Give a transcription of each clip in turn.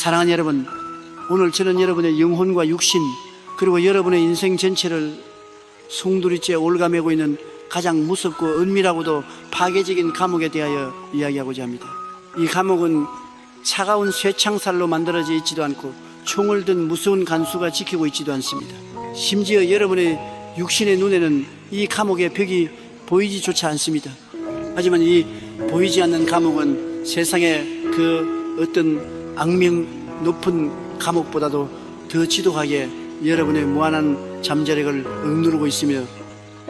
사랑하는 여러분, 오늘 저는 여러분의 영혼과 육신 그리고 여러분의 인생 전체를 송두리째 올가매고 있는 가장 무섭고 은밀하고도 파괴적인 감옥에 대하여 이야기하고자 합니다. 이 감옥은 차가운 쇠창살로 만들어져 있지도 않고 총을 든 무서운 간수가 지키고 있지도 않습니다. 심지어 여러분의 육신의 눈에는 이 감옥의 벽이 보이지조차 않습니다. 하지만 이 보이지 않는 감옥은 세상의 그 어떤 악명 높은 감옥보다도 더 지독하게 여러분의 무한한 잠재력을 억누르고 있으며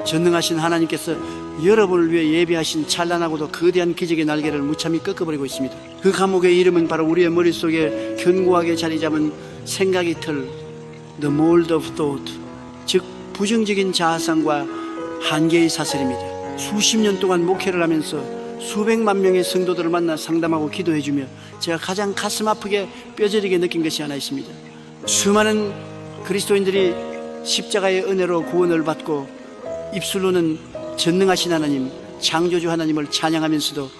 전능하신 하나님께서 여러분을 위해 예비하신 찬란하고도 거대한 기적의 날개를 무참히 꺾어버리고 있습니다. 그 감옥의 이름은 바로 우리의 머릿속에 견고하게 자리 잡은 생각의 틀, The Mold of Thought, 즉 부정적인 자아상과 한계의 사슬입니다. 수십 년 동안 목회를 하면서 수백만 명의 성도들을 만나 상담하고 기도해주며 제가 가장 가슴 아프게 뼈저리게 느낀 것이 하나 있습니다. 수많은 그리스도인들이 십자가의 은혜로 구원을 받고 입술로는 전능하신 하나님, 창조주 하나님을 찬양하면서도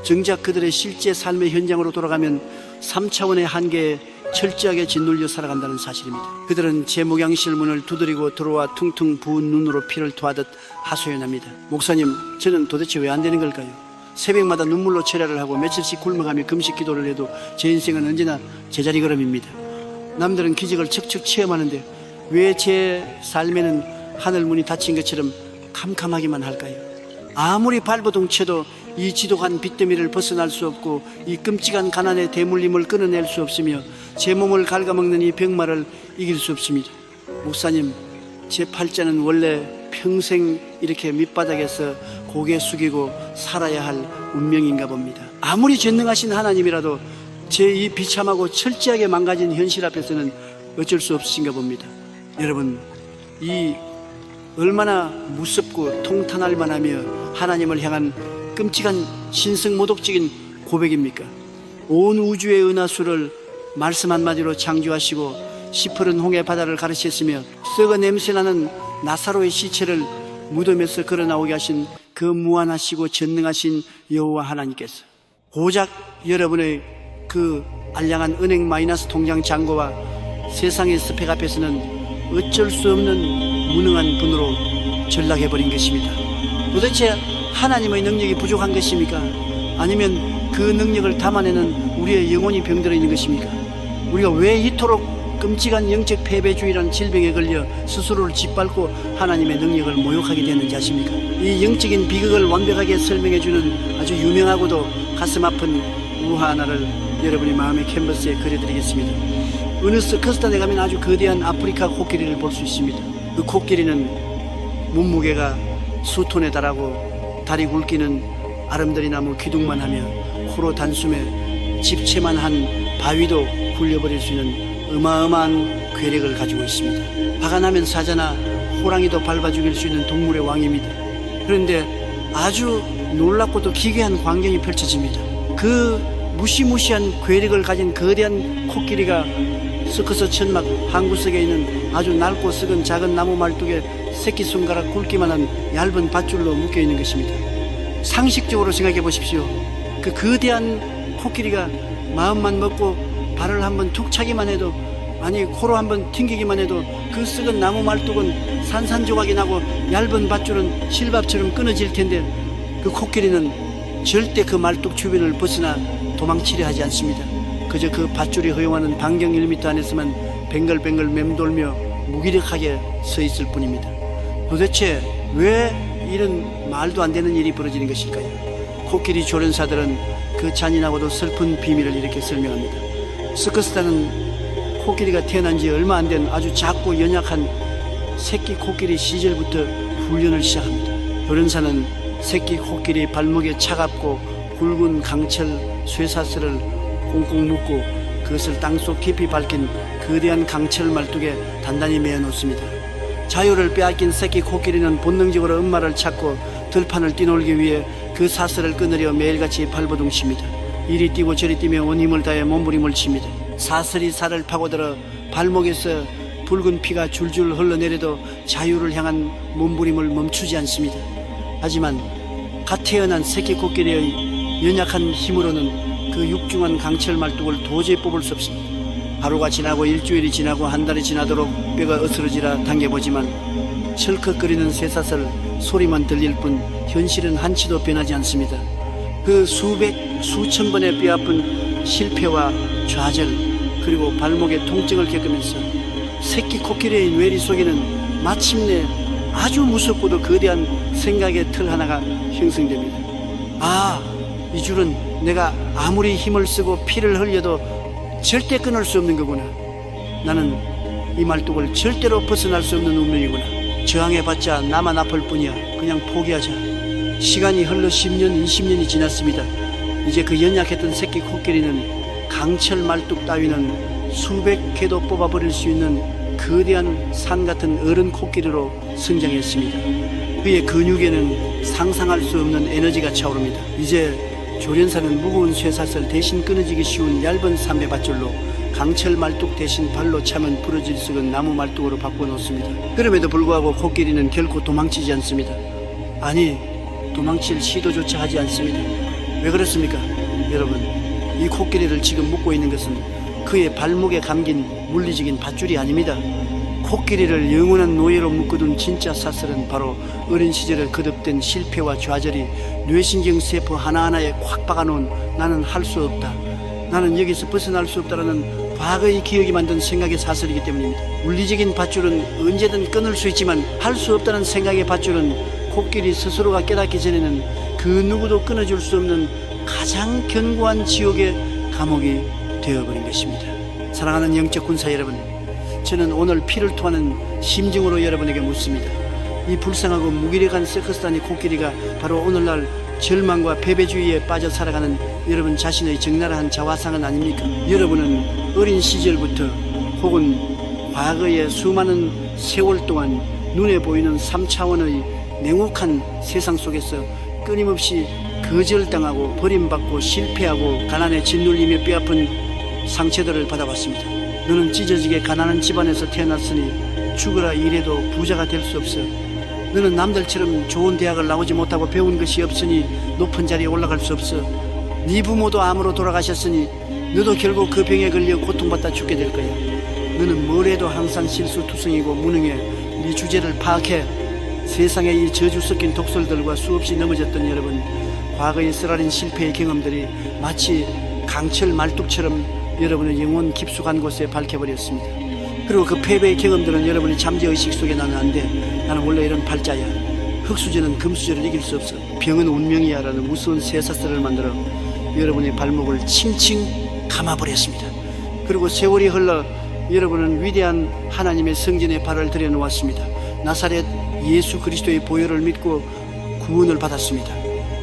정작 그들의 실제 삶의 현장으로 돌아가면 3차원의 한계에 철저하게 짓눌려 살아간다는 사실입니다. 그들은 제 목양실 문을 두드리고 들어와 퉁퉁 부은 눈으로 피를 토하듯 하소연합니다. 목사님, 저는 도대체 왜 안 되는 걸까요? 새벽마다 눈물로 철야를 하고 며칠씩 굶어가며 금식 기도를 해도 제 인생은 언제나 제자리 걸음입니다. 남들은 기적을 척척 체험하는데 왜 제 삶에는 하늘문이 닫힌 것처럼 캄캄하기만 할까요? 아무리 발버둥 쳐도 이 지독한 빚더미를 벗어날 수 없고 이 끔찍한 가난의 대물림을 끊어낼 수 없으며 제 몸을 갉아먹는 이 병마를 이길 수 없습니다. 목사님, 제 팔자는 원래 평생 이렇게 밑바닥에서 고개 숙이고 살아야 할 운명인가 봅니다. 아무리 전능하신 하나님이라도 제 이 비참하고 철저하게 망가진 현실 앞에서는 어쩔 수 없으신가 봅니다. 여러분, 이 얼마나 무섭고 통탄할 만하며 하나님을 향한 끔찍한 신성모독적인 고백입니까? 온 우주의 은하수를 말씀 한마디로 창조하시고 시퍼른 홍해 바다를 가르쳤으며 썩어 냄새나는 나사로의 시체를 무덤에서 걸어나오게 하신 그 무한하시고 전능하신 여호와 하나님께서 고작 여러분의 그 알량한 은행 마이너스 통장 잔고와 세상의 스펙 앞에서는 어쩔 수 없는 무능한 분으로 전락해버린 것입니다. 도대체 하나님의 능력이 부족한 것입니까? 아니면 그 능력을 담아내는 우리의 영혼이 병들어 있는 것입니까? 우리가 왜 이토록 끔찍한 영적 패배주의라는 질병에 걸려 스스로를 짓밟고 하나님의 능력을 모욕하게 되는지 아십니까? 이 영적인 비극을 완벽하게 설명해주는 아주 유명하고도 가슴 아픈 우화 하나를 여러분의 마음의 캔버스에 그려드리겠습니다. 어느 서커스단에 가면 아주 거대한 아프리카 코끼리를 볼 수 있습니다. 그 코끼리는 몸무게가 수톤에 달하고 다리 굵기는 아름드리 나무 기둥만 하며 코로 단숨에 집채만 한 바위도 굴려버릴 수 있는 어마어마한 괴력을 가지고 있습니다. 화가 나면 사자나 호랑이도 밟아 죽일 수 있는 동물의 왕입니다. 그런데 아주 놀랍고도 기괴한 광경이 펼쳐집니다. 그 무시무시한 괴력을 가진 거대한 코끼리가 서커스 천막 한구석에 있는 아주 낡고 썩은 작은 나무 말뚝에 새끼손가락 굵기만한 얇은 밧줄로 묶여있는 것입니다. 상식적으로 생각해 보십시오. 그 거대한 코끼리가 마음만 먹고 발을 한번 툭 차기만 해도, 아니 코로 한번 튕기기만 해도 그 썩은 나무 말뚝은 산산조각이 나고 얇은 밧줄은 실밥처럼 끊어질 텐데 그 코끼리는 절대 그 말뚝 주변을 벗어나 도망치려 하지 않습니다. 그저 그 밧줄이 허용하는 반경 1m 안에서만 뱅글뱅글 맴돌며 무기력하게 서 있을 뿐입니다. 도대체 왜 이런 말도 안 되는 일이 벌어지는 것일까요? 코끼리 조련사들은 그 잔인하고도 슬픈 비밀을 이렇게 설명합니다. 서커스단은 코끼리가 태어난 지 얼마 안 된 아주 작고 연약한 새끼 코끼리 시절부터 훈련을 시작합니다. 조련사는 새끼 코끼리 발목에 차갑고 굵은 강철 쇠사슬을 꽁꽁 묶고 그것을 땅속 깊이 밝힌 거대한 강철 말뚝에 단단히 매어 놓습니다. 자유를 빼앗긴 새끼 코끼리는 본능적으로 엄마를 찾고 들판을 뛰놀기 위해 그 사슬을 끊으려 매일같이 발버둥 칩니다. 이리 뛰고 저리 뛰며 온 힘을 다해 몸부림을 칩니다. 사슬이 살을 파고들어 발목에서 붉은 피가 줄줄 흘러내려도 자유를 향한 몸부림을 멈추지 않습니다. 하지만 갓 태어난 새끼 코끼리의 연약한 힘으로는 그 육중한 강철 말뚝을 도저히 뽑을 수 없습니다. 하루가 지나고 일주일이 지나고 한 달이 지나도록 뼈가 으스러지라 당겨보지만 철컥거리는 쇠사슬 소리만 들릴 뿐 현실은 한치도 변하지 않습니다. 그 수백 수천 번의 뼈아픈 실패와 좌절 그리고 발목의 통증을 겪으면서 새끼 코끼리의 뇌리 속에는 마침내 아주 무섭고도 거대한 생각의 틀 하나가 형성됩니다. 아, 이 줄은 내가 아무리 힘을 쓰고 피를 흘려도 절대 끊을 수 없는 거구나. 나는 이 말뚝을 절대로 벗어날 수 없는 운명이구나. 저항해봤자 나만 아플 뿐이야. 그냥 포기하자. 시간이 흘러 10년, 20년이 지났습니다. 이제 그 연약했던 새끼 코끼리는 강철 말뚝 따위는 수백 개도 뽑아버릴 수 있는 거대한 산 같은 어른 코끼리로 성장했습니다. 그의 근육에는 상상할 수 없는 에너지가 차오릅니다. 이제 조련사는 무거운 쇠사슬 대신 끊어지기 쉬운 얇은 삼배밧줄로 강철 말뚝 대신 발로 차면 부러질 수 있는 나무 말뚝으로 바꿔놓습니다. 그럼에도 불구하고 코끼리는 결코 도망치지 않습니다. 아니, 도망칠 시도조차 하지 않습니다. 왜 그렇습니까? 여러분, 이 코끼리를 지금 묶고 있는 것은 그의 발목에 감긴 물리적인 밧줄이 아닙니다. 코끼리를 영원한 노예로 묶어둔 진짜 사슬은 바로 어린 시절에 거듭된 실패와 좌절이 뇌신경 세포 하나하나에 콱 박아놓은 나는 할 수 없다, 나는 여기서 벗어날 수 없다라는 과거의 기억이 만든 생각의 사슬이기 때문입니다. 물리적인 밧줄은 언제든 끊을 수 있지만 할 수 없다는 생각의 밧줄은 코끼리 스스로가 깨닫기 전에는 그 누구도 끊어줄 수 없는 가장 견고한 지옥의 감옥이 되어버린 것입니다. 사랑하는 영적 군사 여러분, 저는 오늘 피를 토하는 심정으로 여러분에게 묻습니다. 이 불쌍하고 무기력한 서커스단의 코끼리가 바로 오늘날 절망과 패배주의에 빠져 살아가는 여러분 자신의 적나라한 자화상은 아닙니까? 여러분은 어린 시절부터 혹은 과거의 수많은 세월 동안 눈에 보이는 3차원의 냉혹한 세상 속에서 끊임없이 거절당하고 버림받고 실패하고 가난에 짓눌리며 뼈아픈 상처들을 받아왔습니다. 너는 찢어지게 가난한 집안에서 태어났으니 죽으라 일해도 부자가 될 수 없어. 너는 남들처럼 좋은 대학을 나오지 못하고 배운 것이 없으니 높은 자리에 올라갈 수 없어. 네 부모도 암으로 돌아가셨으니 너도 결국 그 병에 걸려 고통받다 죽게 될 거야. 너는 뭘 해도 항상 실수투성이고 무능해. 네 주제를 파악해. 세상에 이 저주 섞인 독설들과 수없이 넘어졌던 여러분, 과거의 쓰라린 실패의 경험들이 마치 강철 말뚝처럼 여러분의 영혼 깊숙한 곳에 밝혀버렸습니다. 그리고 그 패배의 경험들은 여러분의 잠재의식 속에 나는 안 돼, 나는 원래 이런 팔자야, 흑수저는 금수저를 이길 수 없어, 병은 운명이야 라는 무서운 쇠사슬을 만들어 여러분의 발목을 칭칭 감아버렸습니다. 그리고 세월이 흘러 여러분은 위대한 하나님의 성전에 발을 들여놓았습니다. 나사렛 예수 그리스도의 보혈을 믿고 구원을 받았습니다.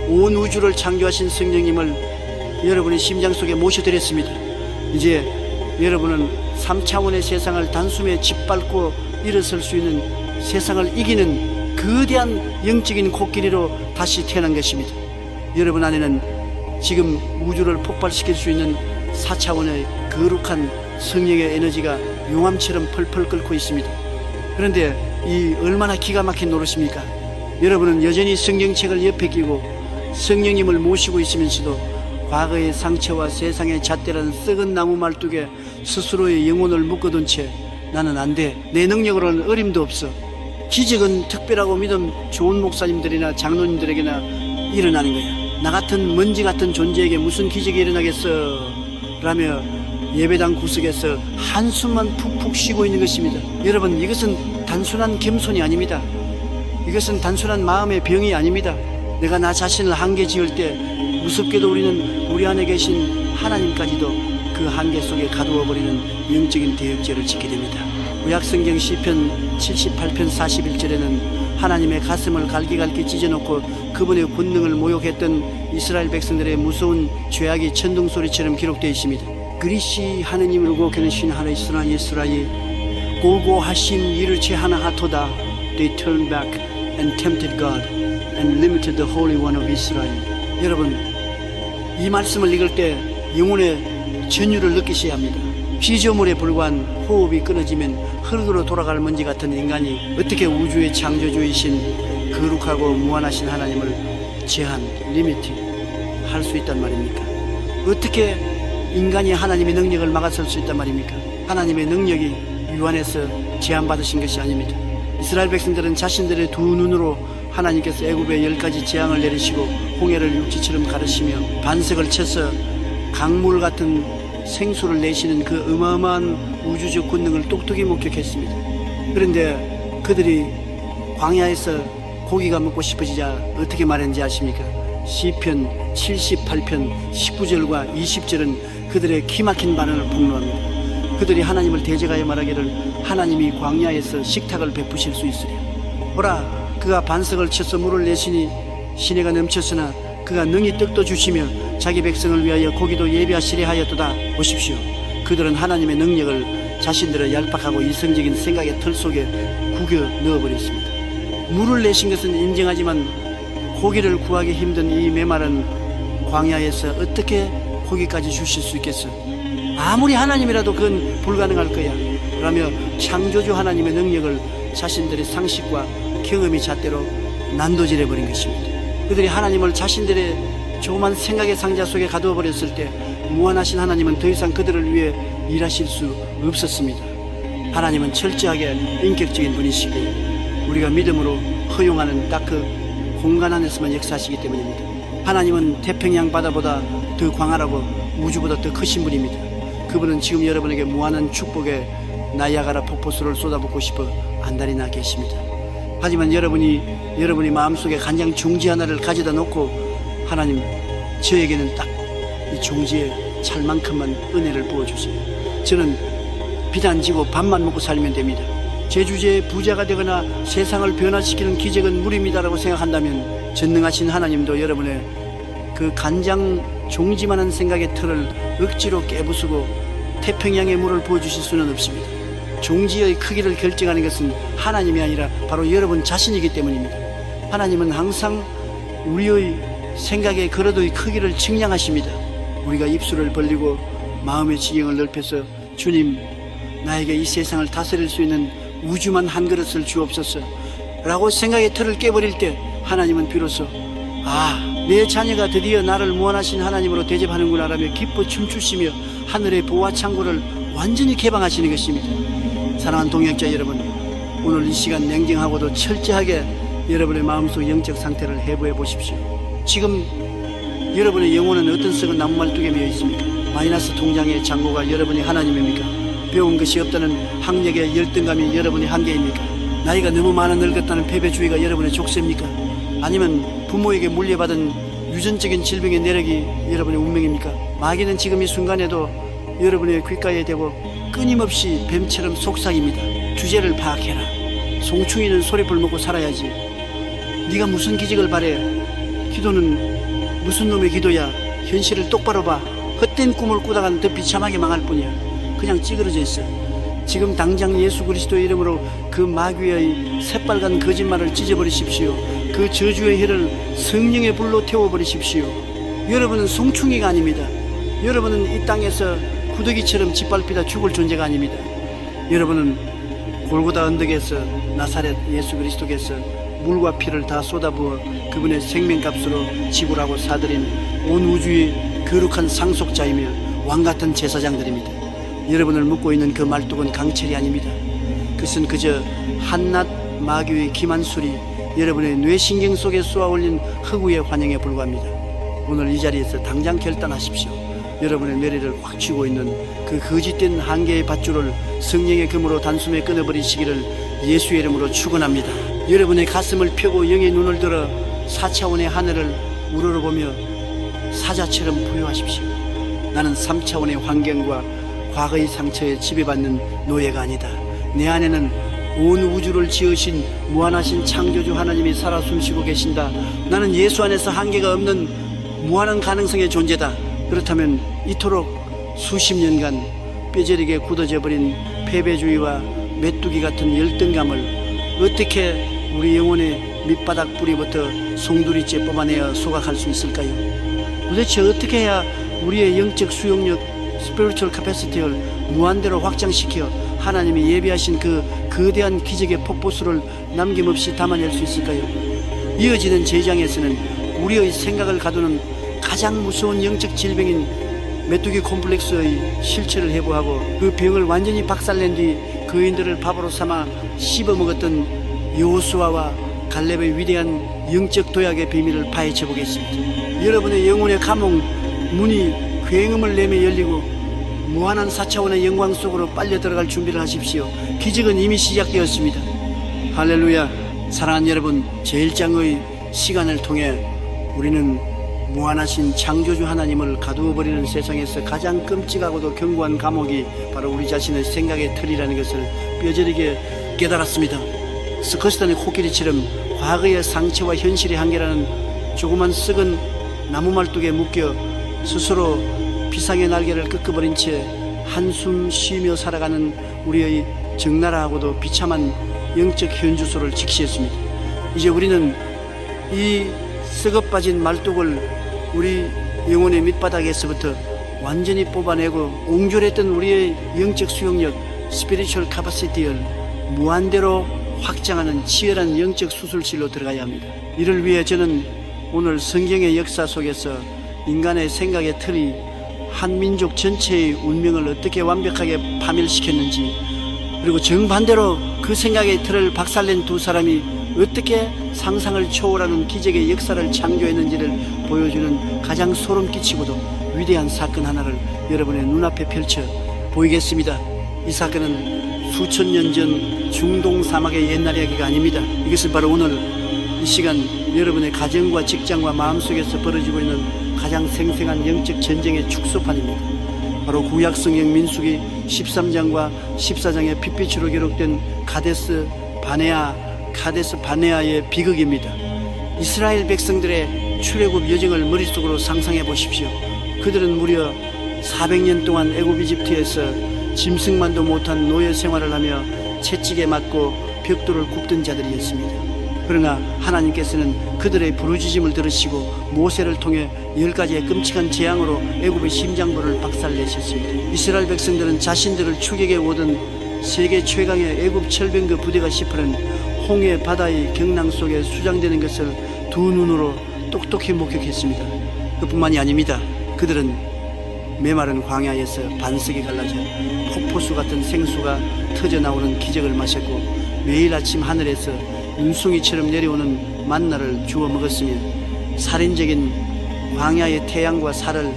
온 우주를 창조하신 성령님을 여러분의 심장 속에 모셔드렸습니다. 이제 여러분은 3차원의 세상을 단숨에 짓밟고 일어설 수 있는, 세상을 이기는 거대한 영적인 코끼리로 다시 태어난 것입니다. 여러분 안에는 지금 우주를 폭발시킬 수 있는 4차원의 거룩한 성령의 에너지가 용암처럼 펄펄 끓고 있습니다. 그런데 이 얼마나 기가 막힌 노릇입니까? 여러분은 여전히 성경책을 옆에 끼고 성령님을 모시고 있으면서도 과거의 상처와 세상의 잣대라는 썩은 나무 말뚝에 스스로의 영혼을 묶어둔 채 나는 안 돼, 내 능력으로는 어림도 없어, 기적은 특별하고 믿음 좋은 목사님들이나 장로님들에게나 일어나는 거야, 나 같은 먼지 같은 존재에게 무슨 기적이 일어나겠어 라며 예배당 구석에서 한숨만 푹푹 쉬고 있는 것입니다. 여러분, 이것은 단순한 겸손이 아닙니다. 이것은 단순한 마음의 병이 아닙니다. 내가 나 자신을 한계 지을 때 무섭게도 우리는 우리 안에 계신 하나님까지도 그 한계 속에 가두어버리는 영적인 대역죄를 짓게 됩니다. 구약성경 시편 78편 41절에는 하나님의 가슴을 갈기갈기 찢어놓고 그분의 권능을 모욕했던 이스라엘 백성들의 무서운 죄악이 천둥소리처럼 기록되어 있습니다. 그리시 하느님을 고케는 하나 이스라 예스라이 고고하심 이르체 하나 하토다. They turned back and tempted God and limited the Holy One of Israel. 여러분, 이 말씀을 읽을 때 영혼의 전율을 느끼셔야 합니다. 피조물에 불과한 호흡이 끊어지면 흙으로 돌아갈 먼지 같은 인간이 어떻게 우주의 창조주이신 거룩하고 무한하신 하나님을 제한, 리미팅 할 수 있단 말입니까? 어떻게 인간이 하나님의 능력을 막아설 수 있단 말입니까? 하나님의 능력이 유한해서 제한받으신 것이 아닙니다. 이스라엘 백성들은 자신들의 두 눈으로 하나님께서 애굽에 10가지 재앙을 내리시고 홍해를 육지처럼 가르시며 반석을 쳐서 강물 같은 생수를 내시는 그 어마어마한 우주적 권능을 똑똑히 목격했습니다. 그런데 그들이 광야에서 고기가 먹고 싶어지자 어떻게 말했는지 아십니까? 시편 78편 19절과 20절은 그들의 기막힌 반응을 폭로합니다. 그들이 하나님을 대적하여 말하기를 하나님이 광야에서 식탁을 베푸실 수 있으랴. 보라, 그가 반석을 쳐서 물을 내시니 시내가 넘쳤으나 그가 능히 떡도 주시며 자기 백성을 위하여 고기도 예비하시려 하였도다. 보십시오. 그들은 하나님의 능력을 자신들의 얄팍하고 이성적인 생각의 틀 속에 구겨 넣어버렸습니다. 물을 내신 것은 인정하지만 고기를 구하기 힘든 이 메마른 광야에서 어떻게 고기까지 주실 수 있겠어? 아무리 하나님이라도 그건 불가능할 거야 라며 창조주 하나님의 능력을 자신들의 상식과 경험이 잣대로 난도질해버린 것입니다. 그들이 하나님을 자신들의 조그만 생각의 상자 속에 가두어 버렸을 때 무한하신 하나님은 더 이상 그들을 위해 일하실 수 없었습니다. 하나님은 철저하게 인격적인 분이시기에 우리가 믿음으로 허용하는 딱 그 공간 안에서만 역사하시기 때문입니다. 하나님은 태평양 바다보다 더 광활하고 우주보다 더 크신 분입니다. 그분은 지금 여러분에게 무한한 축복의 나이아가라 폭포수를 쏟아붓고 싶어 안달이나 계십니다. 하지만 여러분이 마음속에 간장 종지 하나를 가져다 놓고 하나님, 저에게는 딱 이 종지에 찰만큼만 은혜를 부어주세요. 저는 비단 지고 밥만 먹고 살면 됩니다. 제 주제에 부자가 되거나 세상을 변화시키는 기적은 무리입니다라고 생각한다면 전능하신 하나님도 여러분의 그 간장 종지만한 생각의 틀을 억지로 깨부수고 태평양의 물을 부어주실 수는 없습니다. 종지의 크기를 결정하는 것은 하나님이 아니라 바로 여러분 자신이기 때문입니다. 하나님은 항상 우리의 생각의 그릇의 크기를 측량하십니다. 우리가 입술을 벌리고 마음의 지경을 넓혀서 주님, 나에게 이 세상을 다스릴 수 있는 우주만 한 그릇을 주옵소서 라고 생각의 틀을 깨버릴 때 하나님은 비로소 내 자녀가 드디어 나를 무한하신 하나님으로 대접하는구나 라며 기뻐 춤추시며 하늘의 보화 창고를 완전히 개방하시는 것입니다. 사랑하는 동역자 여러분, 오늘 이 시간 냉정하고도 철저하게 여러분의 마음속 영적 상태를 해부해 보십시오. 지금 여러분의 영혼은 어떤 썩은 나무말뚝에 매여 있습니까? 마이너스 통장의 잔고가 여러분의 하나님입니까? 배운 것이 없다는 학력의 열등감이 여러분의 한계입니까? 나이가 너무 많아 늙었다는 패배주의가 여러분의 족쇄입니까? 아니면 부모에게 물려받은 유전적인 질병의 내력이 여러분의 운명입니까? 마귀는 지금 이 순간에도 여러분의 귓가에 대고 끊임없이 뱀처럼 속삭입니다. 주제를 파악해라. 송충이는 소리불 먹고 살아야지. 네가 무슨 기적을 바래? 기도는 무슨 놈의 기도야? 현실을 똑바로 봐. 헛된 꿈을 꾸다가는 더 비참하게 망할 뿐이야. 그냥 찌그러져 있어. 지금 당장 예수 그리스도의 이름으로 그 마귀의 새빨간 거짓말을 찢어버리십시오. 그 저주의 혀를 성령의 불로 태워버리십시오. 여러분은 송충이가 아닙니다. 여러분은 이 땅에서 구더기처럼 짓밟히다 죽을 존재가 아닙니다. 여러분은 골고다 언덕에서 나사렛 예수 그리스도께서 물과 피를 다 쏟아부어 그분의 생명값으로 지불하고 사들인 온 우주의 거룩한 상속자이며 왕같은 제사장들입니다. 여러분을 묶고 있는 그 말뚝은 강철이 아닙니다. 그것은 그저 한낱 마귀의 기만 소리, 여러분의 뇌신경 속에 쏘아올린 흑우의 환영에 불과합니다. 오늘 이 자리에서 당장 결단하십시오. 여러분의 뇌리를 확 쥐고 있는 그 거짓된 한계의 밧줄을 성령의 금으로 단숨에 끊어버리시기를 예수의 이름으로 축원합니다. 여러분의 가슴을 펴고 영의 눈을 들어 4차원의 하늘을 우러러보며 사자처럼 부여하십시오. 나는 3차원의 환경과 과거의 상처에 지배받는 노예가 아니다. 내 안에는 온 우주를 지으신 무한하신 창조주 하나님이 살아 숨쉬고 계신다. 나는 예수 안에서 한계가 없는 무한한 가능성의 존재다. 그렇다면 이토록 수십 년간 뼈저리게 굳어져 버린 패배주의와 메뚜기 같은 열등감을 어떻게 우리 영혼의 밑바닥 뿌리부터 송두리째 뽑아내어 소각할 수 있을까요? 도대체 어떻게 해야 우리의 영적 수용력, 스피리추얼 캐패시티를 무한대로 확장시켜 하나님이 예비하신 그 거대한 기적의 폭포수를 남김없이 담아낼 수 있을까요? 이어지는 제장에서는 우리의 생각을 가두는 가장 무서운 영적 질병인 메뚜기 콤플렉스의 실체를 해부하고 그 병을 완전히 박살낸 뒤 거인들을 밥으로 삼아 씹어먹었던 여호수아와 갈렙의 위대한 영적 도약의 비밀을 파헤쳐 보겠습니다. 여러분의 영혼의 감옥 문이 굉음을 내며 열리고 무한한 4차원의 영광 속으로 빨려 들어갈 준비를 하십시오. 기적은 이미 시작되었습니다. 할렐루야. 사랑하는 여러분, 제1장의 시간을 통해 우리는 무한하신 창조주 하나님을 가두어버리는 세상에서 가장 끔찍하고도 견고한 감옥이 바로 우리 자신의 생각의 틀이라는 것을 뼈저리게 깨달았습니다. 스커스탄의 코끼리처럼 과거의 상처와 현실의 한계라는 조그만 썩은 나무말뚝에 묶여 스스로 비상의 날개를 꺾어버린 채 한숨 쉬며 살아가는 우리의 적나라하고도 비참한 영적 현주소를 직시했습니다. 이제 우리는 이 썩어빠진 말뚝을 우리 영혼의 밑바닥에서부터 완전히 뽑아내고 옹졸했던 우리의 영적 수용력 스피리추얼 카파시티를 무한대로 확장하는 치열한 영적 수술실로 들어가야 합니다. 이를 위해 저는 오늘 성경의 역사 속에서 인간의 생각의 틀이 한 민족 전체의 운명을 어떻게 완벽하게 파멸시켰는지, 그리고 정반대로 그 생각의 틀을 박살낸 두 사람이 어떻게 상상을 초월하는 기적의 역사를 창조했는지를 보여주는 가장 소름 끼치고도 위대한 사건 하나를 여러분의 눈앞에 펼쳐 보이겠습니다. 이 사건은 수천 년 전 중동 사막의 옛날 이야기가 아닙니다. 이것은 바로 오늘 이 시간 여러분의 가정과 직장과 마음속에서 벌어지고 있는 가장 생생한 영적 전쟁의 축소판입니다. 바로 구약성경 민수기 13장과 14장의 핏빛으로 기록된 카데스 바네아의 비극입니다. 이스라엘 백성들의 출애굽 여정을 머릿속으로 상상해 보십시오. 그들은 무려 400년 동안 애굽 이집트에서 짐승만도 못한 노예 생활을 하며 채찍에 맞고 벽돌을 굽던 자들이었습니다. 그러나 하나님께서는 그들의 부르짖음을 들으시고 모세를 통해 10가지의 끔찍한 재앙으로 애굽의 심장부를 박살내셨습니다. 이스라엘 백성들은 자신들을 추격해 오던 세계 최강의 애굽 철병거 부대가 시퍼런 홍해 바다의 경랑 속에 수장되는 것을 두 눈으로 똑똑히 목격했습니다. 그뿐만이 아닙니다. 그들은 메마른 광야에서 반석이 갈라져 폭포수 같은 생수가 터져나오는 기적을 마셨고 매일 아침 하늘에서 눈송이처럼 내려오는 만나를 주워 먹었으며 살인적인 광야의 태양과 살을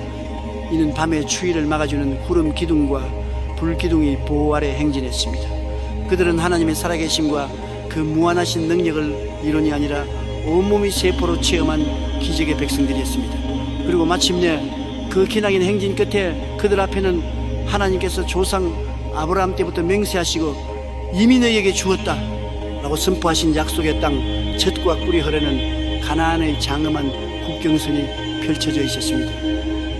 이는 밤의 추위를 막아주는 구름 기둥과 불 기둥이 보호 아래 행진했습니다. 그들은 하나님의 살아계심과 그 무한하신 능력을 이론이 아니라 온몸이 세포로 체험한 기적의 백성들이었습니다. 그리고 마침내 그 기나긴 행진 끝에 그들 앞에는 하나님께서 조상 아브라함 때부터 맹세하시고 이미 너희에게 주었다 라고 선포하신 약속의 땅 젖과 꿀이 흐르는 가나안의 장엄한 국경선이 펼쳐져 있었습니다.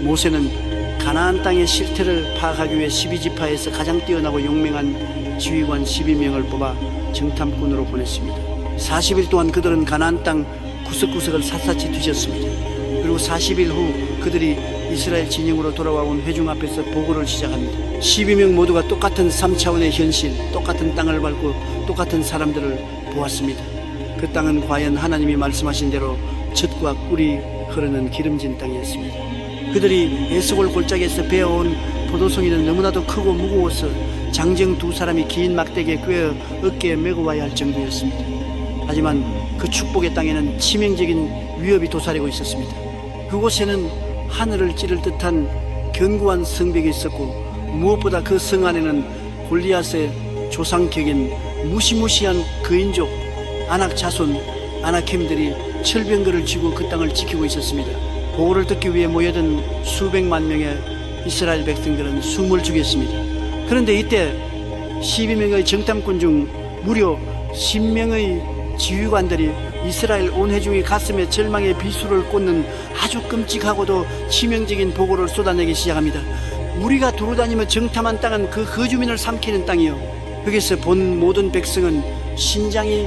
모세는 가나안 땅의 실태를 파악하기 위해 12지파에서 가장 뛰어나고 용맹한 지휘관 12명을 뽑아 정탐꾼으로 보냈습니다. 40일 동안 그들은 가나안 땅 구석구석을 샅샅이 뒤졌습니다. 그리고 40일 후 그들이 이스라엘 진영으로 돌아와온 회중 앞에서 보고를 시작합니다. 12명 모두가 똑같은 3차원의 현실, 똑같은 땅을 밟고 똑같은 사람들을 보았습니다. 그 땅은 과연 하나님이 말씀하신 대로 젖과 꿀이 흐르는 기름진 땅이었습니다. 그들이 에스골 골짜기에서 베어온 포도송이는 너무나도 크고 무거워서 장정 두 사람이 긴 막대기에 꿰어 어깨에 메고 와야 할 정도였습니다. 하지만 그 축복의 땅에는 치명적인 위협이 도사리고 있었습니다. 그곳에는 하늘을 찌를 듯한 견고한 성벽이 있었고 무엇보다 그 성 안에는 골리앗의 조상격인 무시무시한 그인족 아낙 자손 아나킴들이 철병거를 쥐고 그 땅을 지키고 있었습니다. 보호를 듣기 위해 모여든 수백만 명의 이스라엘 백성들은 숨을 죽였습니다. 그런데 이때 12명의 정탐꾼 중 무려 10명의 지휘관들이 이스라엘 온 회중이 가슴에 절망의 비수를 꽂는 아주 끔찍하고도 치명적인 보고를 쏟아내기 시작합니다. 우리가 두루다니며 정탐한 땅은 그 거주민을 삼키는 땅이요, 거기서 본 모든 백성은 신장이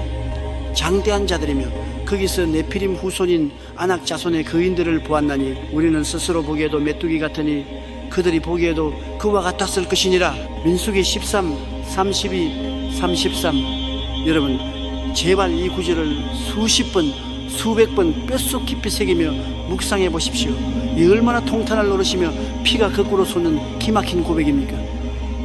장대한 자들이며 거기서 네피림 후손인 아낙 자손의 거인들을 보았나니 우리는 스스로 보기에도 메뚜기 같으니 그들이 보기에도 그와 같았을 것이니라. 민수기 13, 32, 33. 여러분 제발 이 구절을 수십 번 수백 번 뼛속 깊이 새기며 묵상해 보십시오. 이 얼마나 통탄할 노릇이며 피가 거꾸로 솟는 기막힌 고백입니까?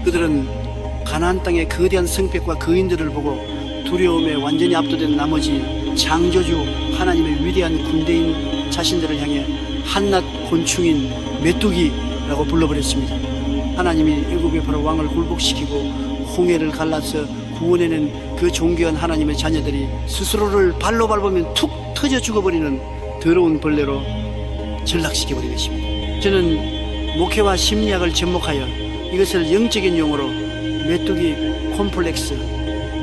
그들은 가나안 땅의 거대한 성벽과 거인들을 보고 두려움에 완전히 압도된 나머지 창조주 하나님의 위대한 군대인 자신들을 향해 한낱 곤충인 메뚜기라고 불러버렸습니다. 하나님이 애굽의 바로 왕을 굴복시키고 홍해를 갈라서 구원해낸 그 존귀한 하나님의 자녀들이 스스로를 발로 밟으면 툭 터져 죽어버리는 더러운 벌레로 전락시켜버린 것입니다. 저는 목회와 심리학을 접목하여 이것을 영적인 용어로 메뚜기 콤플렉스,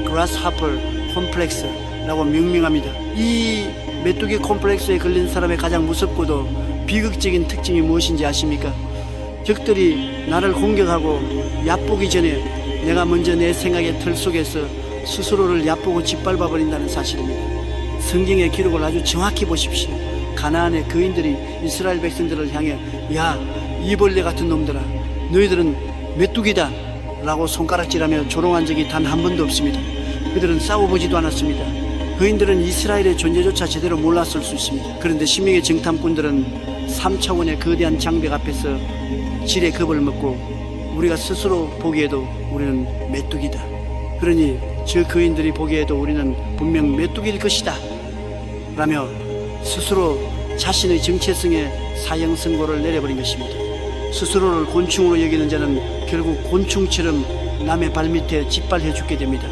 그라스하퍼 콤플렉스라고 명명합니다. 이 메뚜기 콤플렉스에 걸린 사람의 가장 무섭고도 비극적인 특징이 무엇인지 아십니까? 적들이 나를 공격하고 얕보기 전에 내가 먼저 내 생각의 틀 속에서 스스로를 얕보고 짓밟아 버린다는 사실입니다. 성경의 기록을 아주 정확히 보십시오. 가나안의 거인들이 이스라엘 백성들을 향해 야, 이벌레 같은 놈들아, 너희들은 메뚜기다 라고 손가락질하며 조롱한 적이 단 한 번도 없습니다. 그들은 싸워보지도 않았습니다. 거인들은 이스라엘의 존재조차 제대로 몰랐을 수 있습니다. 그런데 신명의 정탐꾼들은 3차원의 거대한 장벽 앞에서 질의 겁을 먹고 우리가 스스로 보기에도 우리는 메뚜기다, 그러니 저 거인들이 보기에도 우리는 분명 메뚜기일 것이다 라며 스스로 자신의 정체성에 사형선고를 내려버린 것입니다. 스스로를 곤충으로 여기는 자는 결국 곤충처럼 남의 발밑에 짓밟혀 죽게 됩니다.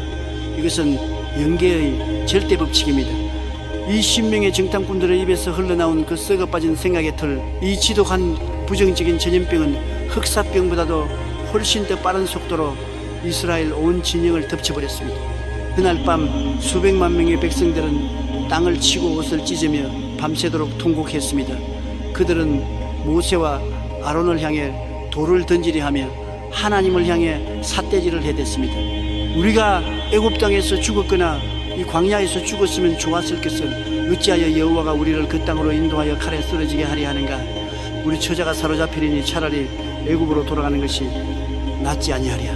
이것은 영계의 절대 법칙입니다. 이 신명의 정탐꾼들의 입에서 흘러나온 그 썩어빠진 생각의 틀, 이 지독한 부정적인 전염병은 흑사병보다도 훨씬 더 빠른 속도로 이스라엘 온 진영을 덮쳐버렸습니다. 그날 밤 수백만 명의 백성들은 땅을 치고 옷을 찢으며 밤새도록 통곡했습니다. 그들은 모세와 아론을 향해 돌을 던지려 하며 하나님을 향해 삿대질을 해댔습니다. 우리가 애굽 땅에서 죽었거나 이 광야에서 죽었으면 좋았을 것을 어찌하여 여호와가 우리를 그 땅으로 인도하여 칼에 쓰러지게 하려 하는가? 우리 처자가 사로잡히리니 차라리 애굽으로 돌아가는 것이 낫지 아니하랴.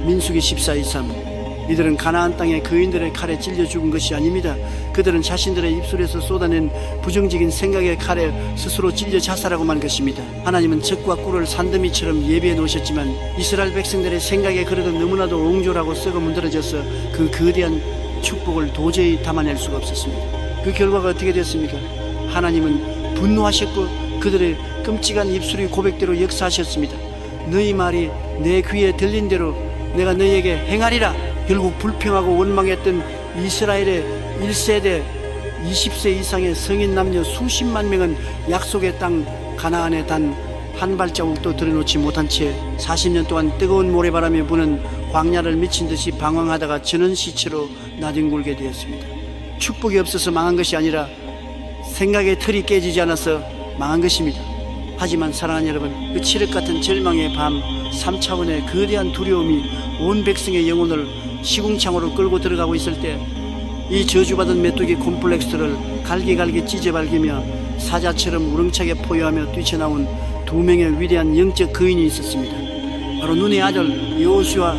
민수기 14:23. 이들은 가나안 땅의 거인들의 칼에 찔려 죽은 것이 아닙니다. 그들은 자신들의 입술에서 쏟아낸 부정적인 생각의 칼에 스스로 찔려 자살하고 만 것입니다. 하나님은 적과 꿀을 산더미처럼 예비해 놓으셨지만 이스라엘 백성들의 생각에 그래도 너무나도 옹졸하고 썩어 문드러져서 그 거대한 축복을 도저히 담아낼 수가 없었습니다. 그 결과가 어떻게 됐습니까? 하나님은 분노하셨고 그들의 끔찍한 입술의 고백대로 역사하셨습니다. 너희 말이 내 귀에 들린 대로 내가 너희에게 행하리라. 결국 불평하고 원망했던 이스라엘의 1세대 20세 이상의 성인 남녀 수십만 명은 약속의 땅 가나안에 단 한 발자국도 들여놓지 못한 채 40년 동안 뜨거운 모래바람에 부는 광야를 미친 듯이 방황하다가 전원시체로 나뒹굴게 되었습니다. 축복이 없어서 망한 것이 아니라 생각의 틀이 깨지지 않아서 망한 것입니다. 하지만 사랑하는 여러분, 그 칠흑 같은 절망의 밤 3차원의 거대한 두려움이 온 백성의 영혼을 시궁창으로 끌고 들어가고 있을 때 이 저주받은 메뚜기 콤플렉스를 갈기갈기 찢어발기며 사자처럼 우렁차게 포효하며 뛰쳐나온 두 명의 위대한 영적 거인이 있었습니다. 바로 눈의 아들 여호수아,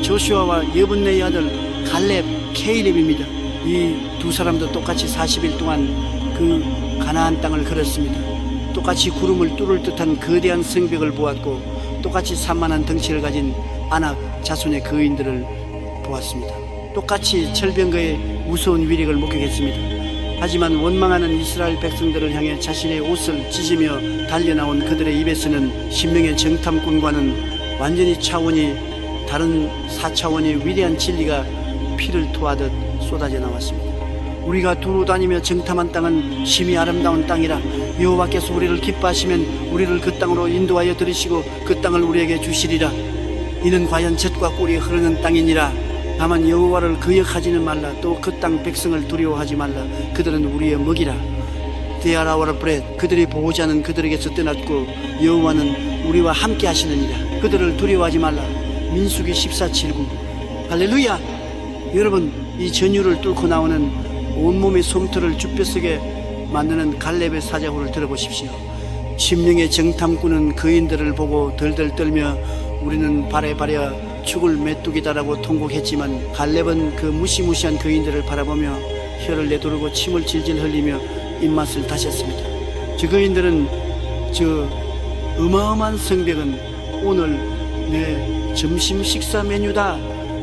조슈아와 여분네의 아들 갈렙, 케일렙입니다. 이 두 사람도 똑같이 40일 동안 그 가나안 땅을 걸었습니다. 똑같이 구름을 뚫을 듯한 거대한 성벽을 보았고 똑같이 산만한 덩치를 가진 아낙 자손의 거인들을 보았습니다. 똑같이 철병거의 무서운 위력을 목격했습니다. 하지만 원망하는 이스라엘 백성들을 향해 자신의 옷을 찢으며 달려나온 그들의 입에서는 신명의 정탐꾼과는 완전히 차원이 다른 4차원의 위대한 진리가 피를 토하듯 쏟아져 나왔습니다. 우리가 두루 다니며 정탐한 땅은 심히 아름다운 땅이라. 여호와께서 우리를 기뻐하시면 우리를 그 땅으로 인도하여 들으시고 그 땅을 우리에게 주시리라. 이는 과연 젖과 꿀이 흐르는 땅이니라. 다만 여호와를 거역하지는 말라. 또 그 땅 백성을 두려워하지 말라. 그들은 우리의 먹이라. They are our bread. 그들이 보호자는 그들에게서 떠났고 여호와는 우리와 함께 하시느니라. 그들을 두려워하지 말라. 민수기 14:7-9. 할렐루야. 여러분, 이 전율을 뚫고 나오는 온몸의 솜털을 쭈뼛속에 만드는 갈렙의 사자후를 들어보십시오. 심령의 정탐꾼은 거인들을 보고 덜덜 떨며 우리는 발에 발여 죽을 메뚜기다라고 통곡했지만 갈렙은 그 무시무시한 거인들을 바라보며 혀를 내두르고 침을 질질 흘리며 입맛을 다셨습니다. 저 거인들은 저 어마어마한 성벽은 오늘 내 점심 식사 메뉴다.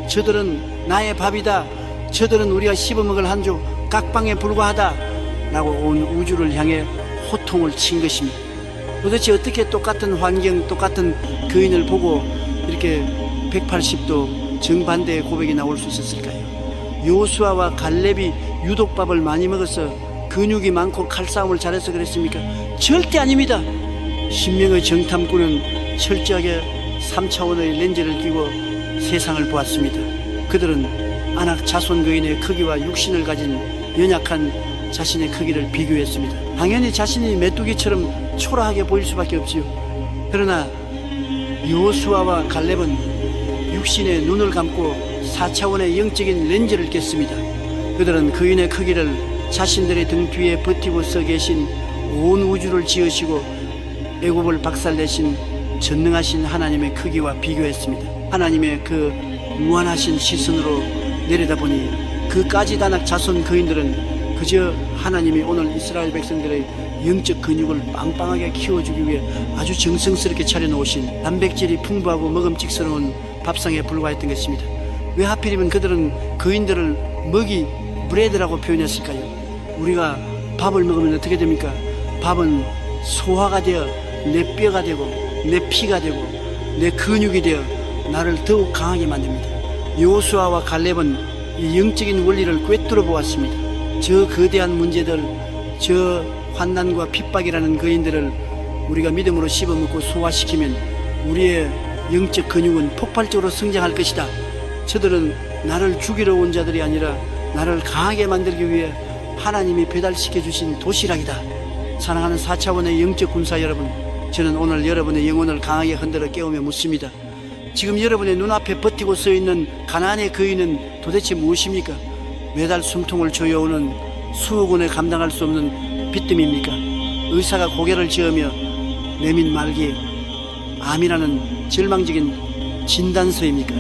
저들은 나의 밥이다. 저들은 우리가 씹어먹을 한 조 깍방에 불과하다 라고 온 우주를 향해 호통을 친 것입니다. 도대체 어떻게 똑같은 환경, 똑같은 거인을 보고 이렇게 180도 정반대의 고백이 나올 수 있었을까요? 요수아와 갈렙이 유독 밥을 많이 먹어서 근육이 많고 칼싸움을 잘해서 그랬습니까? 절대 아닙니다. 신명의 정탐꾼은 철저하게 3차원의 렌즈를 끼고 세상을 보았습니다. 그들은 아낙 자손 거인의 크기와 육신을 가진 연약한 자신의 크기를 비교했습니다. 당연히 자신이 메뚜기처럼 초라하게 보일 수밖에 없지요. 그러나 요수아와 갈렙은 육신의 눈을 감고 4차원의 영적인 렌즈를 꼈습니다. 그들은 거인의 크기를 자신들의 등 뒤에 버티고 서 계신 온 우주를 지으시고 애굽을 박살내신 전능하신 하나님의 크기와 비교했습니다. 하나님의 그 무한하신 시선으로 내려다보니 그 까지다낙 자손 거인들은 그저 하나님이 오늘 이스라엘 백성들의 영적 근육을 빵빵하게 키워주기 위해 아주 정성스럽게 차려놓으신 단백질이 풍부하고 먹음직스러운 밥상에 불과했던 것입니다. 왜 하필이면 그들은 거인들을 먹이 브레드라고 표현했을까요? 우리가 밥을 먹으면 어떻게 됩니까? 밥은 소화가 되어 내 뼈가 되고 내 피가 되고 내 근육이 되어 나를 더욱 강하게 만듭니다. 요수아와 갈렙은 이 영적인 원리를 꿰뚫어 보았습니다. 저 거대한 문제들, 저 환난과 핍박이라는 거인들을 우리가 믿음으로 씹어먹고 소화시키면 우리의 영적 근육은 폭발적으로 성장할 것이다. 저들은 나를 죽이러 온 자들이 아니라 나를 강하게 만들기 위해 하나님이 배달시켜 주신 도시락이다. 사랑하는 4차원의 영적 군사 여러분, 저는 오늘 여러분의 영혼을 강하게 흔들어 깨우며 묻습니다. 지금 여러분의 눈앞에 버티고 서 있는 가나안의 거인은 도대체 무엇입니까? 매달 숨통을 조여오는 수억 원에 감당할 수 없는 빚뜸입니까? 의사가 고개를 저으며 내민 말기에 암이라는 절망적인 진단서입니까?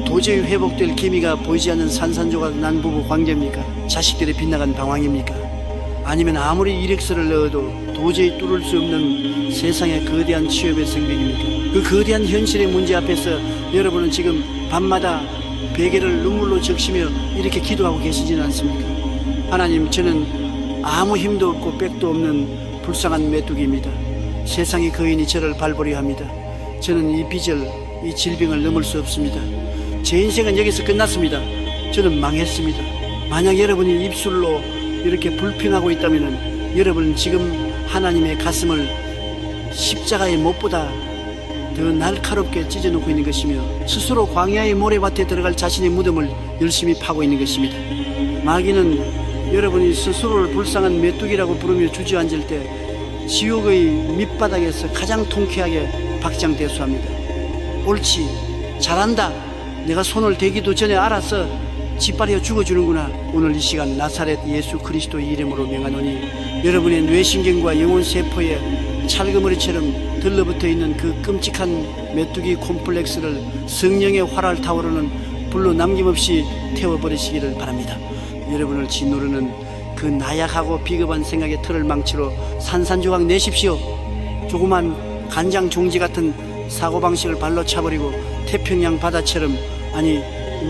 도저히 회복될 기미가 보이지 않는 산산조각 난 부부 관계입니까? 자식들이 빗나간 방황입니까? 아니면 아무리 이력서를 넣어도 도저히 뚫을 수 없는 세상의 거대한 취업의 성벽입니까? 그 거대한 현실의 문제 앞에서 여러분은 지금 밤마다 베개를 눈물로 적시며 이렇게 기도하고 계시지는 않습니까? 하나님, 저는 아무 힘도 없고 백도 없는 불쌍한 메뚜기입니다. 세상의 거인이 저를 발버려 합니다. 저는 이 빚을, 이 질병을 넘을 수 없습니다. 제 인생은 여기서 끝났습니다. 저는 망했습니다. 만약 여러분이 입술로 이렇게 불평하고 있다면 여러분은 지금 하나님의 가슴을 십자가의 못보다 더 날카롭게 찢어놓고 있는 것이며 스스로 광야의 모래밭에 들어갈 자신의 무덤을 열심히 파고 있는 것입니다. 마귀는 여러분이 스스로를 불쌍한 메뚜기라고 부르며 주저앉을 때 지옥의 밑바닥에서 가장 통쾌하게 박장대소합니다. 옳지, 잘한다, 내가 손을 대기도 전에 알아서 짓밟아 죽어주는구나. 오늘 이 시간 나사렛 예수 그리스도의 이름으로 명하노니 여러분의 뇌신경과 영혼세포에 찰그머리처럼 들러붙어 있는 그 끔찍한 메뚜기 콤플렉스를 성령의 활활 타오르는 불로 남김없이 태워버리시기를 바랍니다. 여러분을 짓누르는 그 나약하고 비겁한 생각의 틀을 망치로 산산조각 내십시오. 조그만 간장 종지 같은 사고방식을 발로 차버리고 태평양 바다처럼, 아니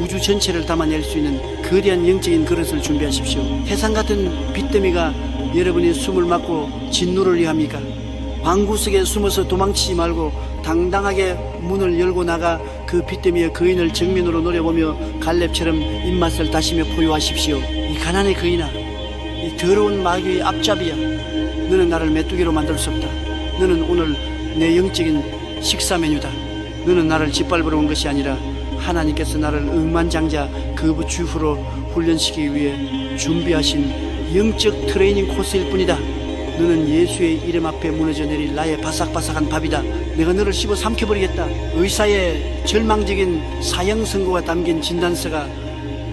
우주 전체를 담아낼 수 있는 거대한 영적인 그릇을 준비하십시오. 태산 같은 빚더미가 여러분의 숨을 막고 짓누르려 합니까? 방구석에 숨어서 도망치지 말고 당당하게 문을 열고 나가 그 빚더미의 거인을 정면으로 노려보며 갈렙처럼 입맛을 다시며 포효하십시오. 이 가난의 거인아, 이 더러운 마귀의 앞잡이야, 너는 나를 메뚜기로 만들 수 없다. 너는 오늘 내 영적인 식사 메뉴다. 너는 나를 짓밟으러 온 것이 아니라 하나님께서 나를 억만장자 거부 주후로 훈련시키기 위해 준비하신 영적 트레이닝 코스일 뿐이다. 너는 예수의 이름 앞에 무너져 내릴 나의 바삭바삭한 밥이다. 내가 너를 씹어 삼켜버리겠다. 의사의 절망적인 사형 선고가 담긴 진단서가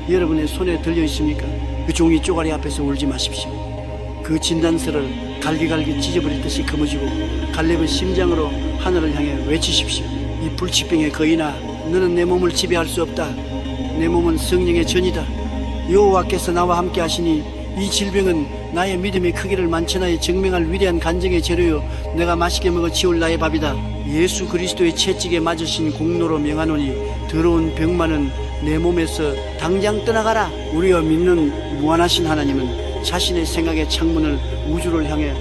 여러분의 손에 들려 있습니까? 그 종이 쪼가리 앞에서 울지 마십시오. 그 진단서를 갈기갈기 찢어버릴 듯이 거머쥐고 갈렙의 심장으로 하늘을 향해 외치십시오. 이 불치병의 거인아, 너는 내 몸을 지배할 수 없다. 내 몸은 성령의 전이다. 여호와께서 나와 함께 하시니 이 질병은 나의 믿음의 크기를 만천하에 증명할 위대한 간증의 재료요 내가 맛있게 먹어 치울 나의 밥이다. 예수 그리스도의 채찍에 맞으신 공로로 명하노니 더러운 병만은 내 몸에서 당장 떠나가라. 우리가 믿는 무한하신 하나님은 자신의 생각의 창문을 우주를 향해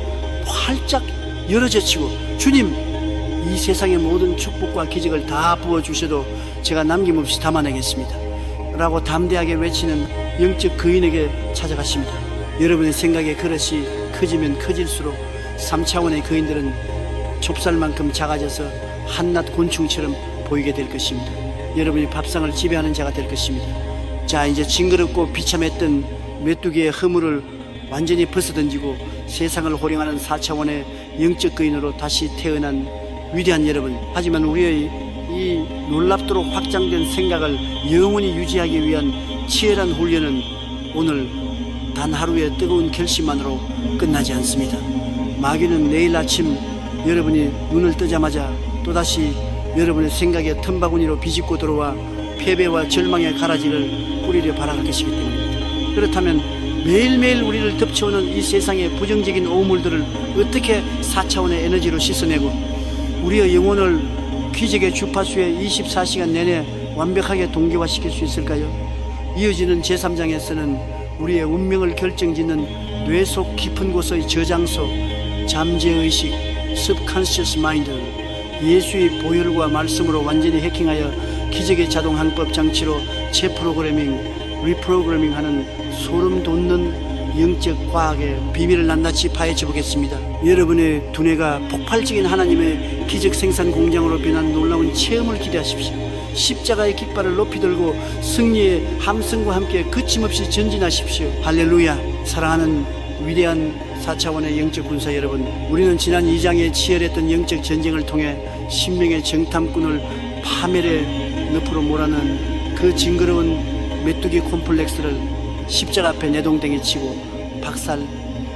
활짝 열어젖히고 주님 이 세상의 모든 축복과 기적을 다 부어주셔도 제가 남김없이 담아내겠습니다 라고 담대하게 외치는 영적 거인에게 찾아갔습니다. 여러분의 생각의 그릇이 커지면 커질수록 3차원의 거인들은 좁쌀만큼 작아져서 한낱 곤충처럼 보이게 될 것입니다. 여러분이 밥상을 지배하는 자가 될 것입니다. 자, 이제 징그럽고 비참했던 메뚜기의 허물을 완전히 벗어던지고 세상을 호령하는 4차원의 영적 거인으로 다시 태어난 위대한 여러분, 하지만 우리의 이 놀랍도록 확장된 생각을 영원히 유지하기 위한 치열한 훈련은 오늘 단 하루의 뜨거운 결심만으로 끝나지 않습니다. 마귀는 내일 아침 여러분이 눈을 뜨자마자 또다시 여러분의 생각의 틈바구니로 비집고 들어와 패배와 절망의 가라지를 뿌리려 발악할 것이기 때문입니다. 그렇다면 매일매일 우리를 덮쳐오는 이 세상의 부정적인 오물들을 어떻게 4차원의 에너지로 씻어내고 우리의 영혼을 기적의 주파수에 24시간 내내 완벽하게 동기화시킬 수 있을까요? 이어지는 제3장에서는 우리의 운명을 결정짓는 뇌 속 깊은 곳의 저장소, 잠재의식, subconscious mind를 예수의 보혈과 말씀으로 완전히 해킹하여 기적의 자동 항법 장치로 재프로그래밍, 리프로그래밍하는 소름 돋는 영적 과학의 비밀을 낱낱이 파헤쳐 보겠습니다. 여러분의 두뇌가 폭발적인 하나님의 기적 생산 공장으로 변한 놀라운 체험을 기대하십시오. 십자가의 깃발을 높이 들고 승리의 함성과 함께 거침없이 전진하십시오. 할렐루야. 사랑하는 위대한 4차원의 영적 군사 여러분, 우리는 지난 2장에 치열했던 영적 전쟁을 통해 신명의 정탐꾼을 파멸의 늪으로 몰아넣은 그 징그러운 메뚜기 콤플렉스를 십자가 앞에 내동댕이 치고 박살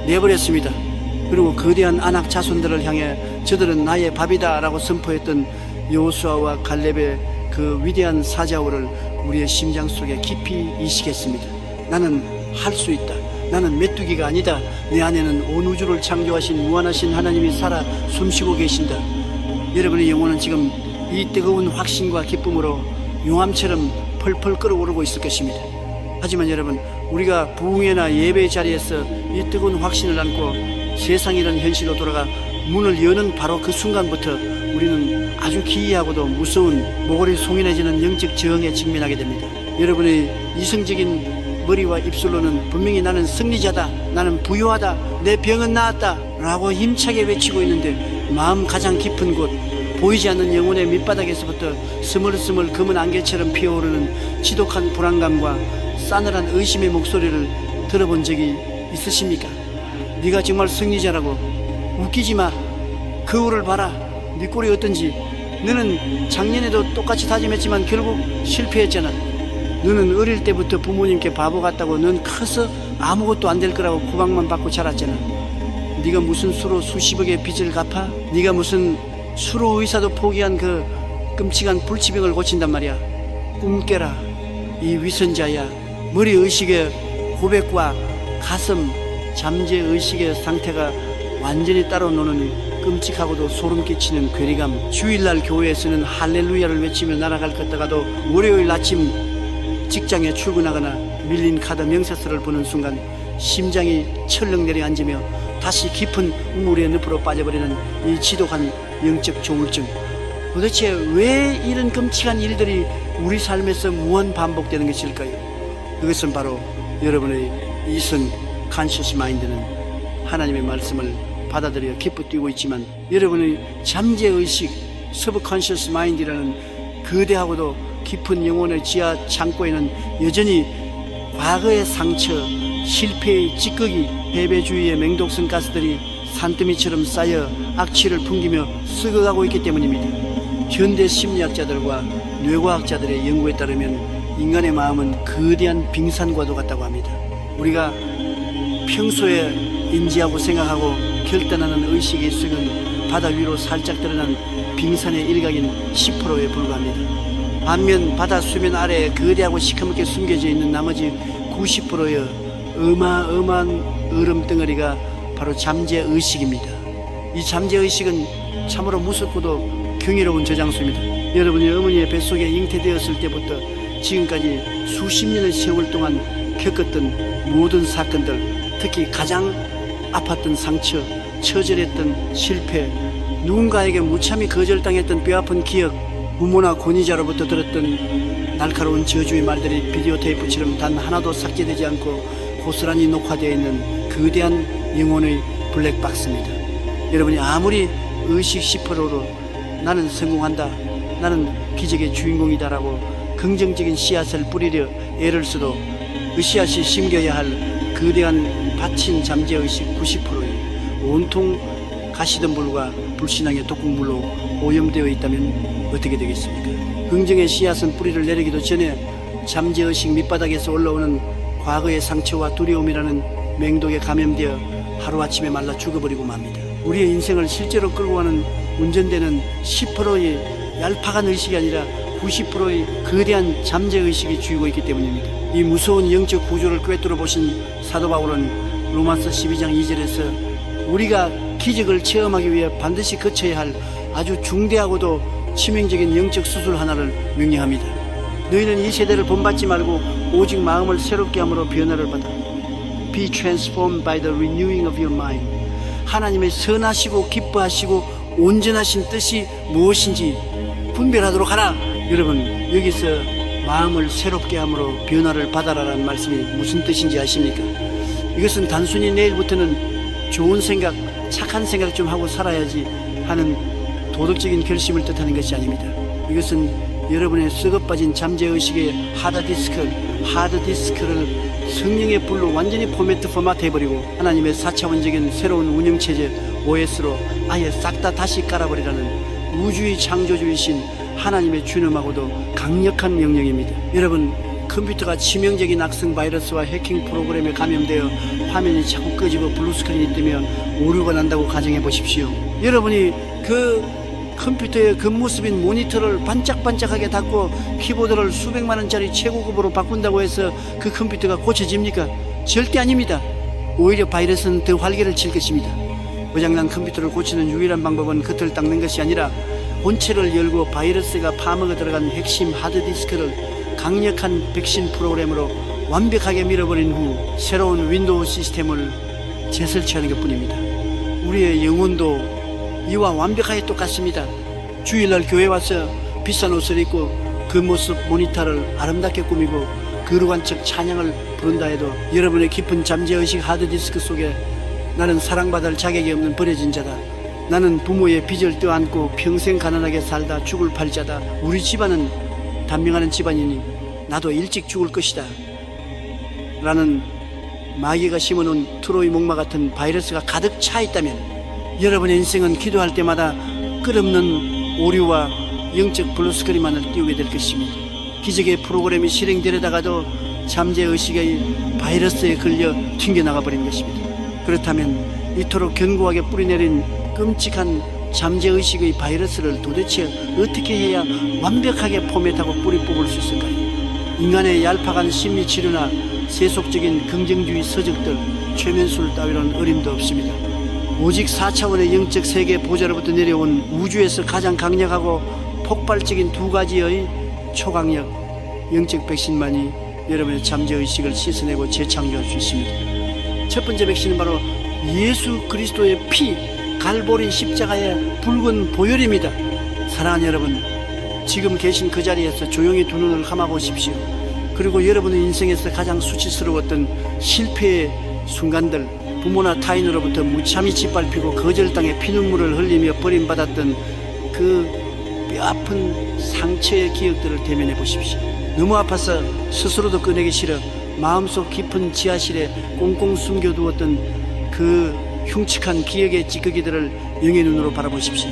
내버렸습니다. 그리고 거대한 아낙 자손들을 향해 저들은 나의 밥이다 라고 선포했던 여호수아와 갈렙의 그 위대한 사자오를 우리의 심장 속에 깊이 이식했습니다. 나는 할 수 있다. 나는 메뚜기가 아니다. 내 안에는 온 우주를 창조하신 무한하신 하나님이 살아 숨쉬고 계신다. 여러분의 영혼은 지금 이 뜨거운 확신과 기쁨으로 용암처럼 펄펄 끓어오르고 있을 것입니다. 하지만 여러분, 우리가 부흥회나 예배의 자리에서 이 뜨거운 확신을 안고 세상이라는 현실로 돌아가 문을 여는 바로 그 순간부터 우리는 아주 기이하고도 무서운 모골이 송인해지는 영적 저항에 직면하게 됩니다. 여러분의 이성적인 머리와 입술로는 분명히 나는 승리자다, 나는 부유하다, 내 병은 나았다 라고 힘차게 외치고 있는데 마음 가장 깊은 곳, 보이지 않는 영혼의 밑바닥에서부터 스물스물 검은 안개처럼 피어오르는 지독한 불안감과 싸늘한 의심의 목소리를 들어본 적이 있으십니까? 네가 정말 승리자라고, 웃기지 마, 거울을 봐라, 네 꼴이 어떤지, 너는 작년에도 똑같이 다짐했지만 결국 실패했잖아. 너는 어릴 때부터 부모님께 바보 같다고, 넌 커서 아무것도 안 될 거라고 구박만 받고 자랐잖아. 네가 무슨 수로 수십억의 빚을 갚아? 네가 무슨 수로 의사도 포기한 그 끔찍한 불치병을 고친단 말이야. 꿈 깨라, 이 위선자야. 머리 의식의 고백과 가슴 잠재 의식의 상태가 완전히 따로 노는 끔찍하고도 소름 끼치는 괴리감. 주일날 교회에서는 할렐루야를 외치며 날아갈 것 같다가도 월요일 아침 직장에 출근하거나 밀린 카드 명세서를 보는 순간 심장이 철렁 내려앉으며 다시 깊은 우물의 늪으로 빠져버리는 이 지독한 영적 조울증. 도대체 왜 이런 끔찍한 일들이 우리 삶에서 무한 반복되는 것일까요? 그것은 바로 여러분의 이성 컨셔스 마인드는 하나님의 말씀을 받아들여 기뻐 뛰고 있지만 여러분의 잠재의식 서브컨셔스 마인드라는 거대하고도 깊은 영혼의 지하 창고에는 여전히 과거의 상처, 실패의 찌꺼기, 패배주의의 맹독성 가스들이 산더미처럼 쌓여 악취를 풍기며 썩어가고 있기 때문입니다. 현대 심리학자들과 뇌과학자들의 연구에 따르면 인간의 마음은 거대한 빙산과도 같다고 합니다. 우리가 평소에 인지하고 생각하고 결단하는 의식의 수는 바다 위로 살짝 드러난 빙산의 일각인 10%에 불과합니다. 반면 바다 수면 아래에 거대하고 시커멓게 숨겨져 있는 나머지 90%의 어마어마한 얼음덩어리가 바로 잠재의식입니다. 이 잠재의식은 참으로 무섭고도 경이로운 저장소입니다. 여러분이 어머니의 뱃속에 잉태되었을 때부터 지금까지 수십 년의 세월 동안 겪었던 모든 사건들, 특히 가장 아팠던 상처, 처절했던 실패, 누군가에게 무참히 거절당했던 뼈아픈 기억, 부모나 권위자로부터 들었던 날카로운 저주의 말들이 비디오 테이프처럼 단 하나도 삭제되지 않고 고스란히 녹화되어 있는 거대한 영혼의 블랙박스입니다. 여러분이 아무리 의식 10%로 나는 성공한다, 나는 기적의 주인공이다라고 긍정적인 씨앗을 뿌리려 애를 써도 그 씨앗이 심겨야 할 거대한 받친 잠재의식 90%이 온통 가시덤불과 불신앙의 독극물로 오염되어 있다면 어떻게 되겠습니까? 긍정의 씨앗은 뿌리를 내리기도 전에 잠재의식 밑바닥에서 올라오는 과거의 상처와 두려움이라는 맹독에 감염되어 하루아침에 말라 죽어버리고 맙니다. 우리의 인생을 실제로 끌고 가는 운전되는 10%의 얄팍한 의식이 아니라 90%의 거대한 잠재의식이 쥐고 있기 때문입니다. 이 무서운 영적 구조를 꿰뚫어 보신 사도 바울은 로마서 12장 2절에서 우리가 기적을 체험하기 위해 반드시 거쳐야 할 아주 중대하고도 치명적인 영적 수술 하나를 명령합니다. 너희는 이 세대를 본받지 말고 오직 마음을 새롭게 함으로 변화를 받아. Be transformed by the renewing of your mind. 하나님의 선하시고 기뻐하시고 온전하신 뜻이 무엇인지 분별하도록 하라. 여러분, 여기서 마음을 새롭게 함으로 변화를 받아라라는 말씀이 무슨 뜻인지 아십니까? 이것은 단순히 내일부터는 좋은 생각, 착한 생각 좀 하고 살아야지 하는 도덕적인 결심을 뜻하는 것이 아닙니다. 이것은 여러분의 썩어빠진 잠재의식의 하드디스크를 성령의 불로 완전히 포마트 해버리고 하나님의 4차원적인 새로운 운영체제 OS로 아예 싹 다 다시 깔아버리라는 우주의 창조주이신 하나님의 준엄하고도 강력한 명령입니다. 여러분, 컴퓨터가 치명적인 악성 바이러스와 해킹 프로그램에 감염되어 화면이 자꾸 꺼지고 블루스크린이 뜨며 오류가 난다고 가정해 보십시오. 여러분이 그 컴퓨터의 겉모습인 모니터를 반짝반짝하게 닫고 키보드를 수백만 원짜리 최고급으로 바꾼다고 해서 그 컴퓨터가 고쳐집니까? 절대 아닙니다. 오히려 바이러스는 더 활개를 칠 것입니다. 고장난 컴퓨터를 고치는 유일한 방법은 겉을 닦는 것이 아니라 본체를 열고 바이러스가 파먹어 들어간 핵심 하드디스크를 강력한 백신 프로그램으로 완벽하게 밀어버린 후 새로운 윈도우 시스템을 재설치하는 것뿐입니다. 우리의 영혼도 이와 완벽하게 똑같습니다. 주일날 교회 와서 비싼 옷을 입고 그 모습 모니터를 아름답게 꾸미고 거룩한 척 찬양을 부른다 해도 여러분의 깊은 잠재의식 하드디스크 속에 나는 사랑받을 자격이 없는 버려진 자다, 나는 부모의 빚을 떠안고 평생 가난하게 살다 죽을 팔자다, 우리 집안은 단명하는 집안이니 나도 일찍 죽을 것이다 라는 마귀가 심어놓은 트로이 목마 같은 바이러스가 가득 차 있다면 여러분의 인생은 기도할 때마다 끝없는 오류와 영적 블루스크린만을 띄우게 될 것입니다. 기적의 프로그램이 실행되려다가도 잠재의식의 바이러스에 걸려 튕겨나가 버린 것입니다. 그렇다면 이토록 견고하게 뿌리내린 끔찍한 잠재의식의 바이러스를 도대체 어떻게 해야 완벽하게 포맷하고 뿌리 뽑을 수 있을까요? 인간의 얄팍한 심리치료나 세속적인 긍정주의 서적들, 최면술 따위로는 어림도 없습니다. 오직 4차원의 영적 세계 보좌로부터 내려온 우주에서 가장 강력하고 폭발적인 두 가지의 초강력 영적 백신만이 여러분의 잠재의식을 씻어내고 재창조할 수 있습니다. 첫 번째 백신은 바로 예수 그리스도의 피, 갈보리 십자가의 붉은 보혈입니다. 사랑하는 여러분, 지금 계신 그 자리에서 조용히 두 눈을 감아보십시오. 그리고 여러분의 인생에서 가장 수치스러웠던 실패의 순간들, 부모나 타인으로부터 무참히 짓밟히고 거절당해 피눈물을 흘리며 버림받았던 그 뼈아픈 상처의 기억들을 대면해 보십시오. 너무 아파서 스스로도 꺼내기 싫어 마음속 깊은 지하실에 꽁꽁 숨겨두었던 그 흉측한 기억의 찌꺼기들을 영의 눈으로 바라보십시오.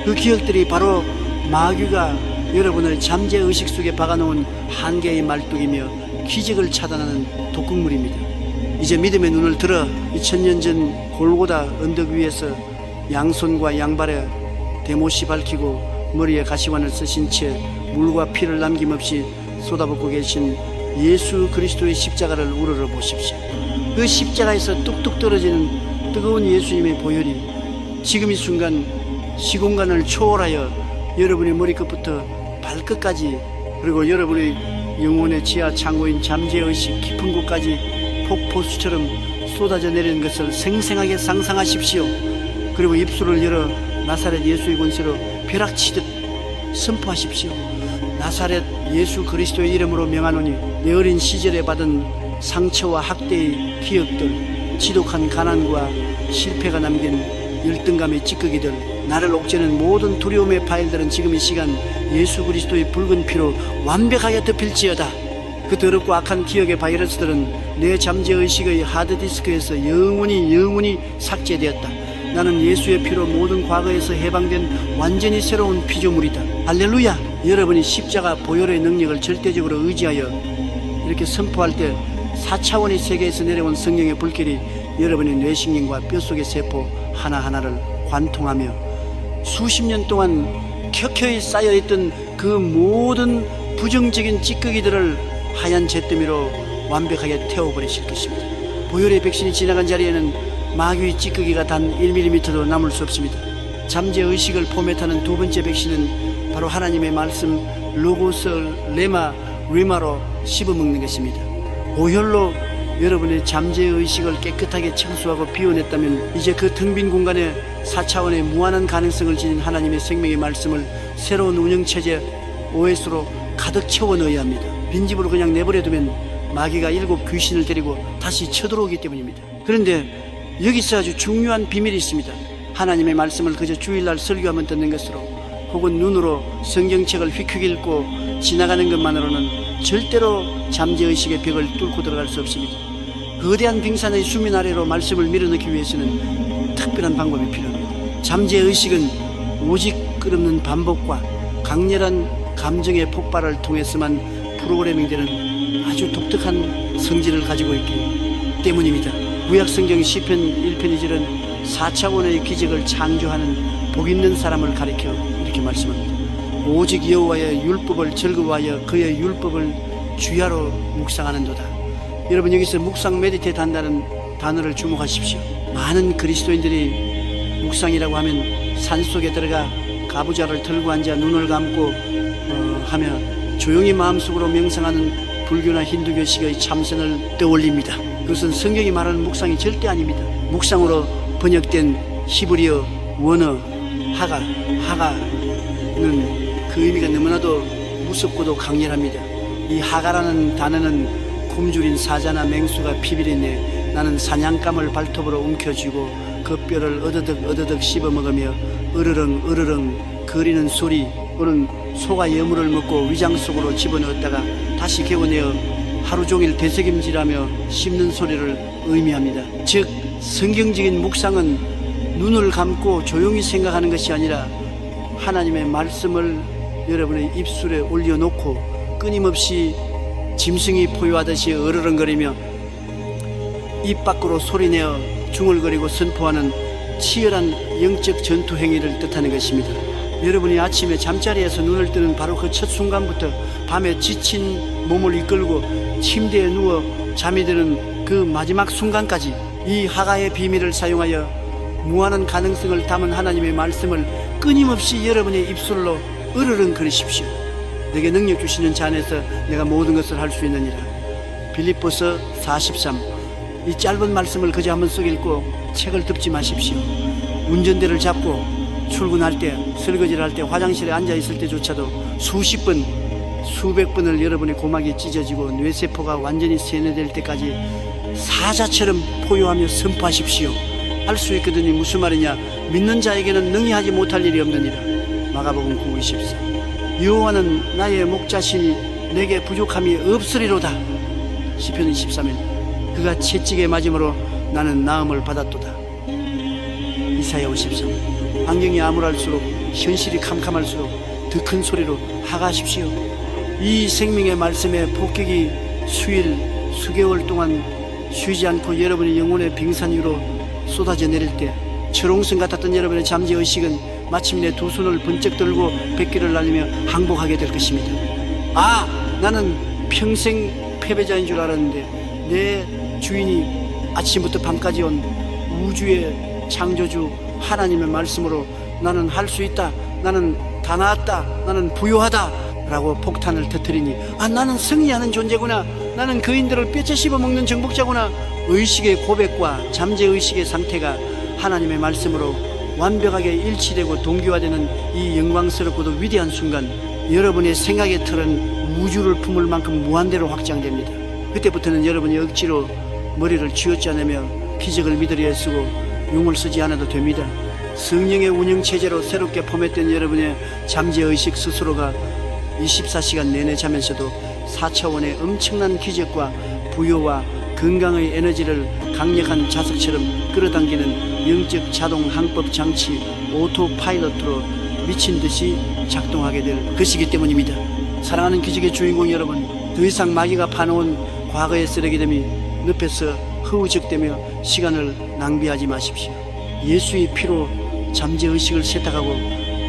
그 기억들이 바로 마귀가 여러분을 잠재의식 속에 박아놓은 한계의 말뚝이며 기적을 차단하는 독극물입니다. 이제 믿음의 눈을 들어 2000년 전 골고다 언덕 위에서 양손과 양발에 대못이 밝히고 머리에 가시관을 쓰신 채 물과 피를 남김없이 쏟아붓고 계신 예수 그리스도의 십자가를 우러러 보십시오. 그 십자가에서 뚝뚝 떨어지는 뜨거운 예수님의 보혈이 지금 이 순간 시공간을 초월하여 여러분의 머리끝부터 발끝까지, 그리고 여러분의 영혼의 지하 창고인 잠재의식 깊은 곳까지 폭포수처럼 쏟아져 내리는 것을 생생하게 상상하십시오. 그리고 입술을 열어 나사렛 예수의 권세로 벼락치듯 선포하십시오. 나사렛 예수 그리스도의 이름으로 명하노니 내 어린 시절에 받은 상처와 학대의 기억들, 지독한 가난과 실패가 남긴 열등감의 찌꺼기들, 나를 옥죄는 모든 두려움의 파일들은 지금 이 시간 예수 그리스도의 붉은 피로 완벽하게 덮일지어다. 그 더럽고 악한 기억의 바이러스들은 내 잠재의식의 하드디스크에서 영원히 삭제되었다. 나는 예수의 피로 모든 과거에서 해방된 완전히 새로운 피조물이다. 할렐루야! 여러분이 십자가 보혈의 능력을 절대적으로 의지하여 이렇게 선포할 때 4차원의 세계에서 내려온 성령의 불길이 여러분의 뇌신경과 뼛속의 세포 하나하나를 관통하며 수십 년 동안 켜켜이 쌓여있던 그 모든 부정적인 찌꺼기들을 하얀 잿더미로 완벽하게 태워버리실 것입니다. 보혈의 백신이 지나간 자리에는 마귀의 찌꺼기가 단 1mm도 남을 수 없습니다. 잠재의식을 포맷하는 두 번째 백신은 바로 하나님의 말씀 로고스 리마로 씹어먹는 것입니다. 보혈로 여러분의 잠재의식을 깨끗하게 청소하고 비워냈다면 이제 그 텅 빈 공간에 4차원의 무한한 가능성을 지닌 하나님의 생명의 말씀을 새로운 운영체제 OS로 가득 채워 넣어야 합니다. 빈집으로 그냥 내버려두면 마귀가 7 귀신을 데리고 다시 쳐들어오기 때문입니다. 그런데 여기서 아주 중요한 비밀이 있습니다. 하나님의 말씀을 그저 주일날 설교하면 듣는 것으로 혹은 눈으로 성경책을 휙휙 읽고 지나가는 것만으로는 절대로 잠재의식의 벽을 뚫고 들어갈 수 없습니다. 거대한 빙산의 수면 아래로 말씀을 밀어넣기 위해서는 특별한 방법이 필요합니다. 잠재의식은 오직 끝없는 반복과 강렬한 감정의 폭발을 통해서만 프로그래밍되는 아주 독특한 성질을 가지고 있기 때문입니다. 구약성경 시편 1편 2절은 4차원의 기적을 창조하는 복 있는 사람을 가리켜 이렇게 말씀합니다. 오직 여호와의 율법을 즐거워하여 그의 율법을 주야로 묵상하는도다. 여러분, 여기서 묵상 메디테이트 한다는 단어를 주목하십시오. 많은 그리스도인들이 묵상이라고 하면 산속에 들어가 가부좌를 들고 앉아 눈을 감고 하며 조용히 마음속으로 명상하는 불교나 힌두교식의 참선을 떠올립니다. 그것은 성경이 말하는 묵상이 절대 아닙니다. 묵상으로 번역된 히브리어 원어 하가는 그 의미가 너무나도 무섭고도 강렬합니다. 이 하가라는 단어는 굶주린 사자나 맹수가 피비린내 나는 사냥감을 발톱으로 움켜쥐고 그 뼈를 어드득 씹어먹으며 으르렁 거리는 소리, 또는 소가 여물을 먹고 위장 속으로 집어넣었다가 다시 개어내어 하루 종일 되새김질하며 씹는 소리를 의미합니다. 즉 성경적인 묵상은 눈을 감고 조용히 생각하는 것이 아니라 하나님의 말씀을 여러분의 입술에 올려놓고 끊임없이 짐승이 포효하듯이 으르렁거리며 입 밖으로 소리내어 중얼거리고 선포하는 치열한 영적 전투 행위를 뜻하는 것입니다. 여러분이 아침에 잠자리에서 눈을 뜨는 바로 그 첫 순간부터 밤에 지친 몸을 이끌고 침대에 누워 잠이 드는 그 마지막 순간까지 이 하가의 비밀을 사용하여 무한한 가능성을 담은 하나님의 말씀을 끊임없이 여러분의 입술로 으르렁거리십시오. 내게 능력 주시는 자 안에서 내가 모든 것을 할 수 있느니라. 빌립보서 4:13. 이 짧은 말씀을 그저 한번 쏙 읽고 책을 덮지 마십시오. 운전대를 잡고 출근할 때, 설거지를 할 때, 화장실에 앉아 있을 때조차도 수십 번, 수백 번을 여러분의 고막이 찢어지고 뇌세포가 완전히 세뇌될 때까지 사자처럼 포효하며 선포하십시오. 할 수 있거든요. 무슨 말이냐? 믿는 자에게는 능히 하지 못할 일이 없느니라. 마가복음 9:24. 여호와는 나의 목자시니 내게 부족함이 없으리로다. 시편 23일. 그가 채찍에 맞음으로 나는 나음을 받았도다. 이사야 53. 환경이 암울할수록, 현실이 캄캄할수록 더 큰 소리로 하가십시오. 이 생명의 말씀에 폭격이 수일, 수개월 동안 쉬지 않고 여러분의 영혼의 빙산 위로 쏟아져 내릴 때 철옹성 같았던 여러분의 잠재의식은 마침내 두 손을 번쩍 들고 백기를 날리며 항복하게 될 것입니다. 아, 나는 평생 패배자인 줄 알았는데 내 주인이 아침부터 밤까지 온 우주의 창조주 하나님의 말씀으로 나는 할 수 있다, 나는 다 나았다, 나는 부유하다 라고 폭탄을 터뜨리니 나는 승리하는 존재구나, 나는 거인들을 뼈째 씹어먹는 정복자구나. 의식의 고백과 잠재의식의 상태가 하나님의 말씀으로 완벽하게 일치되고 동기화되는 이 영광스럽고도 위대한 순간, 여러분의 생각의 틀은 우주를 품을 만큼 무한대로 확장됩니다. 그때부터는 여러분이 억지로 머리를 쥐어짜내며 기적을 믿으려 애쓰고 용을 쓰지 않아도 됩니다. 성령의 운영체제로 새롭게 포맷된 여러분의 잠재의식 스스로가 24시간 내내 자면서도 4차원의 엄청난 기적과 부여와 건강의 에너지를 강력한 자석처럼 끌어당기는 영적 자동 항법 장치 오토 파일럿으로 미친듯이 작동하게 될 것이기 때문입니다. 사랑하는 기적의 주인공 여러분, 더 이상 마귀가 파놓은 과거의 쓰레기됨이 늪에서 허우적대며 시간을 낭비하지 마십시오. 예수의 피로 잠재의식을 세탁하고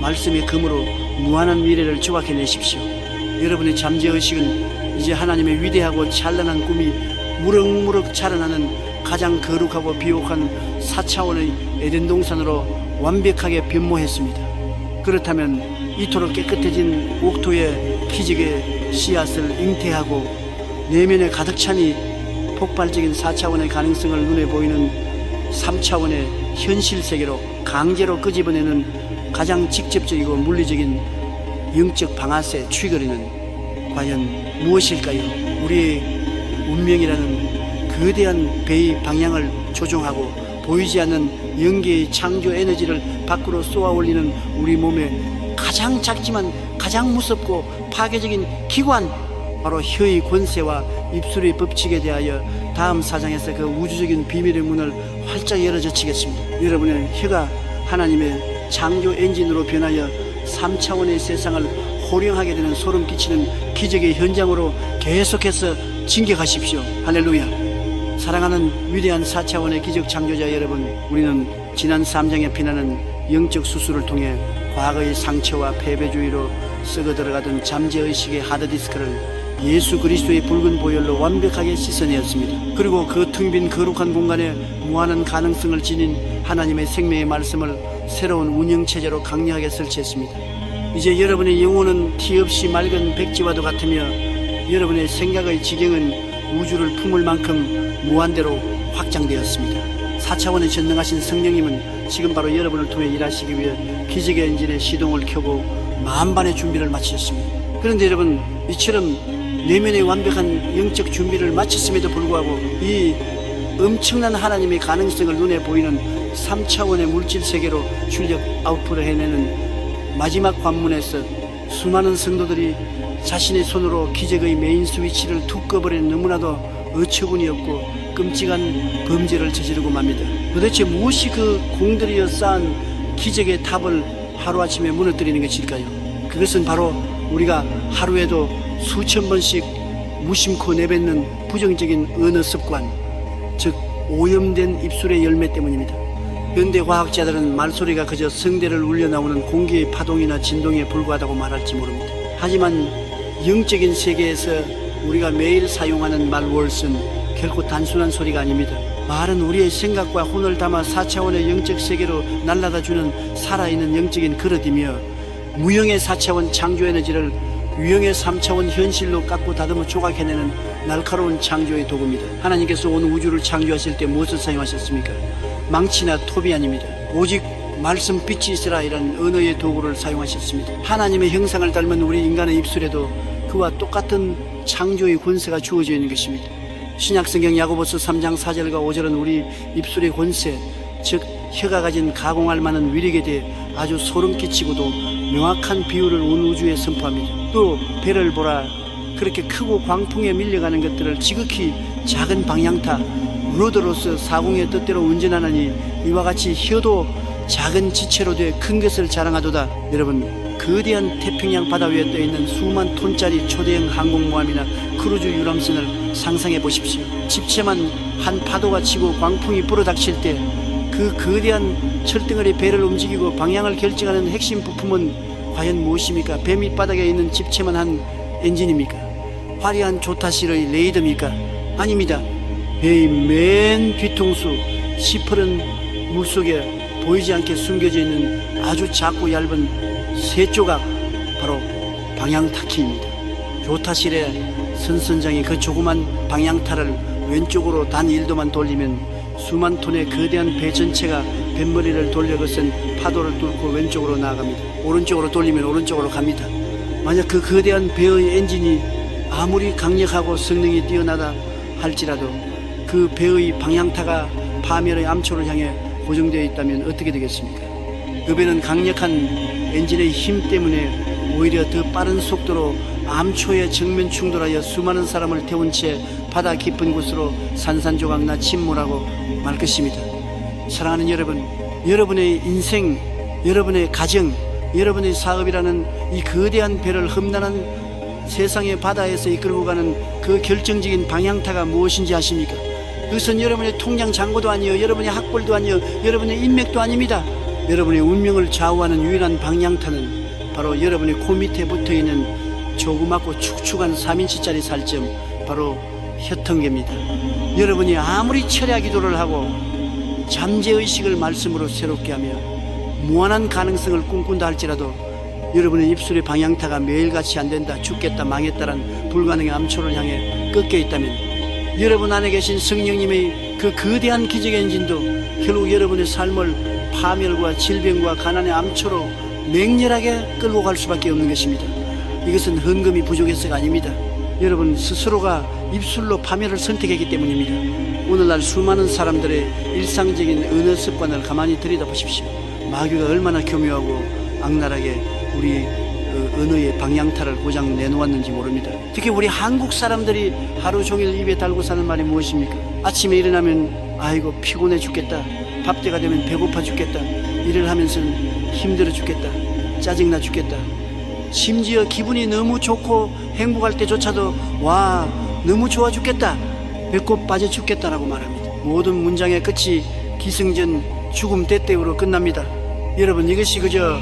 말씀의 검으로 무한한 미래를 조각해내십시오. 여러분의 잠재의식은 이제 하나님의 위대하고 찬란한 꿈이 무럭무럭 자라나는 가장 거룩하고 비옥한 4차원의 에덴 동산으로 완벽하게 변모했습니다. 그렇다면 이토록 깨끗해진 옥토의 기적의 씨앗을 잉태하고 내면에 가득 차니 폭발적인 4차원의 가능성을 눈에 보이는 3차원의 현실 세계로 강제로 끄집어내는 가장 직접적이고 물리적인 영적 방아쇠 트리거리는 과연 무엇일까요? 우리의 운명이라는 거대한 배의 방향을 조종하고 보이지 않는 영계의 창조 에너지를 밖으로 쏘아 올리는 우리 몸의 가장 작지만 가장 무섭고 파괴적인 기관, 바로 혀의 권세와 입술의 법칙에 대하여 다음 사장에서 그 우주적인 비밀의 문을 활짝 열어젖히겠습니다. 여러분의 혀가 하나님의 창조 엔진으로 변하여 3차원의 세상을 호령하게 되는 소름 끼치는 기적의 현장으로 계속해서 진격하십시오. 할렐루야. 사랑하는 위대한 4차원의 기적 창조자 여러분, 우리는 지난 3장에 피나는 영적 수술을 통해 과거의 상처와 패배주의로 썩어 들어가던 잠재의식의 하드디스크를 예수 그리스도의 붉은 보혈로 완벽하게 씻어내었습니다. 그리고 그 텅 빈 거룩한 공간에 무한한 가능성을 지닌 하나님의 생명의 말씀을 새로운 운영체제로 강력하게 설치했습니다. 이제 여러분의 영혼은 티 없이 맑은 백지와도 같으며 여러분의 생각의 지경은 우주를 품을 만큼 무한대로 확장되었습니다. 4차원의 전능하신 성령님은 지금 바로 여러분을 통해 일하시기 위해 기적의 엔진의 시동을 켜고 만반의 준비를 마치셨습니다. 그런데 여러분, 이처럼 내면의 완벽한 영적 준비를 마쳤음에도 불구하고 이 엄청난 하나님의 가능성을 눈에 보이는 3차원의 물질 세계로 출력 아웃풋을 해내는 마지막 관문에서 수많은 성도들이 자신의 손으로 기적의 메인 스위치를 툭 꺼버리는 너무나도 어처구니 없고 끔찍한 범죄를 저지르고 맙니다. 도대체 무엇이 그 공들여 쌓은 기적의 탑을 하루아침에 무너뜨리는 것일까요? 그것은 바로 우리가 하루에도 수천 번씩 무심코 내뱉는 부정적인 언어 습관, 즉 오염된 입술의 열매 때문입니다. 현대 과학자들은 말소리가 그저 성대를 울려 나오는 공기의 파동이나 진동에 불과하다고 말할지 모릅니다. 하지만 영적인 세계에서 우리가 매일 사용하는 말월슨 결코 단순한 소리가 아닙니다. 말은 우리의 생각과 혼을 담아 4차원의 영적 세계로 날아다주는 살아있는 영적인 그릇이며 무형의 4차원 창조 에너지를 유형의 3차원 현실로 깎고 다듬어 조각해내는 날카로운 창조의 도구입니다. 하나님께서 온 우주를 창조하실 때 무엇을 사용하셨습니까? 망치나 톱이 아닙니다. 오직 말씀 빛이 있으라 이런 언어의 도구를 사용하셨습니다. 하나님의 형상을 닮은 우리 인간의 입술에도 그와 똑같은 창조의 권세가 주어져 있는 것입니다. 신약성경 야고보서 3장 4절과 5절은 우리 입술의 권세, 즉 혀가 가진 가공할 만한 위력에 대해 아주 소름 끼치고도 명확한 비율을 온 우주에 선포합니다. 또 배를 보라, 그렇게 크고 광풍에 밀려가는 것들을 지극히 작은 방향타 로드로서 사공의 뜻대로 운전하느니 이와 같이 혀도 작은 지체로 돼 큰 것을 자랑하도다. 여러분, 거대한 태평양 바다 위에 떠있는 수만 톤짜리 초대형 항공모함이나 크루즈 유람선을 상상해 보십시오. 집채만 한 파도가 치고 광풍이 불어닥칠 때 그 거대한 철덩어리 배를 움직이고 방향을 결정하는 핵심 부품은 과연 무엇입니까? 배 밑바닥에 있는 집채만 한 엔진입니까? 화려한 조타실의 레이더입니까? 아닙니다. 배의 맨 뒤통수 시퍼런 물속에 보이지 않게 숨겨져 있는 아주 작고 얇은 새 조각, 바로 방향타키입니다. 교타실의 선선장이 그 조그만 방향타를 왼쪽으로 단 1도만 돌리면 수만 톤의 거대한 배 전체가 뱃머리를 돌려 거센 파도를 뚫고 왼쪽으로 나아갑니다. 오른쪽으로 돌리면 오른쪽으로 갑니다. 만약 그 거대한 배의 엔진이 아무리 강력하고 성능이 뛰어나다 할지라도 그 배의 방향타가 파멸의 암초를 향해 고정되어 있다면 어떻게 되겠습니까? 그 배는 강력한 엔진의 힘 때문에 오히려 더 빠른 속도로 암초에 정면 충돌하여 수많은 사람을 태운 채 바다 깊은 곳으로 산산조각나 침몰하고 말 것입니다. 사랑하는 여러분, 여러분의 인생, 여러분의 가정, 여러분의 사업이라는 이 거대한 배를 험난한 세상의 바다에서 이끌고 가는 그 결정적인 방향타가 무엇인지 아십니까? 그것은 여러분의 통장 잔고도 아니요, 여러분의 학벌도 아니요, 여러분의 인맥도 아닙니다. 여러분의 운명을 좌우하는 유일한 방향타는 바로 여러분의 코 밑에 붙어있는 조그맣고 축축한 3인치짜리 살점, 바로 혈통계입니다. 여러분이 아무리 철야 기도를 하고 잠재의식을 말씀으로 새롭게 하며 무한한 가능성을 꿈꾼다 할지라도 여러분의 입술의 방향타가 매일같이 안된다, 죽겠다, 망했다란 불가능의 암초를 향해 꺾여 있다면 여러분 안에 계신 성령님의 그 거대한 기적의 엔진도 결국 여러분의 삶을 파멸과 질병과 가난의 암초로 맹렬하게 끌고 갈 수밖에 없는 것입니다. 이것은 헌금이 부족해서가 아닙니다. 여러분 스스로가 입술로 파멸을 선택했기 때문입니다. 오늘날 수많은 사람들의 일상적인 언어 습관을 가만히 들여다보십시오. 마귀가 얼마나 교묘하고 악랄하게 우리 언어의 방향타를 고장 내놓았는지 모릅니다. 특히 우리 한국 사람들이 하루 종일 입에 달고 사는 말이 무엇입니까? 아침에 일어나면 아이고 피곤해 죽겠다, 밥때가 되면 배고파 죽겠다, 일을 하면서는 힘들어 죽겠다, 짜증나 죽겠다, 심지어 기분이 너무 좋고 행복할 때조차도 와 너무 좋아 죽겠다, 배꼽 빠져 죽겠다라고 말합니다. 모든 문장의 끝이 기승전 죽음 때때우로 끝납니다. 여러분 이것이 그저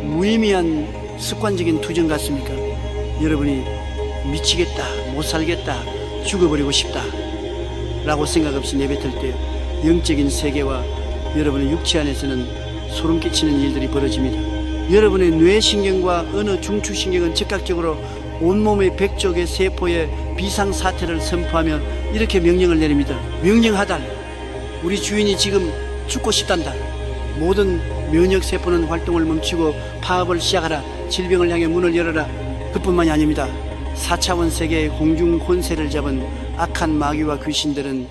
무의미한 습관적인 투정 같습니까? 여러분이 미치겠다, 못 살겠다, 죽어버리고 싶다 라고 생각 없이 내뱉을 때 영적인 세계와 여러분의 육체 안에서는 소름 끼치는 일들이 벌어집니다. 여러분의 뇌신경과 어느 중추신경은 즉각적으로 온몸의 100쪽의 세포에 비상사태를 선포하며 이렇게 명령을 내립니다. 명령하달, 우리 주인이 지금 죽고 싶단다. 모든 면역세포는 활동을 멈추고 파업을 시작하라. 질병을 향해 문을 열어라. 그뿐만이 아닙니다. 4차원 세계의 공중 혼세를 잡은 악한 마귀와 귀신들은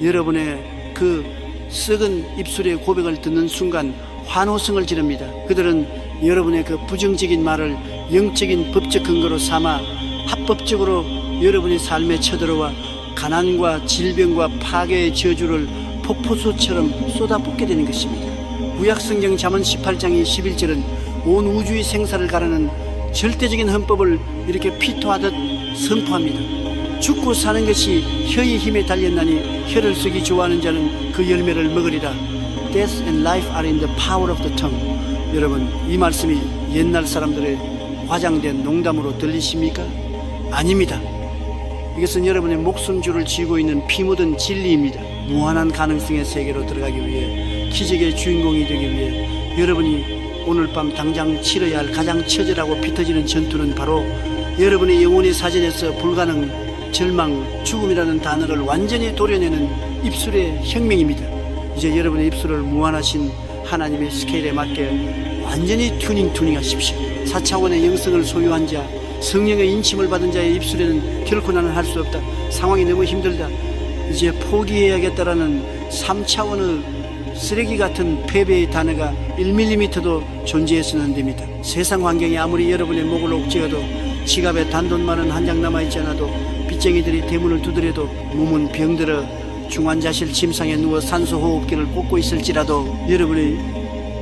여러분의 그 썩은 입술의 고백을 듣는 순간 환호성을 지릅니다. 그들은 여러분의 그 부정적인 말을 영적인 법적 근거로 삼아 합법적으로 여러분의 삶에 쳐들어와 가난과 질병과 파괴의 저주를 폭포수처럼 쏟아붓게 되는 것입니다. 구약성경 잠언 18장의 11절은 온 우주의 생사를 가르는 절대적인 헌법을 이렇게 피토하듯 선포합니다. 죽고 사는 것이 혀의 힘에 달렸나니 혀를 쓰기 좋아하는 자는 그 열매를 먹으리라. Death and life are in the power of the tongue. 여러분 이 말씀이 옛날 사람들의 과장된 농담으로 들리십니까? 아닙니다. 이것은 여러분의 목숨줄을 쥐고 있는 피 묻은 진리입니다. 무한한 가능성의 세계로 들어가기 위해, 기적의 주인공이 되기 위해 여러분이 오늘 밤 당장 치러야 할 가장 처절하고 피 터지는 전투는 바로 여러분의 영혼의 사전에서 불가능, 절망, 죽음이라는 단어를 완전히 도려내는 입술의 혁명입니다. 이제 여러분의 입술을 무한하신 하나님의 스케일에 맞게 완전히 튜닝하십시오. 4차원의 영성을 소유한 자, 성령의 인침을 받은 자의 입술에는 결코 나는 할 수 없다, 상황이 너무 힘들다, 이제 포기해야겠다라는 3차원의 쓰레기 같은 패배의 단어가 1mm도 존재해서는 안 됩니다. 세상 환경이 아무리 여러분의 목을 옥죄어도, 지갑에 단돈만은 한 장 남아있지 않아도, 빚쟁이들이 대문을 두드려도, 몸은 병들어 중환자실 침상에 누워 산소호흡기를 꽂고 있을지라도 여러분의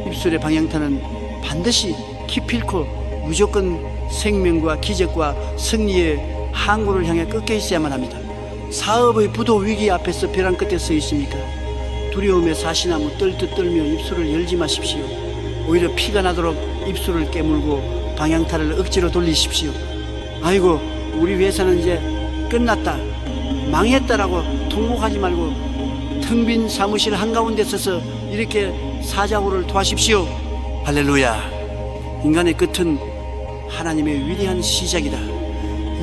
입술의 방향타는 반드시 기필코 무조건 생명과 기적과 승리의 항구를 향해 꺾여 있어야만 합니다. 사업의 부도 위기 앞에서 벼랑 끝에 서 있습니까? 두려움에 사시나무 떨듯 떨며 입술을 열지 마십시오. 오히려 피가 나도록 입술을 깨물고 방향타를 억지로 돌리십시오. 아이고 우리 회사는 이제 끝났다, 망했다라고 통곡하지 말고 텅 빈 사무실 한가운데 서서 이렇게 사자후를 토하십시오. 할렐루야. 인간의 끝은 하나님의 위대한 시작이다.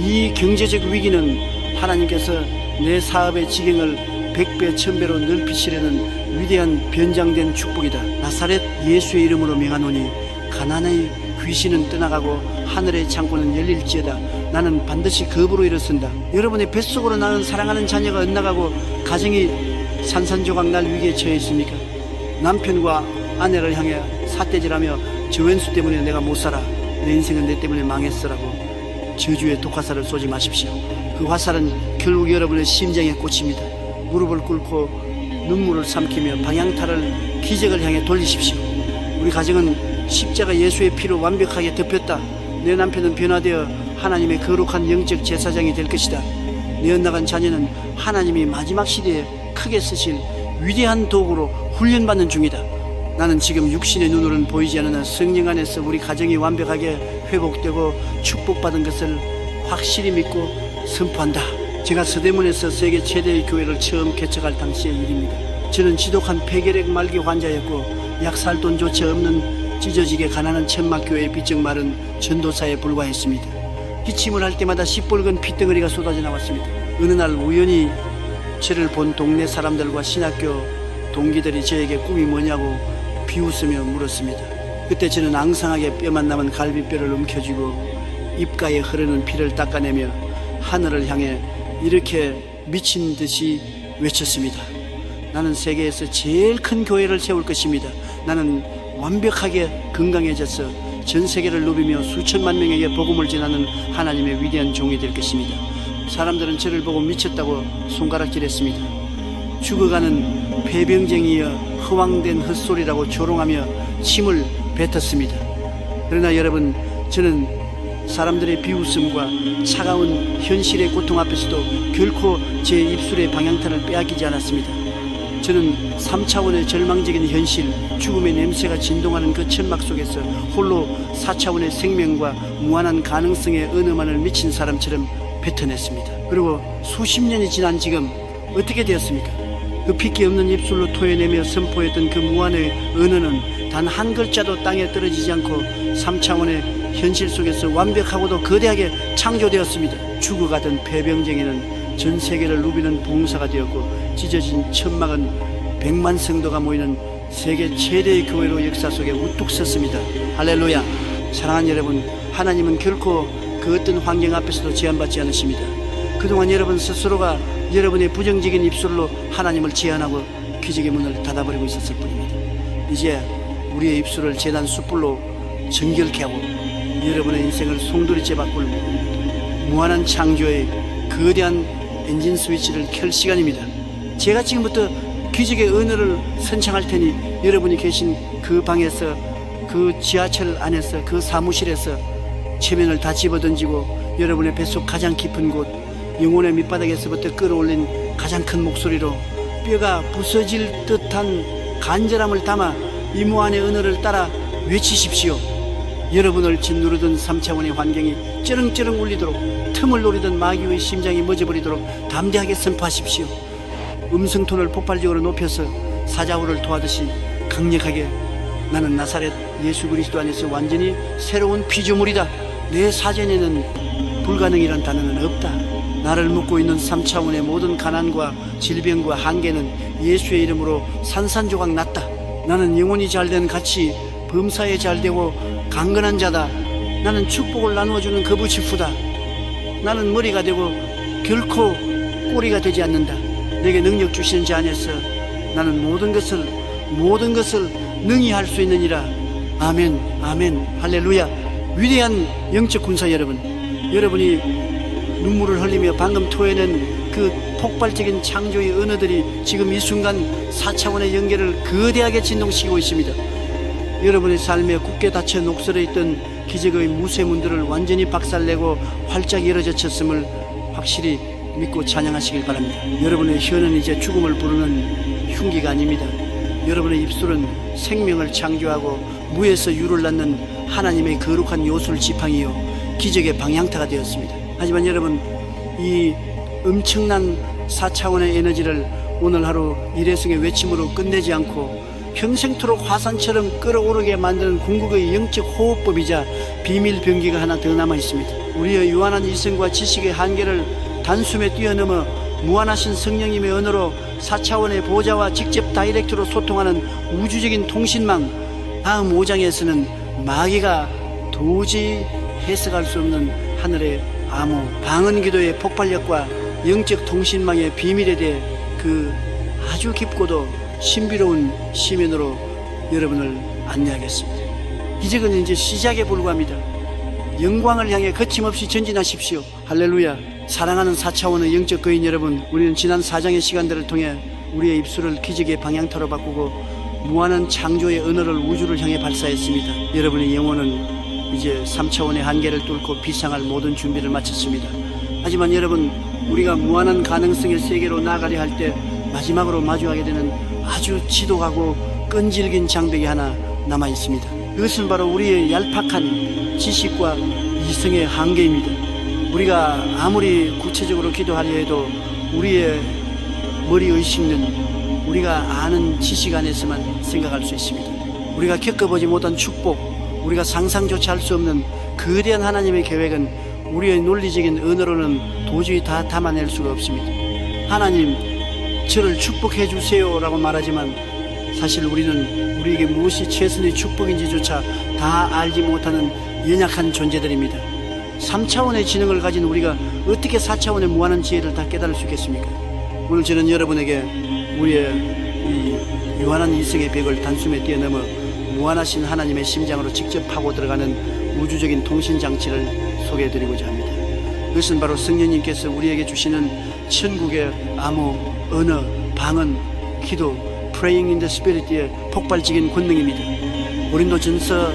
이 경제적 위기는 하나님께서 내 사업의 지경을 100배 1000배로 넓히시려는 위대한 변장된 축복이다. 나사렛 예수의 이름으로 명하노니 가나안의 귀신은 떠나가고 하늘의 창고는 열릴지어다. 나는 반드시 겁으로 일어선다. 여러분의 뱃속으로 낳은 사랑하는 자녀가 엇나가고 가정이 산산조각 날 위기에 처해 있습니까? 남편과 아내를 향해 삿대질하며 저 왼수 때문에 내가 못 살아, 내 인생은 내 때문에 망했어라고 저주의 독화살을 쏘지 마십시오. 그 화살은 결국 여러분의 심장에 꽂힙니다. 무릎을 꿇고 눈물을 삼키며 방향타를 기적을 향해 돌리십시오. 우리 가정은 십자가 예수의 피로 완벽하게 덮였다. 내 남편은 변화되어 하나님의 거룩한 영적 제사장이 될 것이다. 내 엇나간 자녀는 하나님이 마지막 시대에 크게 쓰실 위대한 도구로 훈련받는 중이다. 나는 지금 육신의 눈으로는 보이지 않으나 성령 안에서 우리 가정이 완벽하게 회복되고 축복받은 것을 확실히 믿고 선포한다. 제가 서대문에서 세계 최대의 교회를 처음 개척할 당시의 일입니다. 저는 지독한 폐결핵 말기 환자였고 약 살 돈조차 없는 찢어지게 가난한 천막교회의 비쩍 마른 전도사에 불과했습니다. 기침을 할 때마다 시뻘건 핏덩어리가 쏟아져 나왔습니다. 어느 날 우연히 저를 본 동네 사람들과 신학교 동기들이 저에게 꿈이 뭐냐고 비웃으며 물었습니다. 그때 저는 앙상하게 뼈만 남은 갈비뼈를 움켜쥐고 입가에 흐르는 피를 닦아내며 하늘을 향해 이렇게 미친 듯이 외쳤습니다. 나는 세계에서 제일 큰 교회를 세울 것입니다. 나는 완벽하게 건강해져서 전 세계를 누비며 수천만 명에게 복음을 전하는 하나님의 위대한 종이 될 것입니다. 사람들은 저를 보고 미쳤다고 손가락질했습니다. 죽어가는 폐병쟁이여 허황된 헛소리라고 조롱하며 침을 뱉었습니다. 그러나 여러분, 저는 사람들의 비웃음과 차가운 현실의 고통 앞에서도 결코 제 입술의 방향타를 빼앗기지 않았습니다. 저는 3차원의 절망적인 현실, 죽음의 냄새가 진동하는 그 천막 속에서 홀로 4차원의 생명과 무한한 가능성의 언어만을 미친 사람처럼 뱉어냈습니다. 그리고 수십 년이 지난 지금 어떻게 되었습니까? 그 핏기 없는 입술로 토해내며 선포했던 그 무한의 언어는 단 한 글자도 땅에 떨어지지 않고 3차원의 현실 속에서 완벽하고도 거대하게 창조되었습니다. 죽어가던 폐병쟁이는 전 세계를 누비는 봉사가 되었고 찢어진 천막은 100만 성도가 모이는 세계 최대의 교회로 역사 속에 우뚝 섰습니다. 할렐루야. 사랑하는 여러분, 하나님은 결코 그 어떤 환경 앞에서도 제한받지 않으십니다. 그동안 여러분 스스로가 여러분의 부정적인 입술로 하나님을 제한하고 기적의 문을 닫아버리고 있었을 뿐입니다. 이제 우리의 입술을 제단 숯불로 정결케 하고 여러분의 인생을 송두리째 바꿀 무한한 창조의 거대한 엔진 스위치를 켤 시간입니다. 제가 지금부터 기적의 언어를 선창할 테니 여러분이 계신 그 방에서, 그 지하철 안에서, 그 사무실에서 체면을 다 집어던지고 여러분의 뱃속 가장 깊은 곳, 영혼의 밑바닥에서부터 끌어올린 가장 큰 목소리로 뼈가 부서질 듯한 간절함을 담아 이 무한의 언어를 따라 외치십시오. 여러분을 짓누르던 3차원의 환경이 쩌렁쩌렁 울리도록, 틈을 노리던 마귀의 심장이 멎어버리도록 담대하게 선포하십시오. 음성톤을 폭발적으로 높여서 사자후를 토하듯이 강력하게, 나는 나사렛 예수 그리스도 안에서 완전히 새로운 피조물이다. 내 사전에는 불가능이란 단어는 없다. 나를 묶고 있는 3차원의 모든 가난과 질병과 한계는 예수의 이름으로 산산조각 났다. 나는 영혼이 잘된 같이 범사에 잘되고 강건한 자다. 나는 축복을 나누어주는 거부치프다. 나는 머리가 되고 결코 꼬리가 되지 않는다. 내게 능력 주시는 자 안에서 나는 모든 것을 능히 할 수 있느니라. 아멘, 아멘, 할렐루야. 위대한 영적 군사 여러분, 여러분이 눈물을 흘리며 방금 토해낸 그 폭발적인 창조의 언어들이 지금 이 순간 4차원의 연계를 거대하게 진동시키고 있습니다. 여러분의 삶에 굳게 닫혀 녹슬어 있던 기적의 무쇠문들을 완전히 박살내고 활짝 열어젖혔음을 확실히 믿고 찬양하시길 바랍니다. 여러분의 혀는 이제 죽음을 부르는 흉기가 아닙니다. 여러분의 입술은 생명을 창조하고 무에서 유를 낳는 하나님의 거룩한 요술 지팡이요 기적의 방향타가 되었습니다. 하지만 여러분, 이 엄청난 4차원의 에너지를 오늘 하루 일회성의 외침으로 끝내지 않고 평생토록 화산처럼 끓어오르게 만드는 궁극의 영적 호흡법이자 비밀 병기가 하나 더 남아 있습니다. 우리의 유한한 이성과 지식의 한계를 단숨에 뛰어넘어 무한하신 성령님의 언어로 4차원의 보좌와 직접 다이렉트로 소통하는 우주적인 통신망, 다음 5장에서는 마귀가 도저히 해석할 수 없는 하늘의 암호, 방언기도의 폭발력과 영적 통신망의 비밀에 대해 그 아주 깊고도 신비로운 시면으로 여러분을 안내하겠습니다. 기적은 이제 시작에 불과합니다. 영광을 향해 거침없이 전진하십시오. 할렐루야. 사랑하는 4차원의 영적 거인 여러분, 우리는 지난 4장의 시간들을 통해 우리의 입술을 기적의 방향타로 바꾸고 무한한 창조의 언어를 우주를 향해 발사했습니다. 여러분의 영혼은 이제 3차원의 한계를 뚫고 비상할 모든 준비를 마쳤습니다. 하지만 여러분, 우리가 무한한 가능성의 세계로 나아가려 할 때 마지막으로 마주하게 되는 아주 지독하고 끈질긴 장벽이 하나 남아 있습니다. 그것은 바로 우리의 얄팍한 지식과 이성의 한계입니다. 우리가 아무리 구체적으로 기도하려 해도 우리의 머리 의식은 우리가 아는 지식 안에서만 생각할 수 있습니다. 우리가 겪어보지 못한 축복, 우리가 상상조차 할 수 없는 거대한 하나님의 계획은 우리의 논리적인 언어로는 도저히 다 담아낼 수가 없습니다. 하나님, 저를 축복해 주세요 라고 말하지만 사실 우리는 우리에게 무엇이 최선의 축복인지조차 다 알지 못하는 연약한 존재들입니다. 3차원의 지능을 가진 우리가 어떻게 4차원의 무한한 지혜를 다 깨달을 수 있겠습니까? 오늘 저는 여러분에게 우리의 이 유한한 이성의 벽을 단숨에 뛰어넘어 무한하신 하나님의 심장으로 직접 파고 들어가는 우주적인 통신장치를 소개해드리고자 합니다. 그것은 바로 성령님께서 우리에게 주시는 천국의 암호, 언어, 방언, 기도, Praying in the Spirit의 폭발적인 권능입니다. 고린도전서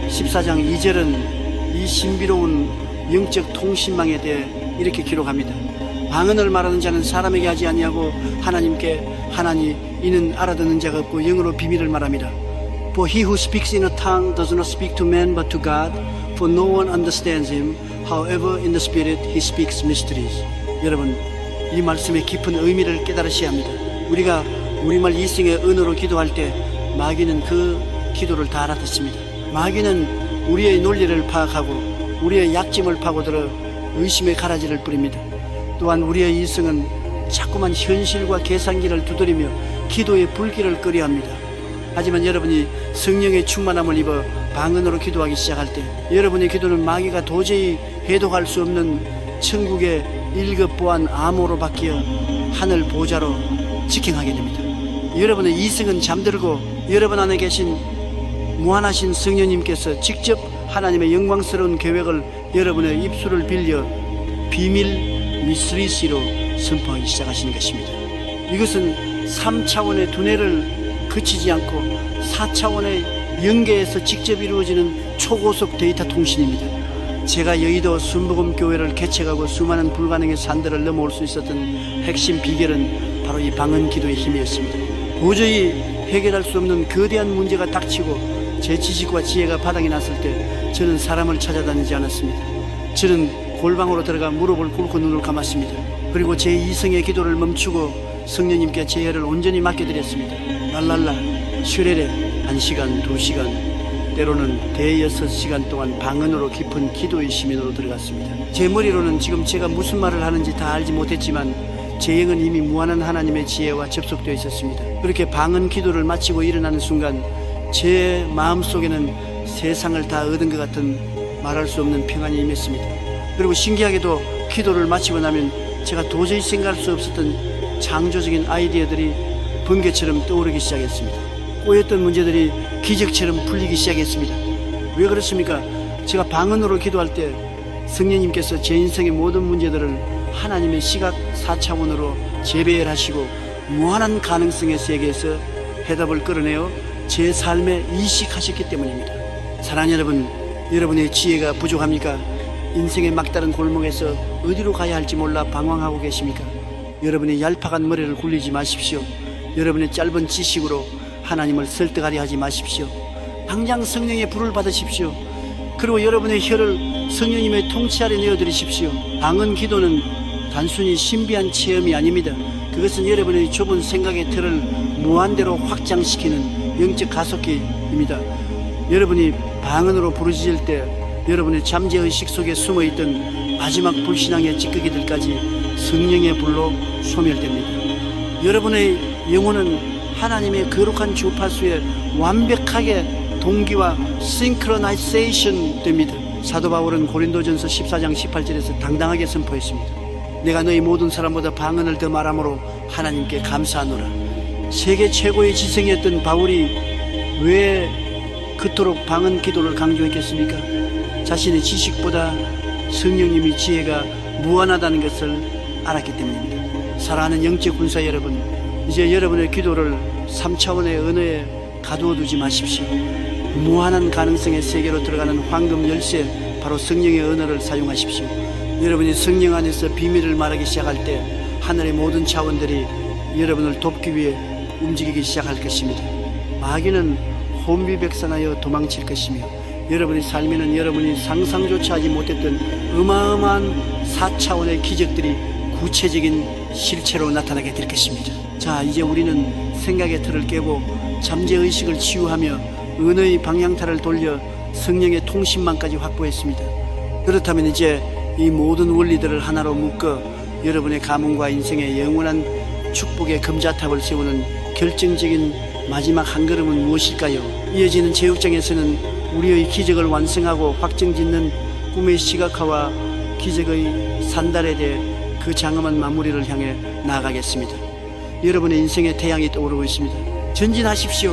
14장 2절은 이 신비로운 영적 통신망에 대해 이렇게 기록합니다. 방언을 말하는 자는 사람에게 하지 아니하고 하나님께 하나니 이는 알아듣는 자가 없고 영으로 비밀을 말합니다. For he who speaks in a tongue does not speak to man but to God, for no one understands him. However, in the Spirit he speaks mysteries. 여러분, 이 말씀의 깊은 의미를 깨달으셔야 합니다. 우리가 우리말 이성의 언어로 기도할 때 마귀는 그 기도를 다 알아듣습니다. 마귀는 우리의 논리를 파악하고 우리의 약점을 파고들어 의심의 가라지를 뿌립니다. 또한 우리의 이성은 자꾸만 현실과 계산기를 두드리며 기도의 불길을 끄려합니다. 하지만 여러분이 성령의 충만함을 입어 방언으로 기도하기 시작할 때 여러분의 기도는 마귀가 도저히 해독할 수 없는 천국의 1급 보안 암호로 바뀌어 하늘 보좌로 직행하게 됩니다. 여러분의 이성은 잠들고 여러분 안에 계신 무한하신 성령님께서 직접 하나님의 영광스러운 계획을 여러분의 입술을 빌려 비밀 미스리시로 선포하기 시작하시는 것입니다. 이것은 3차원의 두뇌를 거치지 않고 4차원의 영계에서 직접 이루어지는 초고속 데이터 통신입니다. 제가 여의도 순복음교회를 개척하고 수많은 불가능의 산들을 넘어올 수 있었던 핵심 비결은 바로 이 방언 기도의 힘이었습니다. 도저히 해결할 수 없는 거대한 문제가 닥치고 제 지식과 지혜가 바닥이 났을 때 저는 사람을 찾아다니지 않았습니다. 저는 골방으로 들어가 무릎을 꿇고 눈을 감았습니다. 그리고 제 이성의 기도를 멈추고 성령님께 제 혈을 온전히 맡겨드렸습니다. 랄랄라 슈레레 1시간 2시간 때로는 대여섯 시간 동안 방언으로 깊은 기도의 시민으로 들어갔습니다. 제 머리로는 지금 제가 무슨 말을 하는지 다 알지 못했지만 제 영은 이미 무한한 하나님의 지혜와 접속되어 있었습니다. 그렇게 방언 기도를 마치고 일어나는 순간 제 마음속에는 세상을 다 얻은 것 같은 말할 수 없는 평안이 임했습니다. 그리고 신기하게도 기도를 마치고 나면 제가 도저히 생각할 수 없었던 창조적인 아이디어들이 번개처럼 떠오르기 시작했습니다. 꼬였던 문제들이 기적처럼 풀리기 시작했습니다. 왜 그렇습니까? 제가 방언으로 기도할 때 성령님께서 제 인생의 모든 문제들을 하나님의 시각 4차원으로 재배열하시고 무한한 가능성의 세계에서 해답을 끌어내어 제 삶에 이식하셨기 때문입니다. 사랑하는 여러분, 여러분의 지혜가 부족합니까? 인생의 막다른 골목에서 어디로 가야 할지 몰라 방황하고 계십니까? 여러분의 얄팍한 머리를 굴리지 마십시오. 여러분의 짧은 지식으로 하나님을 설득하려 하지 마십시오. 당장 성령의 불을 받으십시오. 그리고 여러분의 혀를 성령님의 통치 아래 내어드리십시오. 방언 기도는 단순히 신비한 체험이 아닙니다. 그것은 여러분의 좁은 생각의 틀을 무한대로 확장시키는 영적 가속기입니다. 여러분이 방언으로 부르짖을 때 여러분의 잠재의식 속에 숨어있던 마지막 불신앙의 찌꺼기들까지 성령의 불로 소멸됩니다. 여러분의 영혼은 하나님의 거룩한 주파수에 완벽하게 동기와 싱크로나이제이션 됩니다. 사도 바울은 고린도전서 14장 18절에서 당당하게 선포했습니다. 내가 너희 모든 사람보다 방언을 더 말함으로 하나님께 감사하노라. 세계 최고의 지성이었던 바울이 왜 그토록 방언 기도를 강조했겠습니까? 자신의 지식보다 성령님의 지혜가 무한하다는 것을 알았기 때문입니다. 사랑하는 영적 군사 여러분, 이제 여러분의 기도를 3차원의 언어에 가두어 두지 마십시오. 무한한 가능성의 세계로 들어가는 황금 열쇠, 바로 성령의 언어를 사용하십시오. 여러분이 성령 안에서 비밀을 말하기 시작할 때 하늘의 모든 차원들이 여러분을 돕기 위해 움직이기 시작할 것입니다. 마귀는 혼비백산하여 도망칠 것이며 여러분의 삶에는 여러분이 상상조차 하지 못했던 어마어마한 4차원의 기적들이 구체적인 실체로 나타나게 될 것입니다. 자, 이제 우리는 생각의 틀을 깨고 잠재의식을 치유하며 언어의 방향타를 돌려 성령의 통신망까지 확보했습니다. 그렇다면 이제 이 모든 원리들을 하나로 묶어 여러분의 가문과 인생의 영원한 축복의 금자탑을 세우는 결정적인 마지막 한 걸음은 무엇일까요? 이어지는 제육장에서는 우리의 기적을 완성하고 확정짓는 꿈의 시각화와 기적의 산달에 대해 그 장엄한 마무리를 향해 나아가겠습니다. 여러분의 인생의 태양이 떠오르고 있습니다. 전진하십시오.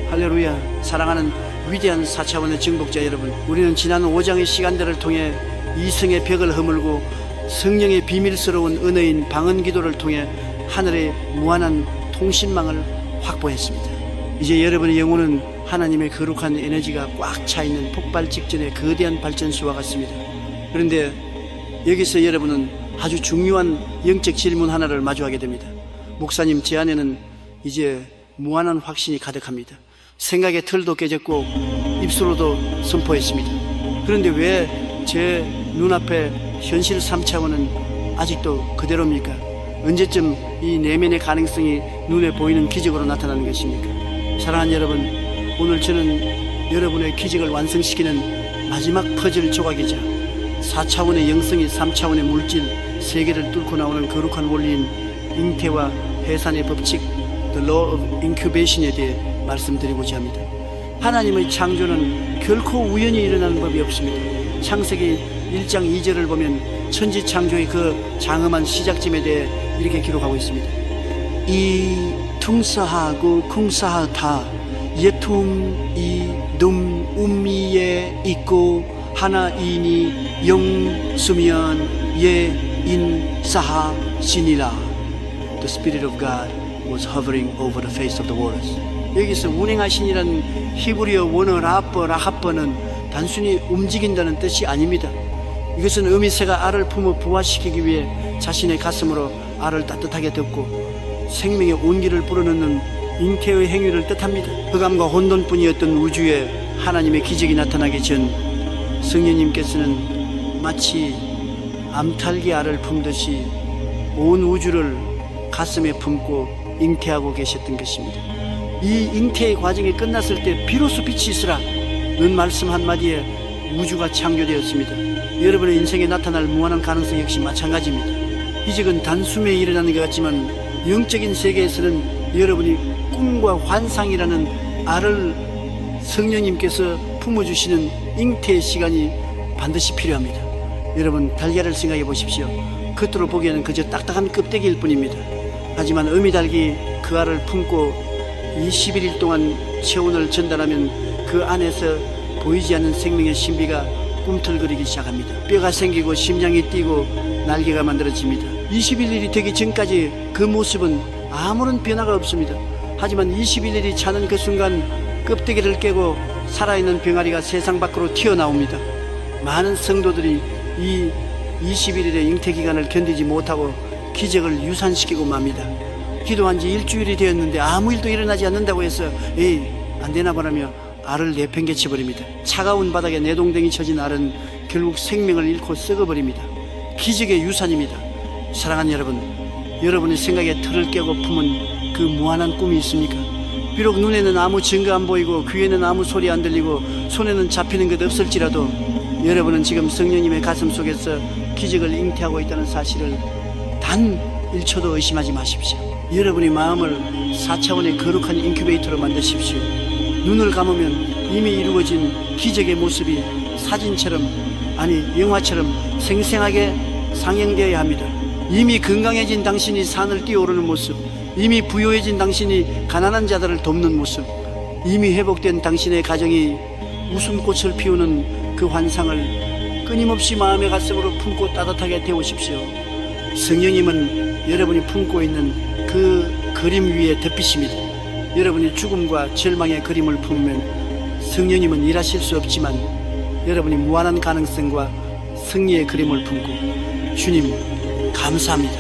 할렐루야. 사랑하는 위대한 4차원의 정복자 여러분, 우리는 지난 5장의 시간들을 통해 이성의 벽을 허물고 성령의 비밀스러운 은혜인 방언 기도를 통해 하늘의 무한한 통신망을 확보했습니다. 이제 여러분의 영혼은 하나님의 거룩한 에너지가 꽉 차있는 폭발 직전의 거대한 발전소와 같습니다. 그런데 여기서 여러분은 아주 중요한 영적 질문 하나를 마주하게 됩니다. 목사님, 제 안에는 이제 무한한 확신이 가득합니다. 생각의 틀도 깨졌고 입술로도 선포했습니다. 그런데 왜 제 눈앞에 현실 3차원은 아직도 그대로입니까? 언제쯤 이 내면의 가능성이 눈에 보이는 기적으로 나타나는 것입니까? 사랑하는 여러분, 오늘 저는 여러분의 기적을 완성시키는 마지막 퍼즐 조각이자 4차원의 영성이 3차원의 물질 세계를 뚫고 나오는 거룩한 원리인 잉태와 해산의 법칙, The Law of Incubation에 대해 말씀드리고자 합니다. 하나님의 창조는 결코 우연히 일어나는 법이 없습니다. 창세기 1장 2절을 보면 천지 창조의 그 장엄한 시작점에 대해 이렇게 기록하고 있습니다. 이 퉁사하고 쿵사하다 예툼 이둠 음미에 있고 하나이니 영수면 예인사하 시니라. The Spirit of God was hovering over the face of the waters. 여기서 운행하신이라는 히브리어 원어 라합버는 단순히 움직인다는 뜻이 아닙니다. 이것은 어미새가 알을 품어 부화시키기 위해 자신의 가슴으로 알을 따뜻하게 덮고 생명의 온기를 불어넣는 잉태의 행위를 뜻합니다. 흑암과 혼돈뿐이었던 우주에 하나님의 기적이 나타나기 전 성령님께서는 마치 암탉이 알을 품듯이 온 우주를 가슴에 품고 잉태하고 계셨던 것입니다. 이 잉태의 과정이 끝났을 때 비로소 빛이 있으라 는 말씀 한마디에 우주가 창조되었습니다. 여러분의 인생에 나타날 무한한 가능성 역시 마찬가지입니다. 기적은 단숨에 일어나는 것 같지만 영적인 세계에서는 여러분이 꿈과 환상이라는 알을 성령님께서 품어주시는 잉태의 시간이 반드시 필요합니다. 여러분, 달걀을 생각해 보십시오. 겉으로 보기에는 그저 딱딱한 껍데기일 뿐입니다. 하지만 어미닭이 그 알을 품고 21일 동안 체온을 전달하면 그 안에서 보이지 않는 생명의 신비가 꿈틀거리기 시작합니다. 뼈가 생기고 심장이 뛰고 날개가 만들어집니다. 21일이 되기 전까지 그 모습은 아무런 변화가 없습니다. 하지만 21일이 차는 그 순간 껍데기를 깨고 살아있는 병아리가 세상 밖으로 튀어나옵니다. 많은 성도들이 이 21일의 잉태기간을 견디지 못하고 기적을 유산시키고 맙니다. 기도한 지 일주일이 되었는데 아무 일도 일어나지 않는다고 해서 에이, 안 되나 보라며 알을 내팽개쳐버립니다. 차가운 바닥에 내동댕이 쳐진 알은 결국 생명을 잃고 썩어버립니다. 기적의 유산입니다. 사랑하는 여러분, 여러분의 생각에 틀을 깨고 품은 그 무한한 꿈이 있습니까? 비록 눈에는 아무 증거 안 보이고 귀에는 아무 소리 안 들리고 손에는 잡히는 것 없을지라도 여러분은 지금 성령님의 가슴 속에서 기적을 잉태하고 있다는 사실을 단 1초도 의심하지 마십시오. 여러분의 마음을 4차원의 거룩한 인큐베이터로 만드십시오. 눈을 감으면 이미 이루어진 기적의 모습이 사진처럼, 아니 영화처럼 생생하게 상영되어야 합니다. 이미 건강해진 당신이 산을 뛰어오르는 모습, 이미 부유해진 당신이 가난한 자들을 돕는 모습, 이미 회복된 당신의 가정이 웃음꽃을 피우는 그 환상을 끊임없이 마음의 가슴으로 품고 따뜻하게 태우십시오. 성령님은 여러분이 품고 있는 그 그림 위에 덮이십니다. 여러분이 죽음과 절망의 그림을 품으면 성령님은 일하실 수 없지만 여러분이 무한한 가능성과 승리의 그림을 품고 주님 감사합니다,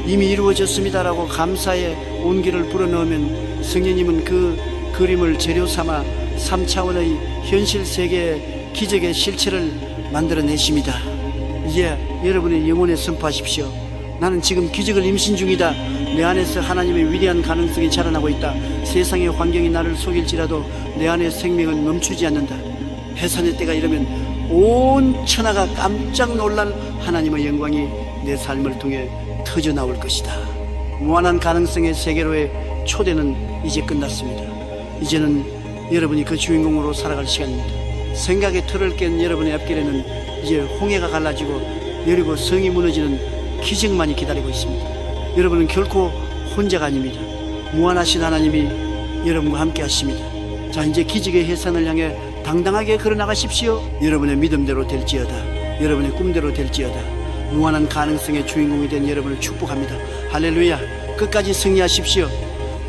이미 이루어졌습니다라고 감사의 온기를 불어넣으면 성령님은 그 그림을 재료 삼아 3차원의 현실 세계의 기적의 실체를 만들어내십니다. 이제 여러분의 영혼에 선포하십시오. 나는 지금 기적을 임신 중이다. 내 안에서 하나님의 위대한 가능성이 자라나고 있다. 세상의 환경이 나를 속일지라도 내 안의 생명은 멈추지 않는다. 해산의 때가 이르면 온 천하가 깜짝 놀랄 하나님의 영광이 내 삶을 통해 터져 나올 것이다. 무한한 가능성의 세계로의 초대는 이제 끝났습니다. 이제는 여러분이 그 주인공으로 살아갈 시간입니다. 생각의 틀을 깬 여러분의 앞길에는 이제 홍해가 갈라지고 여리고 성이 무너지는 기적만이 기다리고 있습니다. 여러분은 결코 혼자가 아닙니다. 무한하신 하나님이 여러분과 함께 하십니다. 자, 이제 기적의 해산을 향해 당당하게 걸어나가십시오. 여러분의 믿음대로 될지어다. 여러분의 꿈대로 될지어다. 무한한 가능성의 주인공이 된 여러분을 축복합니다. 할렐루야. 끝까지 승리하십시오.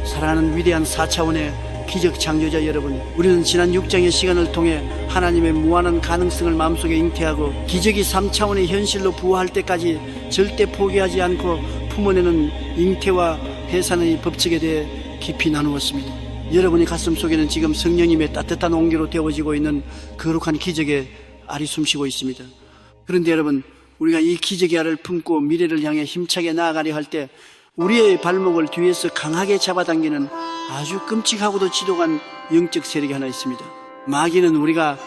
사랑하는 위대한 4차원의 기적 창조자 여러분, 우리는 지난 6장의 시간을 통해 하나님의 무한한 가능성을 마음속에 잉태하고 기적이 3차원의 현실로 부화할 때까지 절대 포기하지 않고 품어내는 잉태와 해산의 법칙에 대해 깊이 나누었습니다. 여러분의 가슴 속에는 지금 성령님의 따뜻한 온기로 데워지고 있는 거룩한 기적의 알이 숨쉬고 있습니다. 그런데 여러분, 우리가 이 기적의 알을 품고 미래를 향해 힘차게 나아가려 할 때 우리의 발목을 뒤에서 강하게 잡아당기는 아주 끔찍하고도 지독한 영적 세력이 하나 있습니다. 마귀는 우리가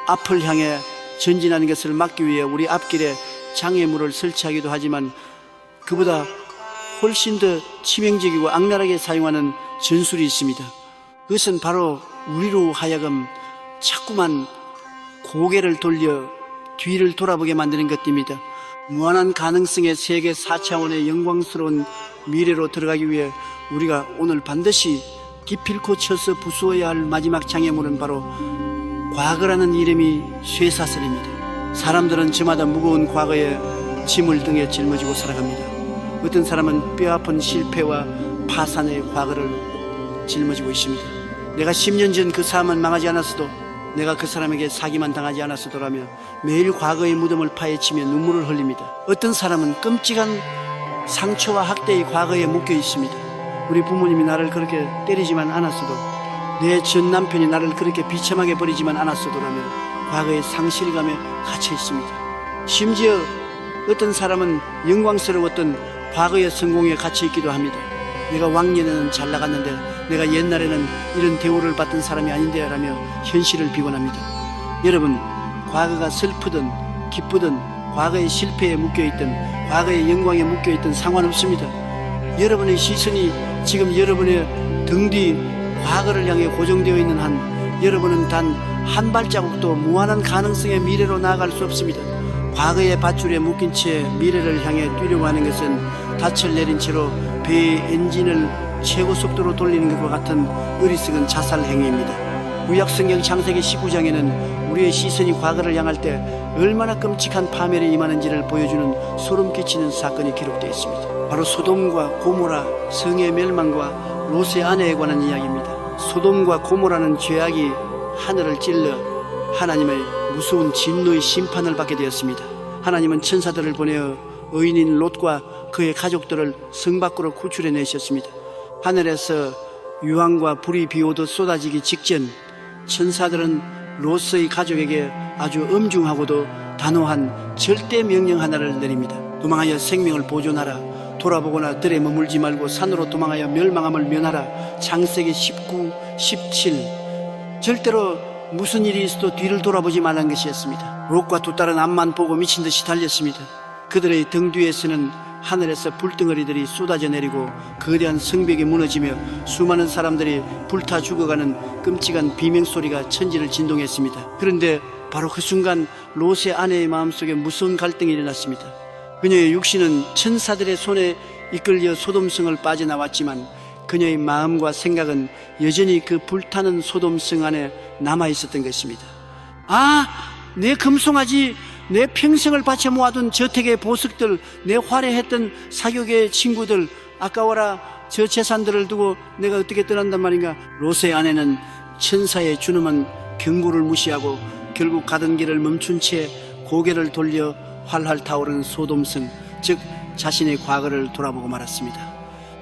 앞을 향해 전진하는 것을 막기 위해 우리 앞길에 장애물을 설치하기도 하지만 그보다 훨씬 더 치명적이고 악랄하게 사용하는 전술이 있습니다. 그것은 바로 우리로 하여금 자꾸만 고개를 돌려 뒤를 돌아보게 만드는 것입니다. 무한한 가능성의 세계 4차원의 영광스러운 미래로 들어가기 위해 우리가 오늘 반드시 기필코 쳐서 부수어야 할 마지막 장애물은 바로 과거라는 이름이 쇠사슬입니다. 사람들은 저마다 무거운 과거의 짐을 등에 짊어지고 살아갑니다. 어떤 사람은 뼈아픈 실패와 파산의 과거를 짊어지고 있습니다. 내가 10년 전 그 사람은 망하지 않았어도, 내가 그 사람에게 사기만 당하지 않았어도라며 매일 과거의 무덤을 파헤치며 눈물을 흘립니다. 어떤 사람은 끔찍한 상처와 학대의 과거에 묶여 있습니다. 우리 부모님이 나를 그렇게 때리지만 않았어도, 내 전 남편이 나를 그렇게 비참하게 버리지만 않았어도라며 과거의 상실감에 갇혀 있습니다. 심지어 어떤 사람은 영광스러웠던 과거의 성공에 갇혀 있기도 합니다. 내가 왕년에는 잘 나갔는데 내가 옛날에는 이런 대우를 받던 사람이 아닌데 라며 현실을 비관합니다. 여러분, 과거가 슬프든 기쁘든 과거의 실패에 묶여있든 과거의 영광에 묶여있든 상관없습니다. 여러분의 시선이 지금 여러분의 등 뒤 과거를 향해 고정되어 있는 한 여러분은 단 한 발자국도 무한한 가능성의 미래로 나아갈 수 없습니다. 과거의 밧줄에 묶인 채 미래를 향해 뛰려고 하는 것은 닻을 내린 채로 배의 엔진을 최고 속도로 돌리는 것과 같은 어리석은 자살 행위입니다. 구약성경 창세기 19장에는 우리의 시선이 과거를 향할 때 얼마나 끔찍한 파멸이 임하는지를 보여주는 소름 끼치는 사건이 기록되어 있습니다. 바로 소돔과 고모라 성의 멸망과 롯의 아내에 관한 이야기입니다. 소돔과 고모라는 죄악이 하늘을 찔러 하나님의 무서운 진노의 심판을 받게 되었습니다. 하나님은 천사들을 보내어 의인인 롯과 그의 가족들을 성 밖으로 구출해 내셨습니다. 하늘에서 유황과 불이 비오듯 쏟아지기 직전 천사들은 롯의 가족에게 아주 엄중하고도 단호한 절대 명령 하나를 내립니다. 도망하여 생명을 보존하라. 돌아보거나 들에 머물지 말고 산으로 도망하여 멸망함을 면하라. 창세기 19, 17. 절대로 무슨 일이 있어도 뒤를 돌아보지 말라는 것이었습니다. 롯과 두 딸은 앞만 보고 미친 듯이 달렸습니다. 그들의 등 뒤에서는 하늘에서 불덩어리들이 쏟아져 내리고 거대한 성벽이 무너지며 수많은 사람들이 불타 죽어가는 끔찍한 비명소리가 천지를 진동했습니다. 그런데 바로 그 순간 롯의 아내의 마음속에 무서운 갈등이 일어났습니다. 그녀의 육신은 천사들의 손에 이끌려 소돔성을 빠져나왔지만 그녀의 마음과 생각은 여전히 그 불타는 소돔성 안에 남아있었던 것입니다. 내 금송아지, 내 평생을 바쳐 모아둔 저택의 보석들, 내 화려했던 사교계의 친구들, 아까워라. 저 재산들을 두고 내가 어떻게 떠난단 말인가. 롯의 아내는 천사의 준엄한 경고를 무시하고 결국 가던 길을 멈춘 채 고개를 돌려 활활 타오르는 소돔성, 즉 자신의 과거를 돌아보고 말았습니다.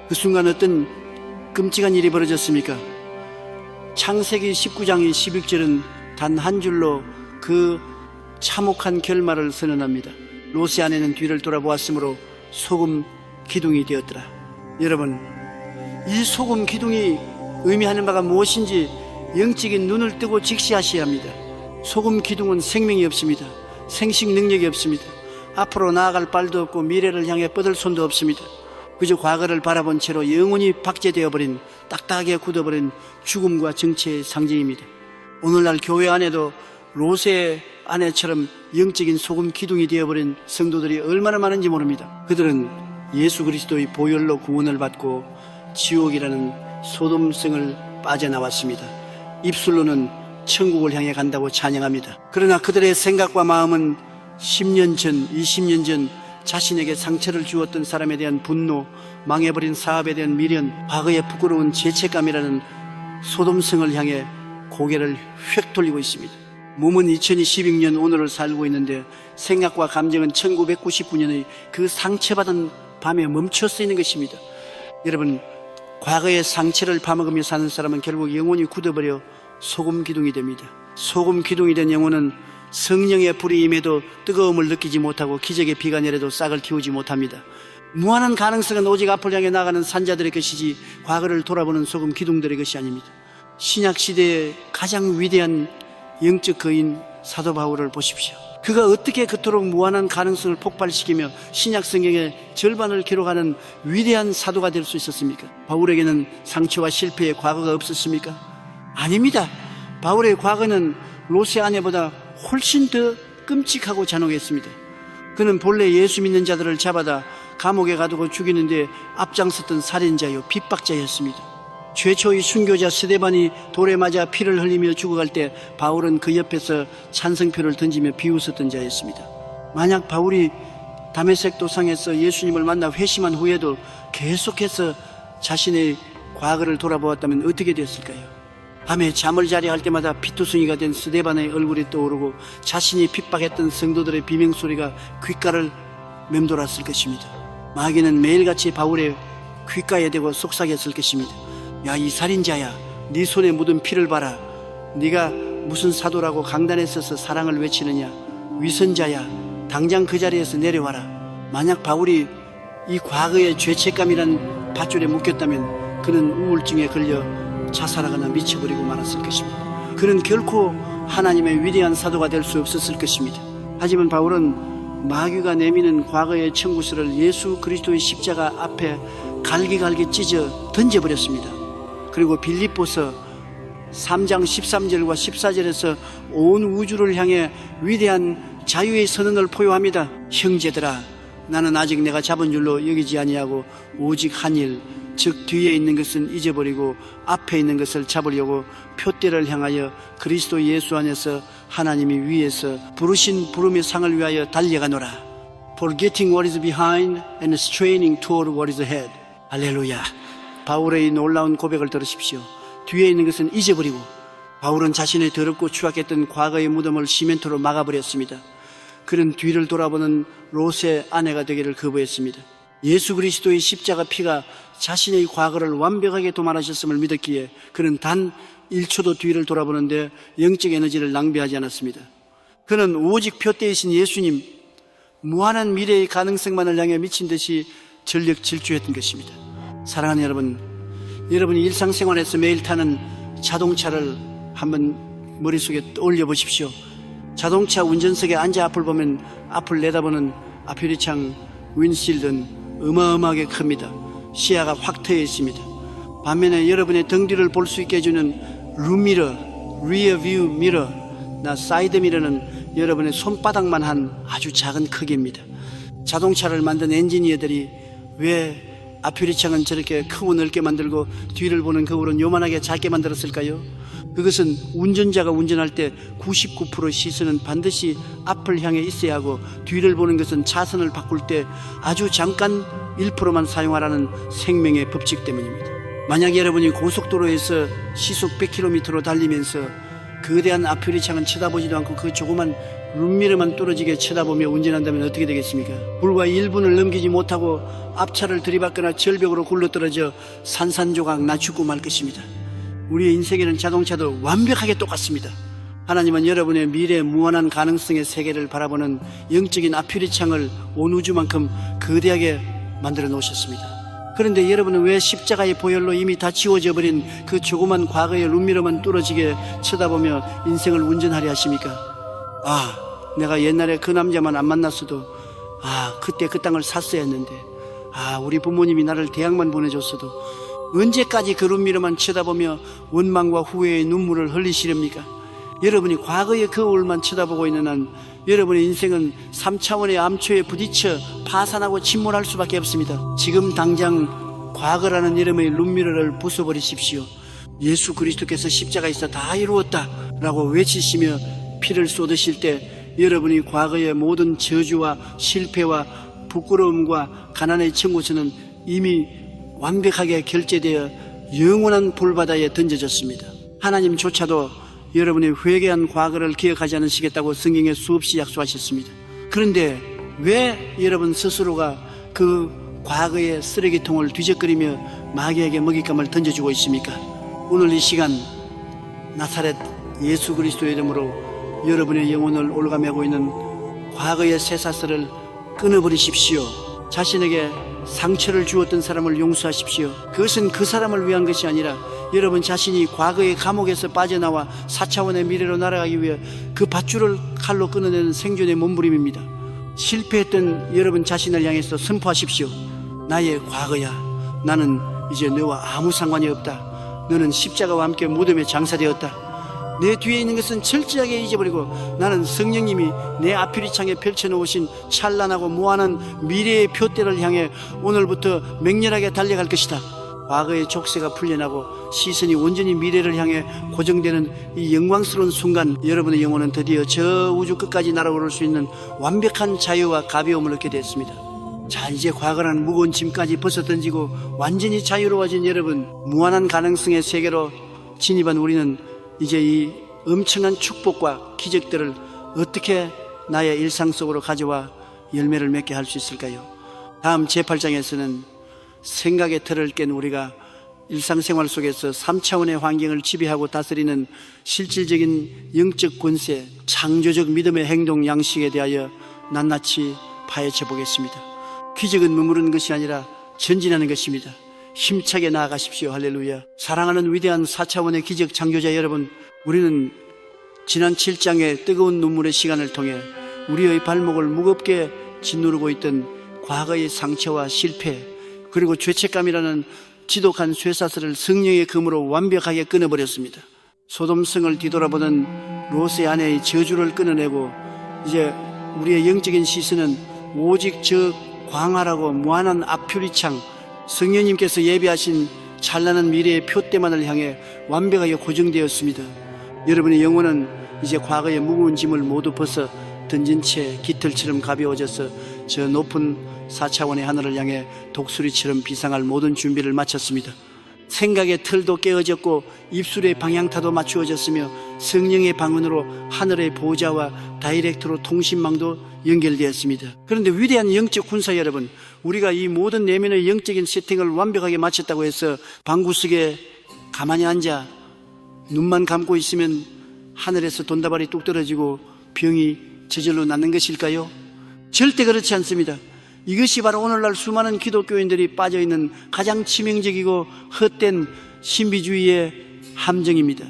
그 순간 어떤 끔찍한 일이 벌어졌습니까? 창세기 19장 11절은 단 한 줄로 그 참혹한 결말을 선언합니다. 롯의 아내는 뒤를 돌아보았으므로 소금 기둥이 되었더라. 여러분, 이 소금 기둥이 의미하는 바가 무엇인지 영적인 눈을 뜨고 직시하셔야 합니다. 소금 기둥은 생명이 없습니다. 생식 능력이 없습니다. 앞으로 나아갈 발도 없고 미래를 향해 뻗을 손도 없습니다. 그저 과거를 바라본 채로 영원히 박제되어버린, 딱딱하게 굳어버린 죽음과 정체의 상징입니다. 오늘날 교회 안에도 롯의 아내처럼 영적인 소금 기둥이 되어버린 성도들이 얼마나 많은지 모릅니다. 그들은 예수 그리스도의 보혈로 구원을 받고 지옥이라는 소돔성을 빠져나왔습니다. 입술로는 천국을 향해 간다고 찬양합니다. 그러나 그들의 생각과 마음은 10년 전, 20년 전 자신에게 상처를 주었던 사람에 대한 분노, 망해버린 사업에 대한 미련, 과거의 부끄러운 죄책감이라는 소돔성을 향해 고개를 휙 돌리고 있습니다. 몸은 2022년 오늘을 살고 있는데 생각과 감정은 1999년의 그 상처받은 밤에 멈춰서 있는 것입니다. 여러분, 과거의 상처를 파먹으며 사는 사람은 결국 영혼이 굳어버려 소금 기둥이 됩니다. 소금 기둥이 된 영혼은 성령의 불이 임해도 뜨거움을 느끼지 못하고 기적의 비가 내려도 싹을 틔우지 못합니다. 무한한 가능성은 오직 앞을 향해 나가는 산자들의 것이지 과거를 돌아보는 소금 기둥들의 것이 아닙니다. 신약시대의 가장 위대한 영적 거인 사도 바울을 보십시오. 그가 어떻게 그토록 무한한 가능성을 폭발시키며 신약 성경의 절반을 기록하는 위대한 사도가 될 수 있었습니까? 바울에게는 상처와 실패의 과거가 없었습니까? 아닙니다. 바울의 과거는 롯의 아내보다 훨씬 더 끔찍하고 잔혹했습니다. 그는 본래 예수 믿는 자들을 잡아다 감옥에 가두고 죽이는데 앞장섰던 살인자요, 핍박자였습니다. 최초의 순교자 스데반이 돌에 맞아 피를 흘리며 죽어갈 때 바울은 그 옆에서 찬성표를 던지며 비웃었던 자였습니다. 만약 바울이 다메섹 도상에서 예수님을 만나 회심한 후에도 계속해서 자신의 과거를 돌아보았다면 어떻게 됐을까요? 밤에 잠을 자려 할 때마다 피투성이가 된 스데반의 얼굴이 떠오르고 자신이 핍박했던 성도들의 비명소리가 귓가를 맴돌았을 것입니다. 마귀는 매일같이 바울의 귓가에 대고 속삭였을 것입니다. 야, 이 살인자야, 네 손에 묻은 피를 봐라. 네가 무슨 사도라고 강단에 서서 사랑을 외치느냐. 위선자야, 당장 그 자리에서 내려와라. 만약 바울이 이 과거의 죄책감이라는 밧줄에 묶였다면 그는 우울증에 걸려 자살하거나 미쳐버리고 말았을 것입니다. 그는 결코 하나님의 위대한 사도가 될 수 없었을 것입니다. 하지만 바울은 마귀가 내미는 과거의 청구서를 예수 그리스도의 십자가 앞에 갈기갈기 찢어 던져버렸습니다. 그리고 빌립보서 3장 13절과 14절에서 온 우주를 향해 위대한 자유의 선언을 포효합니다. 형제들아, 나는 아직 내가 잡은 줄로 여기지 아니하고 오직 한 일, 즉 뒤에 있는 것은 잊어버리고 앞에 있는 것을 잡으려고 표대를 향하여 그리스도 예수 안에서 하나님이 위에서 부르신 부름의 상을 위하여 달려가노라. Forgetting what is behind and straining toward what is ahead. 할렐루야. 바울의 놀라운 고백을 들으십시오. 뒤에 있는 것은 잊어버리고, 바울은 자신의 더럽고 추악했던 과거의 무덤을 시멘트로 막아버렸습니다. 그는 뒤를 돌아보는 롯의 아내가 되기를 거부했습니다. 예수 그리스도의 십자가 피가 자신의 과거를 완벽하게 도말하셨음을 믿었기에 그는 단 1초도 뒤를 돌아보는데 영적 에너지를 낭비하지 않았습니다. 그는 오직 표대이신 예수님, 무한한 미래의 가능성만을 향해 미친 듯이 전력 질주했던 것입니다. 사랑하는 여러분, 여러분이 일상생활에서 매일 타는 자동차를 한번 머릿속에 떠올려 보십시오. 자동차 운전석에 앉아 앞을 보면 앞을 내다보는 앞 유리창 윈실드는 어마어마하게 큽니다. 시야가 확 트여 있습니다. 반면에 여러분의 등 뒤를 볼 수 있게 해주는 룸미러, 리어뷰 미러, 나 사이드 미러는 여러분의 손바닥만 한 아주 작은 크기입니다. 자동차를 만든 엔지니어들이 왜 앞 유리창은 저렇게 크고 넓게 만들고 뒤를 보는 거울은 요만하게 작게 만들었을까요? 그것은 운전자가 운전할 때 99% 시선은 반드시 앞을 향해 있어야 하고, 뒤를 보는 것은 차선을 바꿀 때 아주 잠깐 1%만 사용하라는 생명의 법칙 때문입니다. 만약 여러분이 고속도로에서 시속 100km로 달리면서 거대한 앞 유리창은 쳐다보지도 않고 그 조그만 룸미러만 뚫어지게 쳐다보며 운전한다면 어떻게 되겠습니까? 불과 1분을 넘기지 못하고 앞차를 들이받거나 절벽으로 굴러떨어져 산산조각 낮추고 말 것입니다. 우리의 인생에는 자동차도 완벽하게 똑같습니다. 하나님은 여러분의 미래 무한한 가능성의 세계를 바라보는 영적인 앞유리창을 온 우주만큼 거대하게 만들어 놓으셨습니다. 그런데 여러분은 왜 십자가의 보혈로 이미 다 지워져 버린 그 조그만 과거의 룸미러만 뚫어지게 쳐다보며 인생을 운전하려 하십니까? 내가 옛날에 그 남자만 안 만났어도, 그때 그 땅을 샀어야 했는데, 우리 부모님이 나를 대학만 보내줬어도, 언제까지 그 룸미러만 쳐다보며 원망과 후회의 눈물을 흘리시렵니까? 여러분이 과거의 거울만 쳐다보고 있는 한 여러분의 인생은 3차원의 암초에 부딪혀 파산하고 침몰할 수밖에 없습니다. 지금 당장 과거라는 이름의 룸미러를 부숴버리십시오. 예수 그리스도께서 십자가에서 다 이루었다 라고 외치시며 피를 쏟으실 때 여러분이 과거의 모든 저주와 실패와 부끄러움과 가난의 청구서는 이미 완벽하게 결제되어 영원한 불바다에 던져졌습니다. 하나님조차도 여러분의 회개한 과거를 기억하지 않으시겠다고 성경에 수없이 약속하셨습니다. 그런데 왜 여러분 스스로가 그 과거의 쓰레기통을 뒤적거리며 마귀에게 먹잇감을 던져주고 있습니까? 오늘 이 시간 나사렛 예수 그리스도의 이름으로 여러분의 영혼을 올가매고 있는 과거의 쇠사슬을 끊어버리십시오. 자신에게 상처를 주었던 사람을 용서하십시오. 그것은 그 사람을 위한 것이 아니라 여러분 자신이 과거의 감옥에서 빠져나와 4차원의 미래로 날아가기 위해 그 밧줄을 칼로 끊어내는 생존의 몸부림입니다. 실패했던 여러분 자신을 향해서 선포하십시오. 나의 과거야, 나는 이제 너와 아무 상관이 없다. 너는 십자가와 함께 무덤에 장사되었다. 내 뒤에 있는 것은 철저하게 잊어버리고 나는 성령님이 내 앞유리창에 펼쳐놓으신 찬란하고 무한한 미래의 표대를 향해 오늘부터 맹렬하게 달려갈 것이다. 과거의 족쇄가 풀려나고 시선이 온전히 미래를 향해 고정되는 이 영광스러운 순간, 여러분의 영혼은 드디어 저 우주 끝까지 날아오를 수 있는 완벽한 자유와 가벼움을 얻게 됐습니다. 자, 이제 과거라는 무거운 짐까지 벗어던지고 완전히 자유로워진 여러분, 무한한 가능성의 세계로 진입한 우리는 이제 이 엄청난 축복과 기적들을 어떻게 나의 일상 속으로 가져와 열매를 맺게 할 수 있을까요? 다음 제8장에서는 생각의 틀을 깬 우리가 일상생활 속에서 3차원의 환경을 지배하고 다스리는 실질적인 영적 권세, 창조적 믿음의 행동 양식에 대하여 낱낱이 파헤쳐 보겠습니다. 기적은 머무르는 것이 아니라 전진하는 것입니다. 힘차게 나아가십시오. 할렐루야. 사랑하는 위대한 4차원의 기적 창조자 여러분, 우리는 지난 7장의 뜨거운 눈물의 시간을 통해 우리의 발목을 무겁게 짓누르고 있던 과거의 상처와 실패, 그리고 죄책감이라는 지독한 쇠사슬을 성령의 검으로 완벽하게 끊어버렸습니다. 소돔성을 뒤돌아보던 롯의 아내의 저주를 끊어내고 이제 우리의 영적인 시선은 오직 저 광활하고 무한한 앞유리창, 성령님께서 예비하신 찬란한 미래의 표대만을 향해 완벽하게 고정되었습니다. 여러분의 영혼은 이제 과거의 무거운 짐을 모두 벗어 던진 채 깃털처럼 가벼워져서 저 높은 4차원의 하늘을 향해 독수리처럼 비상할 모든 준비를 마쳤습니다. 생각의 틀도 깨어졌고 입술의 방향타도 맞추어졌으며 성령의 방언으로 하늘의 보좌와 다이렉트로 통신망도 연결되었습니다. 그런데 위대한 영적 군사 여러분, 우리가 이 모든 내면의 영적인 세팅을 완벽하게 마쳤다고 해서 방구석에 가만히 앉아 눈만 감고 있으면 하늘에서 돈다발이 뚝 떨어지고 병이 저절로 낫는 것일까요? 절대 그렇지 않습니다. 이것이 바로 오늘날 수많은 기독교인들이 빠져있는 가장 치명적이고 헛된 신비주의의 함정입니다.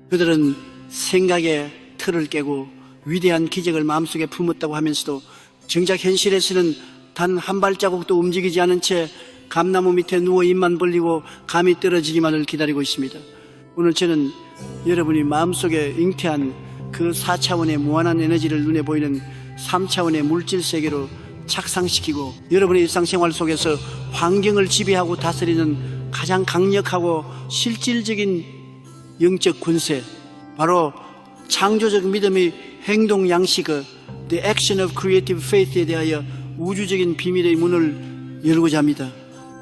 그들은 생각의 틀을 깨고 위대한 기적을 마음속에 품었다고 하면서도 정작 현실에서는 단 한 발자국도 움직이지 않은 채 감나무 밑에 누워 입만 벌리고 감이 떨어지기만을 기다리고 있습니다. 오늘 저는 여러분이 마음속에 잉태한 그 4차원의 무한한 에너지를 눈에 보이는 3차원의 물질 세계로 착상시키고 여러분의 일상생활 속에서 환경을 지배하고 다스리는 가장 강력하고 실질적인 영적 권세, 바로 창조적 믿음의 행동 양식의 The Action of Creative Faith에 대하여 우주적인 비밀의 문을 열고자 합니다.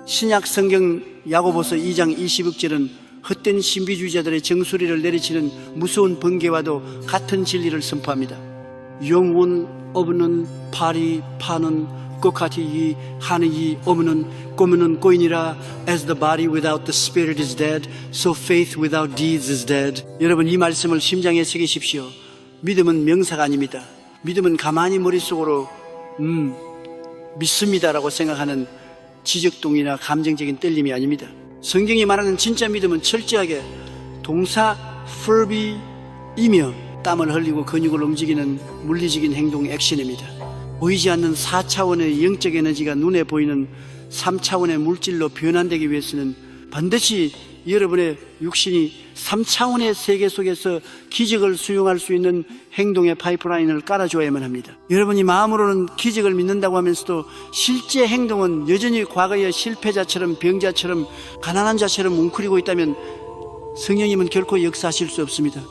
신약 성경 야고보서 2장 20절은 헛된 신비주의자들의 정수리를 내리치는 무서운 번개와도 같은 진리를 선포합니다. 영혼 없는 팔이 파는 것같이 이 하늘이 없는 꼬무는 꼬이니라. As the body without the spirit is dead, so faith without deeds is dead. 여러분, 이 말씀을 심장에 새기십시오. 믿음은 명사가 아닙니다. 믿음은 가만히 머릿속으로 믿습니다라고 생각하는 지적동이나 감정적인 떨림이 아닙니다. 성경이 말하는 진짜 믿음은 철저하게 동사 verbi이며 땀을 흘리고 근육을 움직이는 물리적인 행동 액션입니다. 보이지 않는 4차원의 영적 에너지가 눈에 보이는 3차원의 물질로 변환되기 위해서는 반드시 여러분의 육신이 3차원의 세계 속에서 기적을 수용할 수 있는 행동의 파이프라인을 깔아줘야만 합니다. 여러분이 마음으로는 기적을 믿는다고 하면서도 실제 행동은 여전히 과거의 실패자처럼 병자처럼 가난한 자처럼 웅크리고 있다면 성령님은 결코 역사하실 수 없습니다.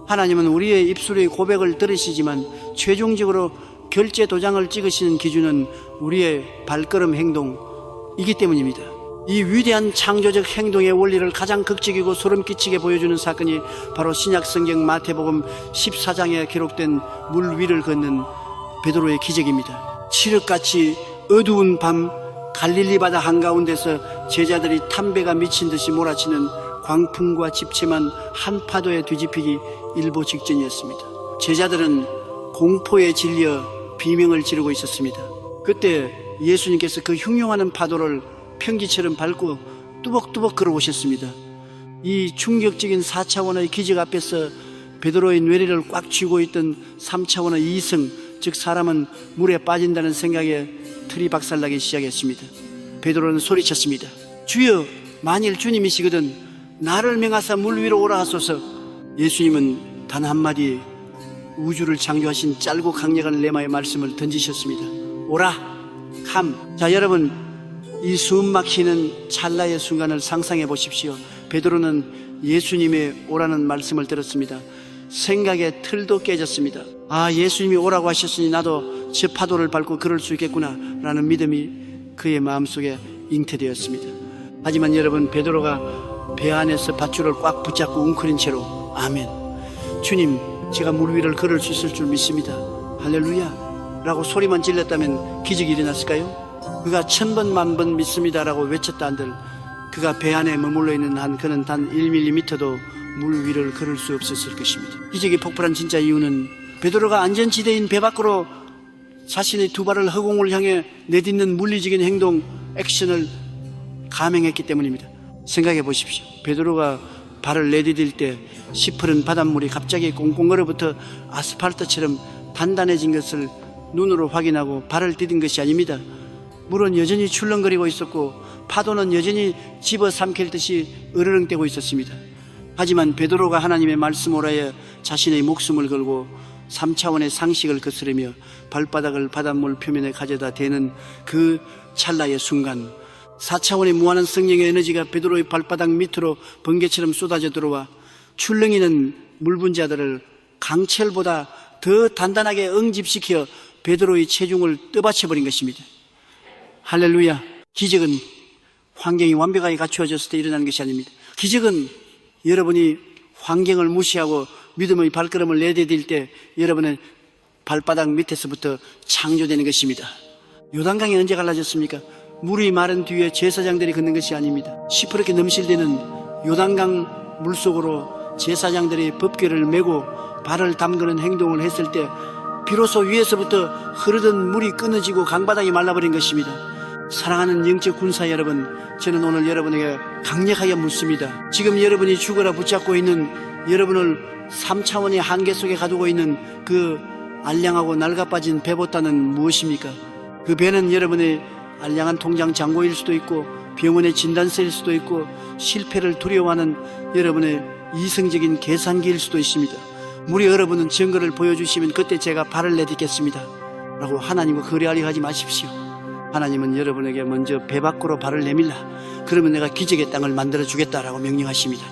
하나님은 우리의 입술의 고백을 들으시지만 최종적으로 결제 도장을 찍으시는 기준은 우리의 발걸음 행동이기 때문입니다. 이 위대한 창조적 행동의 원리를 가장 극적이고 소름 끼치게 보여주는 사건이 바로 신약 성경 마태복음 14장에 기록된 물 위를 걷는 베드로의 기적입니다. 칠흑같이 어두운 밤 갈릴리 바다 한가운데서 제자들이 담배가 미친 듯이 몰아치는 광풍과 집채만 한 파도에 뒤집히기 일보 직전이었습니다. 제자들은 공포에 질려 비명을 지르고 있었습니다. 그때 예수님께서 그 흉흉하는 파도를 평기처럼 밟고 뚜벅뚜벅 걸어오셨습니다. 이 충격적인 4차원의 기적 앞에서 베드로의 뇌리를 꽉 쥐고 있던 3차원의 이성, 즉 사람은 물에 빠진다는 생각에 틀이 박살나기 시작했습니다. 베드로는 소리쳤습니다. 주여, 만일 주님이시거든 나를 명하사 물 위로 오라 하소서. 예수님은 단 한마디 우주를 창조하신 짧고 강력한 레마의 말씀을 던지셨습니다. 오라, 감. 자, 여러분, 이 숨 막히는 찰나의 순간을 상상해 보십시오. 베드로는 예수님의 오라는 말씀을 들었습니다. 생각의 틀도 깨졌습니다. 아, 예수님이 오라고 하셨으니 나도 저 파도를 밟고 걸을 수 있겠구나 라는 믿음이 그의 마음속에 잉태되었습니다. 하지만 여러분, 베드로가 배 안에서 밧줄을 꽉 붙잡고 웅크린 채로 아멘, 주님, 제가 물 위를 걸을 수 있을 줄 믿습니다, 할렐루야 라고 소리만 질렀다면 기적이 일어났을까요? 그가 1000번 만번 믿습니다 라고 외쳤다 한들 그가 배 안에 머물러 있는 한 그는 단 1mm도 물 위를 걸을 수 없었을 것입니다. 기적이 폭발한 진짜 이유는 베드로가 안전지대인 배 밖으로 자신의 두 발을 허공을 향해 내딛는 물리적인 행동 액션을 감행했기 때문입니다. 생각해 보십시오. 베드로가 발을 내디딜 때 시퍼런 바닷물이 갑자기 꽁꽁 얼어붙어 아스팔트처럼 단단해진 것을 눈으로 확인하고 발을 디딘 것이 아닙니다. 물은 여전히 출렁거리고 있었고 파도는 여전히 집어삼킬 듯이 으르렁대고 있었습니다. 하지만 베드로가 하나님의 말씀 오라에 자신의 목숨을 걸고 3차원의 상식을 거스르며 발바닥을 바닷물 표면에 가져다 대는 그 찰나의 순간 4차원의 무한한 성령의 에너지가 베드로의 발바닥 밑으로 번개처럼 쏟아져 들어와 출렁이는 물분자들을 강철보다 더 단단하게 응집시켜 베드로의 체중을 떠받쳐버린 것입니다. 할렐루야. 기적은 환경이 완벽하게 갖추어졌을 때 일어나는 것이 아닙니다. 기적은 여러분이 환경을 무시하고 믿음의 발걸음을 내디딜 때 여러분의 발바닥 밑에서부터 창조되는 것입니다. 요단강이 언제 갈라졌습니까? 물이 마른 뒤에 제사장들이 걷는 것이 아닙니다. 시퍼렇게 넘실대는 요단강 물속으로 제사장들이 법궤를 메고 발을 담그는 행동을 했을 때 비로소 위에서부터 흐르던 물이 끊어지고 강바닥이 말라버린 것입니다. 사랑하는 영적 군사 여러분, 저는 오늘 여러분에게 강력하게 묻습니다. 지금 여러분이 죽어라 붙잡고 있는, 여러분을 3차원의 한계 속에 가두고 있는 그 알량하고 낡아빠진 배보따는 무엇입니까? 그 배는 여러분의 알량한 통장 잔고일 수도 있고, 병원의 진단서일 수도 있고, 실패를 두려워하는 여러분의 이성적인 계산기일 수도 있습니다. 물이 여러분은 증거를 보여주시면 그때 제가 발을 내딛겠습니다 라고 하나님과 거래하려 하지 마십시오. 하나님은 여러분에게 먼저 배 밖으로 발을 내밀라, 그러면 내가 기적의 땅을 만들어주겠다라고 명령하십니다.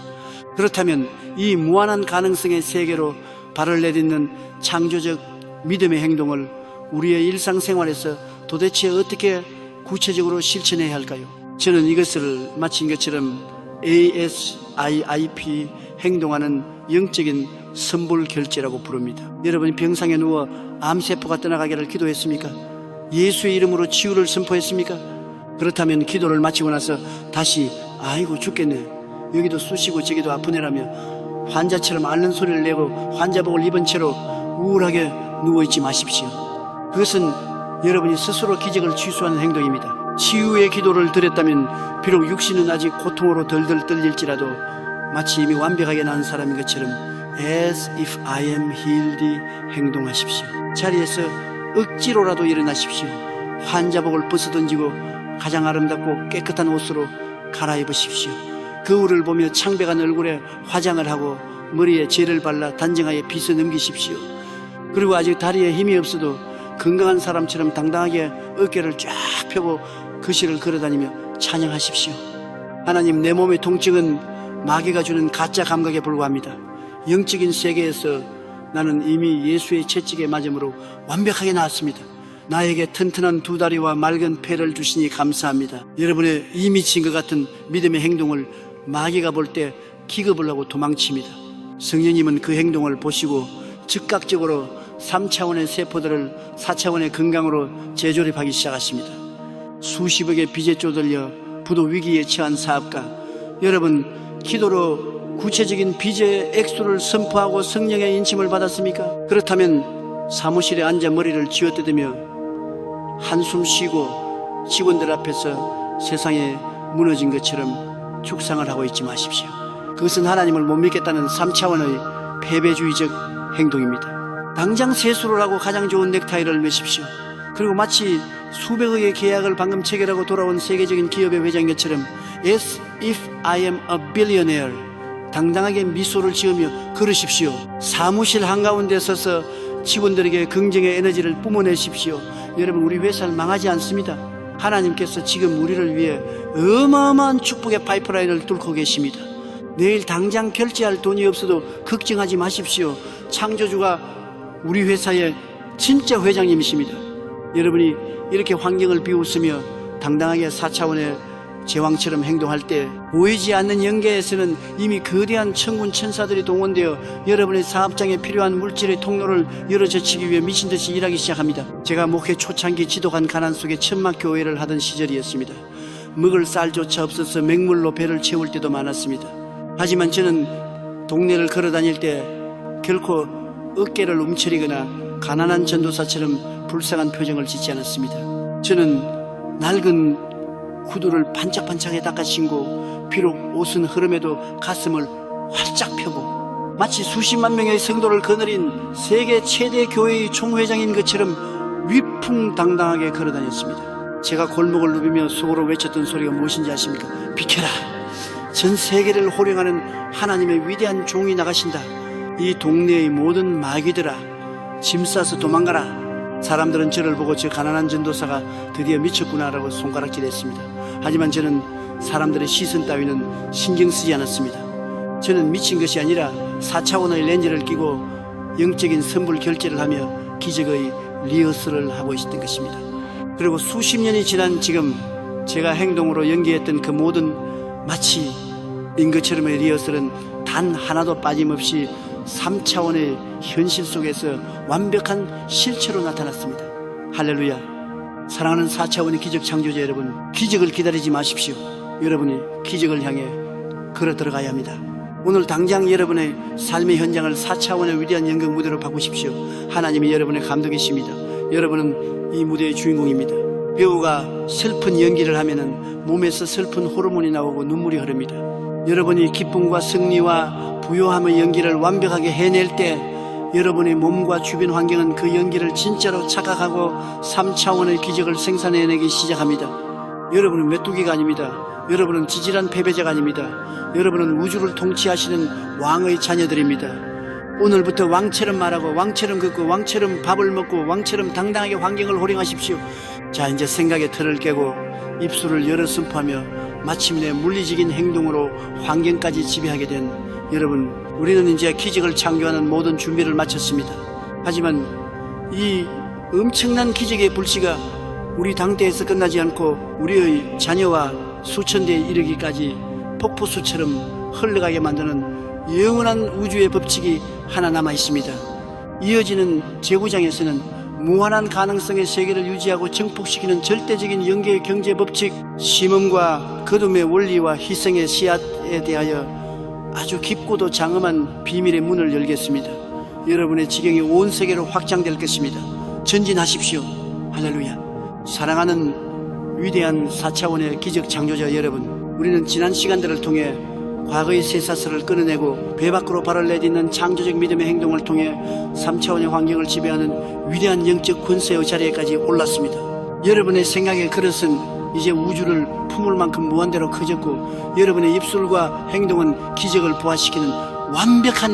그렇다면 이 무한한 가능성의 세계로 발을 내딛는 창조적 믿음의 행동을 우리의 일상생활에서 도대체 어떻게 구체적으로 실천해야 할까요? 저는 이것을 마친 것처럼 ASIP, 행동하는 영적인 선불 결제라고 부릅니다. 여러분이 병상에 누워 암세포가 떠나가기를 기도했습니까? 예수의 이름으로 치유를 선포했습니까? 그렇다면 기도를 마치고 나서 다시 아이고 죽겠네, 여기도 쑤시고 저기도 아프네라며 환자처럼 앓는 소리를 내고 환자복을 입은 채로 우울하게 누워있지 마십시오. 그것은 여러분이 스스로 기적을 취소하는 행동입니다. 치유의 기도를 드렸다면 비록 육신은 아직 고통으로 덜덜 떨릴지라도 마치 이미 완벽하게 난 사람인 것처럼 As if I am healed 행동하십시오. 자리에서 억지로라도 일어나십시오. 환자복을 벗어던지고 가장 아름답고 깨끗한 옷으로 갈아입으십시오. 거울을 보며 창백한 얼굴에 화장을 하고 머리에 젤을 발라 단정하게 빗어 넘기십시오. 그리고 아직 다리에 힘이 없어도 건강한 사람처럼 당당하게 어깨를 쫙 펴고 거실을 걸어다니며 찬양하십시오. 하나님, 내 몸의 통증은 마귀가 주는 가짜 감각에 불과합니다. 영적인 세계에서 나는 이미 예수의 채찍에 맞음으로 완벽하게 나았습니다. 나에게 튼튼한 두 다리와 맑은 폐를 주시니 감사합니다. 여러분의 이 미친 것 같은 믿음의 행동을 마귀가 볼 때 기겁을 하고 도망칩니다. 성령님은 그 행동을 보시고 즉각적으로 3차원의 세포들을 4차원의 건강으로 재조립하기 시작하십니다. 수십억의 빚에 쪼들려 부도 위기에 처한 사업가, 여러분 기도로 구체적인 빚의 액수를 선포하고 성령의 인침을 받았습니까? 그렇다면 사무실에 앉아 머리를 쥐어뜯으며 한숨 쉬고 직원들 앞에서 세상에 무너진 것처럼 죽상을 하고 있지 마십시오. 그것은 하나님을 못 믿겠다는 3차원의 패배주의적 행동입니다. 당장 세수를 하고 가장 좋은 넥타이를 매십시오. 그리고 마치 수백억의 계약을 방금 체결하고 돌아온 세계적인 기업의 회장인 것처럼 As if I am a billionaire, 당당하게 미소를 지으며 걸으십시오. 사무실 한가운데 서서 직원들에게 긍정의 에너지를 뿜어내십시오. 여러분, 우리 회사는 망하지 않습니다. 하나님께서 지금 우리를 위해 어마어마한 축복의 파이프라인을 뚫고 계십니다. 내일 당장 결제할 돈이 없어도 걱정하지 마십시오. 창조주가 우리 회사의 진짜 회장님이십니다. 여러분이 이렇게 환경을 비웃으며 당당하게 4차원의 제왕처럼 행동할 때 보이지 않는 영계에서는 이미 거대한 천군 천사들이 동원되어 여러분의 사업장에 필요한 물질의 통로를 열어젖히기 위해 미친듯이 일하기 시작합니다. 제가 목회 초창기 지독한 가난 속에 천막 교회를 하던 시절이었습니다. 먹을 쌀조차 없어서 맹물로 배를 채울 때도 많았습니다. 하지만 저는 동네를 걸어다닐 때 결코 어깨를 움츠리거나 가난한 전도사처럼 불쌍한 표정을 짓지 않았습니다. 저는 낡은 구두를 반짝반짝하게 닦아 신고 비록 옷은 흐름에도 가슴을 활짝 펴고 마치 수십만 명의 성도를 거느린 세계 최대 교회의 총회장인 것처럼 위풍당당하게 걸어다녔습니다. 제가 골목을 누비며 속으로 외쳤던 소리가 무엇인지 아십니까? 비켜라! 전 세계를 호령하는 하나님의 위대한 종이 나가신다. 이 동네의 모든 마귀들아, 짐 싸서 도망가라. 사람들은 저를 보고 저 가난한 전도사가 드디어 미쳤구나라고 손가락질했습니다. 하지만 저는 사람들의 시선 따위는 신경 쓰지 않았습니다. 저는 미친 것이 아니라 4차원의 렌즈를 끼고 영적인 선불 결제를 하며 기적의 리허설을 하고 있었던 것입니다. 그리고 수십 년이 지난 지금 제가 행동으로 연기했던 그 모든 마치 인 것처럼의 리허설은 단 하나도 빠짐없이 3차원의 현실 속에서 완벽한 실체로 나타났습니다. 할렐루야. 사랑하는 4차원의 기적 창조자 여러분, 기적을 기다리지 마십시오. 여러분이 기적을 향해 걸어 들어가야 합니다. 오늘 당장 여러분의 삶의 현장을 4차원의 위대한 연극 무대로 바꾸십시오. 하나님이 여러분의 감독이십니다. 여러분은 이 무대의 주인공입니다. 배우가 슬픈 연기를 하면은 몸에서 슬픈 호르몬이 나오고 눈물이 흐릅니다. 여러분이 기쁨과 승리와 부요함의 연기를 완벽하게 해낼 때 여러분의 몸과 주변 환경은 그 연기를 진짜로 착각하고 3차원의 기적을 생산해내기 시작합니다. 여러분은 메뚜기가 아닙니다. 여러분은 지질한 패배자가 아닙니다. 여러분은 우주를 통치하시는 왕의 자녀들입니다. 오늘부터 왕처럼 말하고 왕처럼 걷고 왕처럼 밥을 먹고 왕처럼 당당하게 환경을 호령하십시오. 자, 이제 생각의 틀을 깨고 입술을 열어 선포하며 마침내 물리적인 행동으로 환경까지 지배하게 된 여러분, 우리는 이제 기적을 창조하는 모든 준비를 마쳤습니다. 하지만 이 엄청난 기적의 불씨가 우리 당대에서 끝나지 않고 우리의 자녀와 수천 대에 이르기까지 폭포수처럼 흘러가게 만드는 영원한 우주의 법칙이 하나 남아 있습니다. 이어지는 제구장에서는 무한한 가능성의 세계를 유지하고 증폭시키는 절대적인 영계의 경제 법칙, 심음과 거둠의 원리와 희생의 씨앗에 대하여 아주 깊고도 장엄한 비밀의 문을 열겠습니다. 여러분의 지경이 온 세계로 확장될 것입니다. 전진하십시오. 할렐루야. 사랑하는 위대한 4차원의 기적 창조자 여러분, 우리는 지난 시간들을 통해 과거의 쇠사슬을 끊어내고 배 밖으로 발을 내딛는 창조적 믿음의 행동을 통해 3차원의 환경을 지배하는 위대한 영적 권세의 자리에까지 올랐습니다. 여러분의 생각의 그릇은 이제 우주를 품을 만큼 무한대로 커졌고 여러분의 입술과 행동은 기적을 부활시키는 완벽한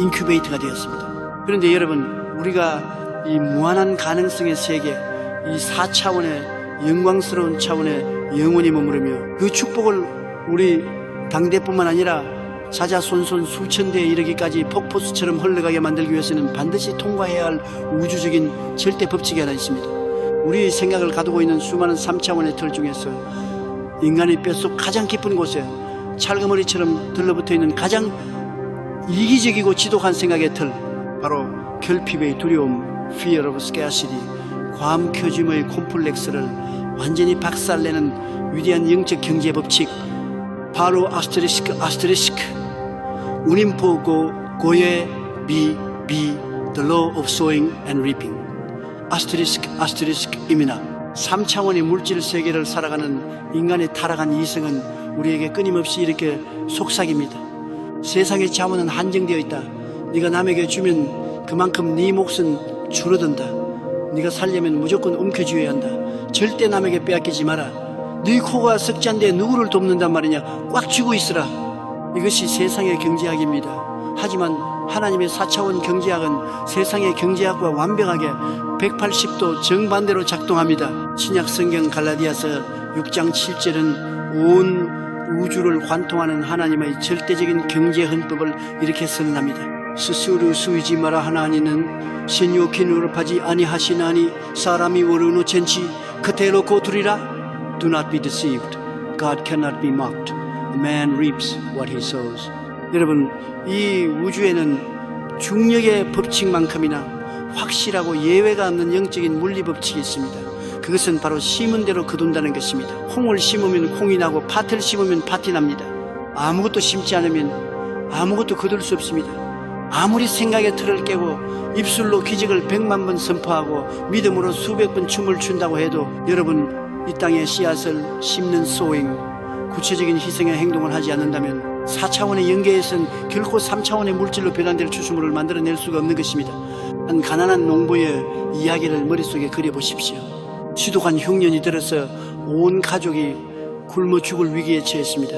인큐베이터가 되었습니다. 그런데 여러분, 우리가 이 무한한 가능성의 세계, 이 4차원의 영광스러운 차원에 영원히 머무르며 그 축복을 우리 당대뿐만 아니라 자자손손 수천 대에 이르기까지 폭포수처럼 흘러가게 만들기 위해서는 반드시 통과해야 할 우주적인 절대 법칙이 하나 있습니다. 우리의 생각을 가두고 있는 수많은 3차원의 틀 중에서 인간의 뼛속 가장 깊은 곳에 찰그머리처럼 들러붙어 있는 가장 이기적이고 지독한 생각의 틀, 바로 결핍의 두려움, fear of scarcity, 과음표짐의 콤플렉스를 완전히 박살내는 위대한 영적 경제 법칙, 바로 아스테리스크 운임포 고에 비 the law of sowing and reaping. 아스테리스크입니다. 3차원의 물질 세계를 살아가는 인간의 타락한 이성은 우리에게 끊임없이 이렇게 속삭입니다. 세상의 자원은 한정되어 있다. 네가 남에게 주면 그만큼 네 몫은 줄어든다. 네가 살려면 무조건 움켜쥐어야 한다. 절대 남에게 빼앗기지 마라. 네 코가 석잔데 누구를 돕는단 말이냐. 꽉 쥐고 있으라. 이것이 세상의 경제학입니다. 하지만 하나님의 4차원 경제학은 세상의 경제학과 완벽하게 180도 정반대로 작동합니다. 신약 성경 갈라디아서 6장 7절은 온 우주를 관통하는 하나님의 절대적인 경제 헌법을 이렇게 선언합니다. 스스로 수이지 마라 하나니는 신요키누를 파지 아니하시나니 사람이 오르노 첸치 그대로 고투리라. Do not be deceived. God cannot be mocked. A man reaps what he sows. 여러분, 이 우주에는 중력의 법칙만큼이나 확실하고 예외가 없는 영적인 물리 법칙이 있습니다. 그것은 바로 심은 대로 거둔다는 것입니다. 콩을 심으면 콩이 나고 팥을 심으면 팥이 납니다. 아무것도 심지 않으면 아무것도 거둘 수 없습니다. 아무리 생각의 틀을 깨고 입술로 기적을 100만 번 선포하고 믿음으로 수백 번 춤을 춘다고 해도 여러분, 이 땅에 씨앗을 심는 소잉, 구체적인 희생의 행동을 하지 않는다면 4차원의 영계에서는 결코 3차원의 물질로 변환될 추수물을 만들어낼 수가 없는 것입니다. 한 가난한 농부의 이야기를 머릿속에 그려보십시오. 지독한 흉년이 들어서 온 가족이 굶어 죽을 위기에 처했습니다.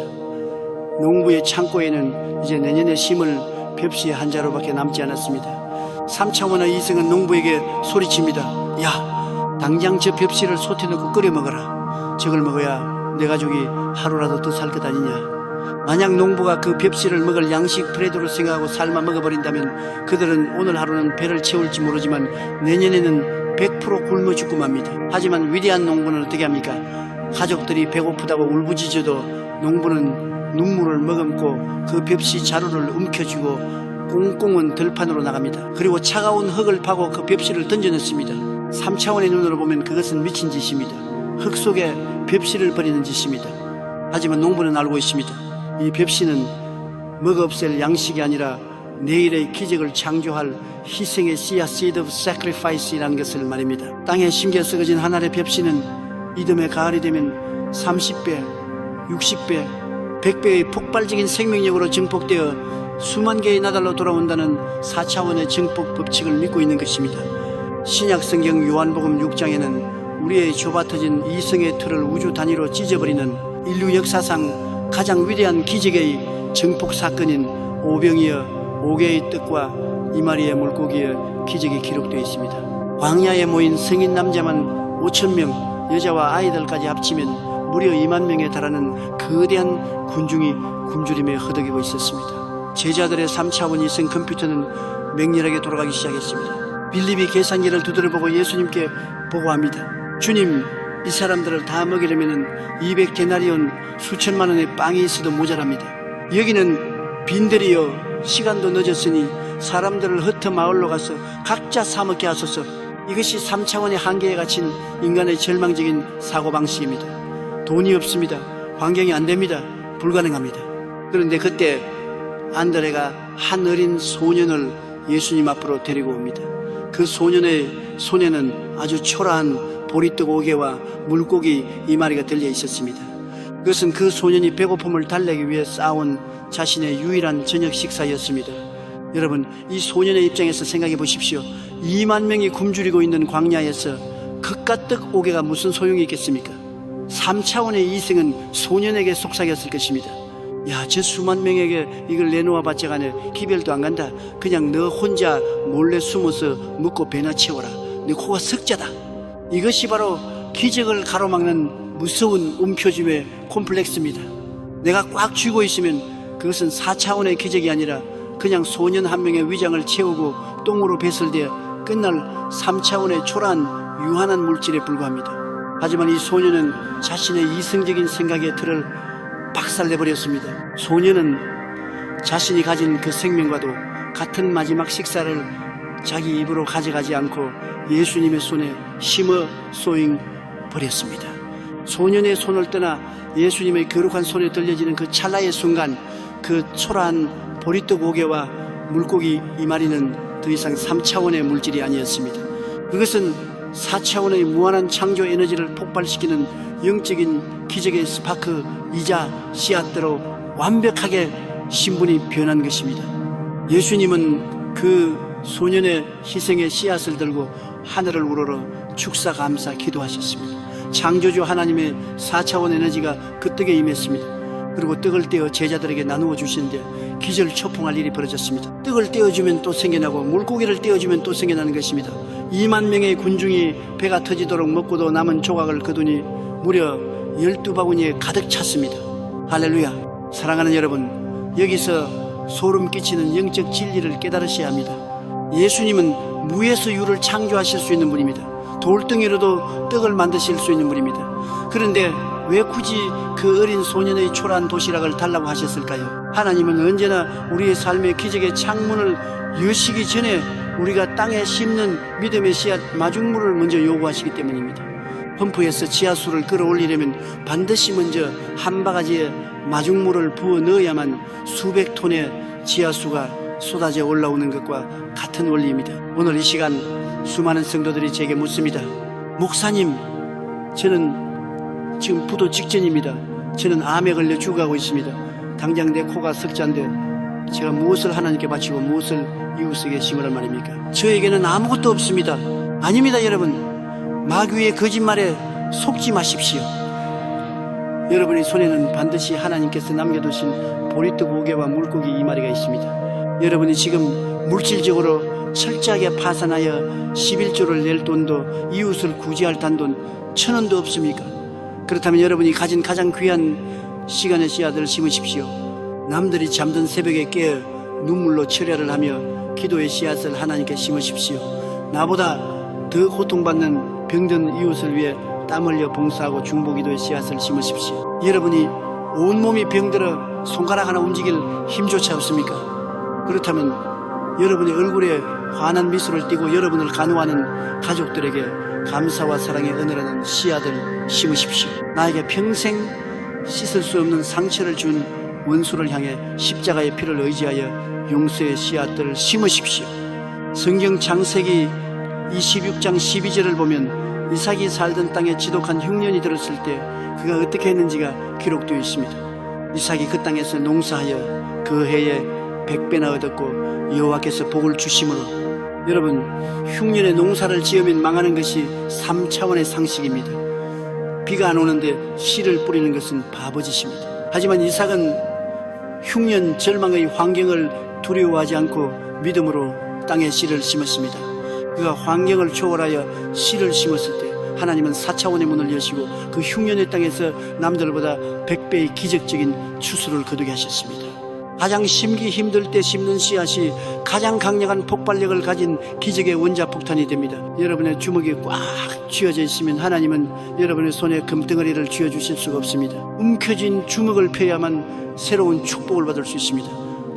농부의 창고에는 이제 내년에 심을 벽시 한 자루밖에 남지 않았습니다. 3차원의 이성은 농부에게 소리칩니다. 야, 당장 저 벽시를 솥에 넣고 끓여 먹어라. 저걸 먹어야 내 가족이 하루라도 더 살 것 아니냐. 만약 농부가 그 벽시를 먹을 양식 브레드로 생각하고 삶아 먹어버린다면 그들은 오늘 하루는 배를 채울지 모르지만 내년에는 100% 굶어 죽고 맙니다. 하지만 위대한 농부는 어떻게 합니까? 가족들이 배고프다고 울부짖어도 농부는 눈물을 머금고 그 벽시 자루를 움켜쥐고 꽁꽁은 들판으로 나갑니다. 그리고 차가운 흙을 파고 그 벽시를 던져넣습니다. 3차원의 눈으로 보면 그것은 미친 짓입니다. 흙 속에 벽시를 버리는 짓입니다. 하지만 농부는 알고 있습니다. 이 벽시는 먹어 없앨 양식이 아니라 내일의 기적을 창조할 희생의 씨앗, seed of sacrifice이라는 것을 말입니다. 땅에 심겨 썩어진 한 알의 벽씨는 이듬해 가을이 되면 30배, 60배, 100배의 폭발적인 생명력으로 증폭되어 수만 개의 나달로 돌아온다는 4차원의 증폭 법칙을 믿고 있는 것입니다. 신약 성경 요한복음 6장에는 우리의 좁아터진 이성의 틀을 우주 단위로 찢어버리는 인류 역사상 가장 위대한 기적의 증폭 사건인 오병이어 5개의 떡과 2마리의 물고기의 기적이 기록되어 있습니다. 광야에 모인 성인 남자만 5,000명, 여자와 아이들까지 합치면 무려 2만 명에 달하는 거대한 군중이 굶주림에 허덕이고 있었습니다. 제자들의 3차원 이성 컴퓨터는 맹렬하게 돌아가기 시작했습니다. 빌립이 계산기를 두드려보고 예수님께 보고합니다. 주님, 이 사람들을 다 먹이려면 200데나리온 수천만 원의 빵이 있어도 모자랍니다. 여기는 빈들이여 시간도 늦었으니 사람들을 흩어 마을로 가서 각자 사먹게 하소서. 이것이 3차원의 한계에 갇힌 인간의 절망적인 사고방식입니다. 돈이 없습니다. 환경이 안 됩니다. 불가능합니다. 그런데 그때 안드레가 한 어린 소년을 예수님 앞으로 데리고 옵니다. 그 소년의 손에는 아주 초라한 보리떡 5개와 물고기 2마리가 들려 있었습니다. 그것은 그 소년이 배고픔을 달래기 위해 쌓아온 자신의 유일한 저녁 식사였습니다. 여러분, 이 소년의 입장에서 생각해 보십시오. 2만 명이 굶주리고 있는 광야에서 그깟떡 5개가 무슨 소용이 있겠습니까? 3차원의 이성은 소년에게 속삭였을 것입니다. 야, 저 수만 명에게 이걸 내놓아 봤자 간에 기별도 안 간다. 그냥 너 혼자 몰래 숨어서 먹고 배나 채워라. 네 코가 석자다. 이것이 바로 기적을 가로막는 무서운 움켜짐의 콤플렉스입니다. 내가 꽉 쥐고 있으면 그것은 4차원의 기적이 아니라 그냥 소년 한 명의 위장을 채우고 똥으로 배설되어 끝날 3차원의 초라한 유한한 물질에 불과합니다. 하지만 이 소년은 자신의 이성적인 생각의 틀을 박살내버렸습니다. 소년은 자신이 가진 그 생명과도 같은 마지막 식사를 자기 입으로 가져가지 않고 예수님의 손에 심어 쏘잉 버렸습니다. 소년의 손을 떠나 예수님의 거룩한 손에 들려지는 그 찰나의 순간, 그 초라한 보리떡 5개와 물고기 2마리는 더 이상 3차원의 물질이 아니었습니다. 그것은 4차원의 무한한 창조 에너지를 폭발시키는 영적인 기적의 스파크이자 씨앗대로 완벽하게 신분이 변한 것입니다. 예수님은 그 소년의 희생의 씨앗을 들고 하늘을 우러러 축사 감사 기도하셨습니다. 창조주 하나님의 4차원 에너지가 그 떡에 임했습니다. 그리고 떡을 떼어 제자들에게 나누어 주시는데 기절초풍할 일이 벌어졌습니다. 떡을 떼어주면 또 생겨나고 물고기를 떼어주면 또 생겨나는 것입니다. 2만 명의 군중이 배가 터지도록 먹고도 남은 조각을 거두니 무려 12바구니에 가득 찼습니다. 할렐루야. 사랑하는 여러분, 여기서 소름 끼치는 영적 진리를 깨달으셔야 합니다. 예수님은 무에서 유를 창조하실 수 있는 분입니다. 돌덩이로도 떡을 만드실 수 있는 분입니다. 그런데 왜 굳이 그 어린 소년의 초라한 도시락을 달라고 하셨을까요? 하나님은 언제나 우리의 삶의 기적의 창문을 여시기 전에 우리가 땅에 심는 믿음의 씨앗 마중물을 먼저 요구하시기 때문입니다. 펌프에서 지하수를 끌어올리려면 반드시 먼저 한 바가지에 마중물을 부어 넣어야만 수백 톤의 지하수가 쏟아져 올라오는 것과 같은 원리입니다. 오늘 이 시간 수많은 성도들이 제게 묻습니다. 목사님, 저는 지금 부도 직전입니다. 저는 암에 걸려 죽어가고 있습니다. 당장 내 코가 석자인데 제가 무엇을 하나님께 바치고 무엇을 이웃에게 심으란 말입니까? 저에게는 아무것도 없습니다. 아닙니다, 여러분. 마귀의 거짓말에 속지 마십시오. 여러분의 손에는 반드시 하나님께서 남겨두신 보리떡 5개와 물고기 2마리가 있습니다. 여러분이 지금 물질적으로 철저하게 파산하여 11조를 낼 돈도 이웃을 구제할 단돈 1,000원도 없습니까? 그렇다면 여러분이 가진 가장 귀한 시간의 씨앗을 심으십시오. 남들이 잠든 새벽에 깨어 눈물로 철야를 하며 기도의 씨앗을 하나님께 심으십시오. 나보다 더 고통받는 병든 이웃을 위해 땀 흘려 봉사하고 중보기도의 씨앗을 심으십시오. 여러분이 온몸이 병들어 손가락 하나 움직일 힘조차 없습니까? 그렇다면 여러분의 얼굴에 환한 미소를 띠고 여러분을 간호하는 가족들에게 감사와 사랑의 은혜라는 씨앗을 심으십시오. 나에게 평생 씻을 수 없는 상처를 준 원수를 향해 십자가의 피를 의지하여 용서의 씨앗들을 심으십시오. 성경 창세기 26장 12절을 보면 이삭이 살던 땅에 지독한 흉년이 들었을 때 그가 어떻게 했는지가 기록되어 있습니다. 이삭이 그 땅에서 농사하여 그 해에 100배나 얻었고 여호와께서 복을 주심으로, 여러분, 흉년에 농사를 지으면 망하는 것이 3차원의 상식입니다. 비가 안 오는데 씨를 뿌리는 것은 바보짓입니다. 하지만 이삭은 흉년 절망의 환경을 두려워하지 않고 믿음으로 땅에 씨를 심었습니다. 그가 환경을 초월하여 씨를 심었을 때 하나님은 4차원의 문을 여시고 그 흉년의 땅에서 남들보다 100배의 기적적인 추수를 거두게 하셨습니다. 가장 심기 힘들 때 심는 씨앗이 가장 강력한 폭발력을 가진 기적의 원자폭탄이 됩니다. 여러분의 주먹이 꽉 쥐어져 있으면 하나님은 여러분의 손에 금덩어리를 쥐어주실 수가 없습니다. 움켜쥔 주먹을 펴야만 새로운 축복을 받을 수 있습니다.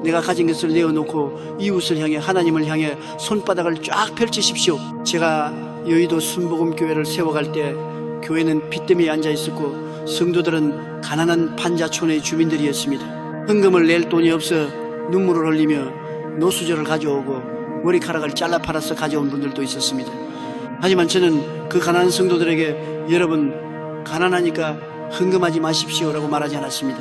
내가 가진 것을 내어놓고 이웃을 향해, 하나님을 향해 손바닥을 쫙 펼치십시오. 제가 여의도 순복음교회를 세워갈 때 교회는 빚더미에 앉아 있었고 성도들은 가난한 판자촌의 주민들이었습니다. 헌금을 낼 돈이 없어 눈물을 흘리며 노수저를 가져오고 머리카락을 잘라 팔아서 가져온 분들도 있었습니다. 하지만 저는 그 가난한 성도들에게 여러분 가난하니까 헌금하지 마십시오라고 말하지 않았습니다.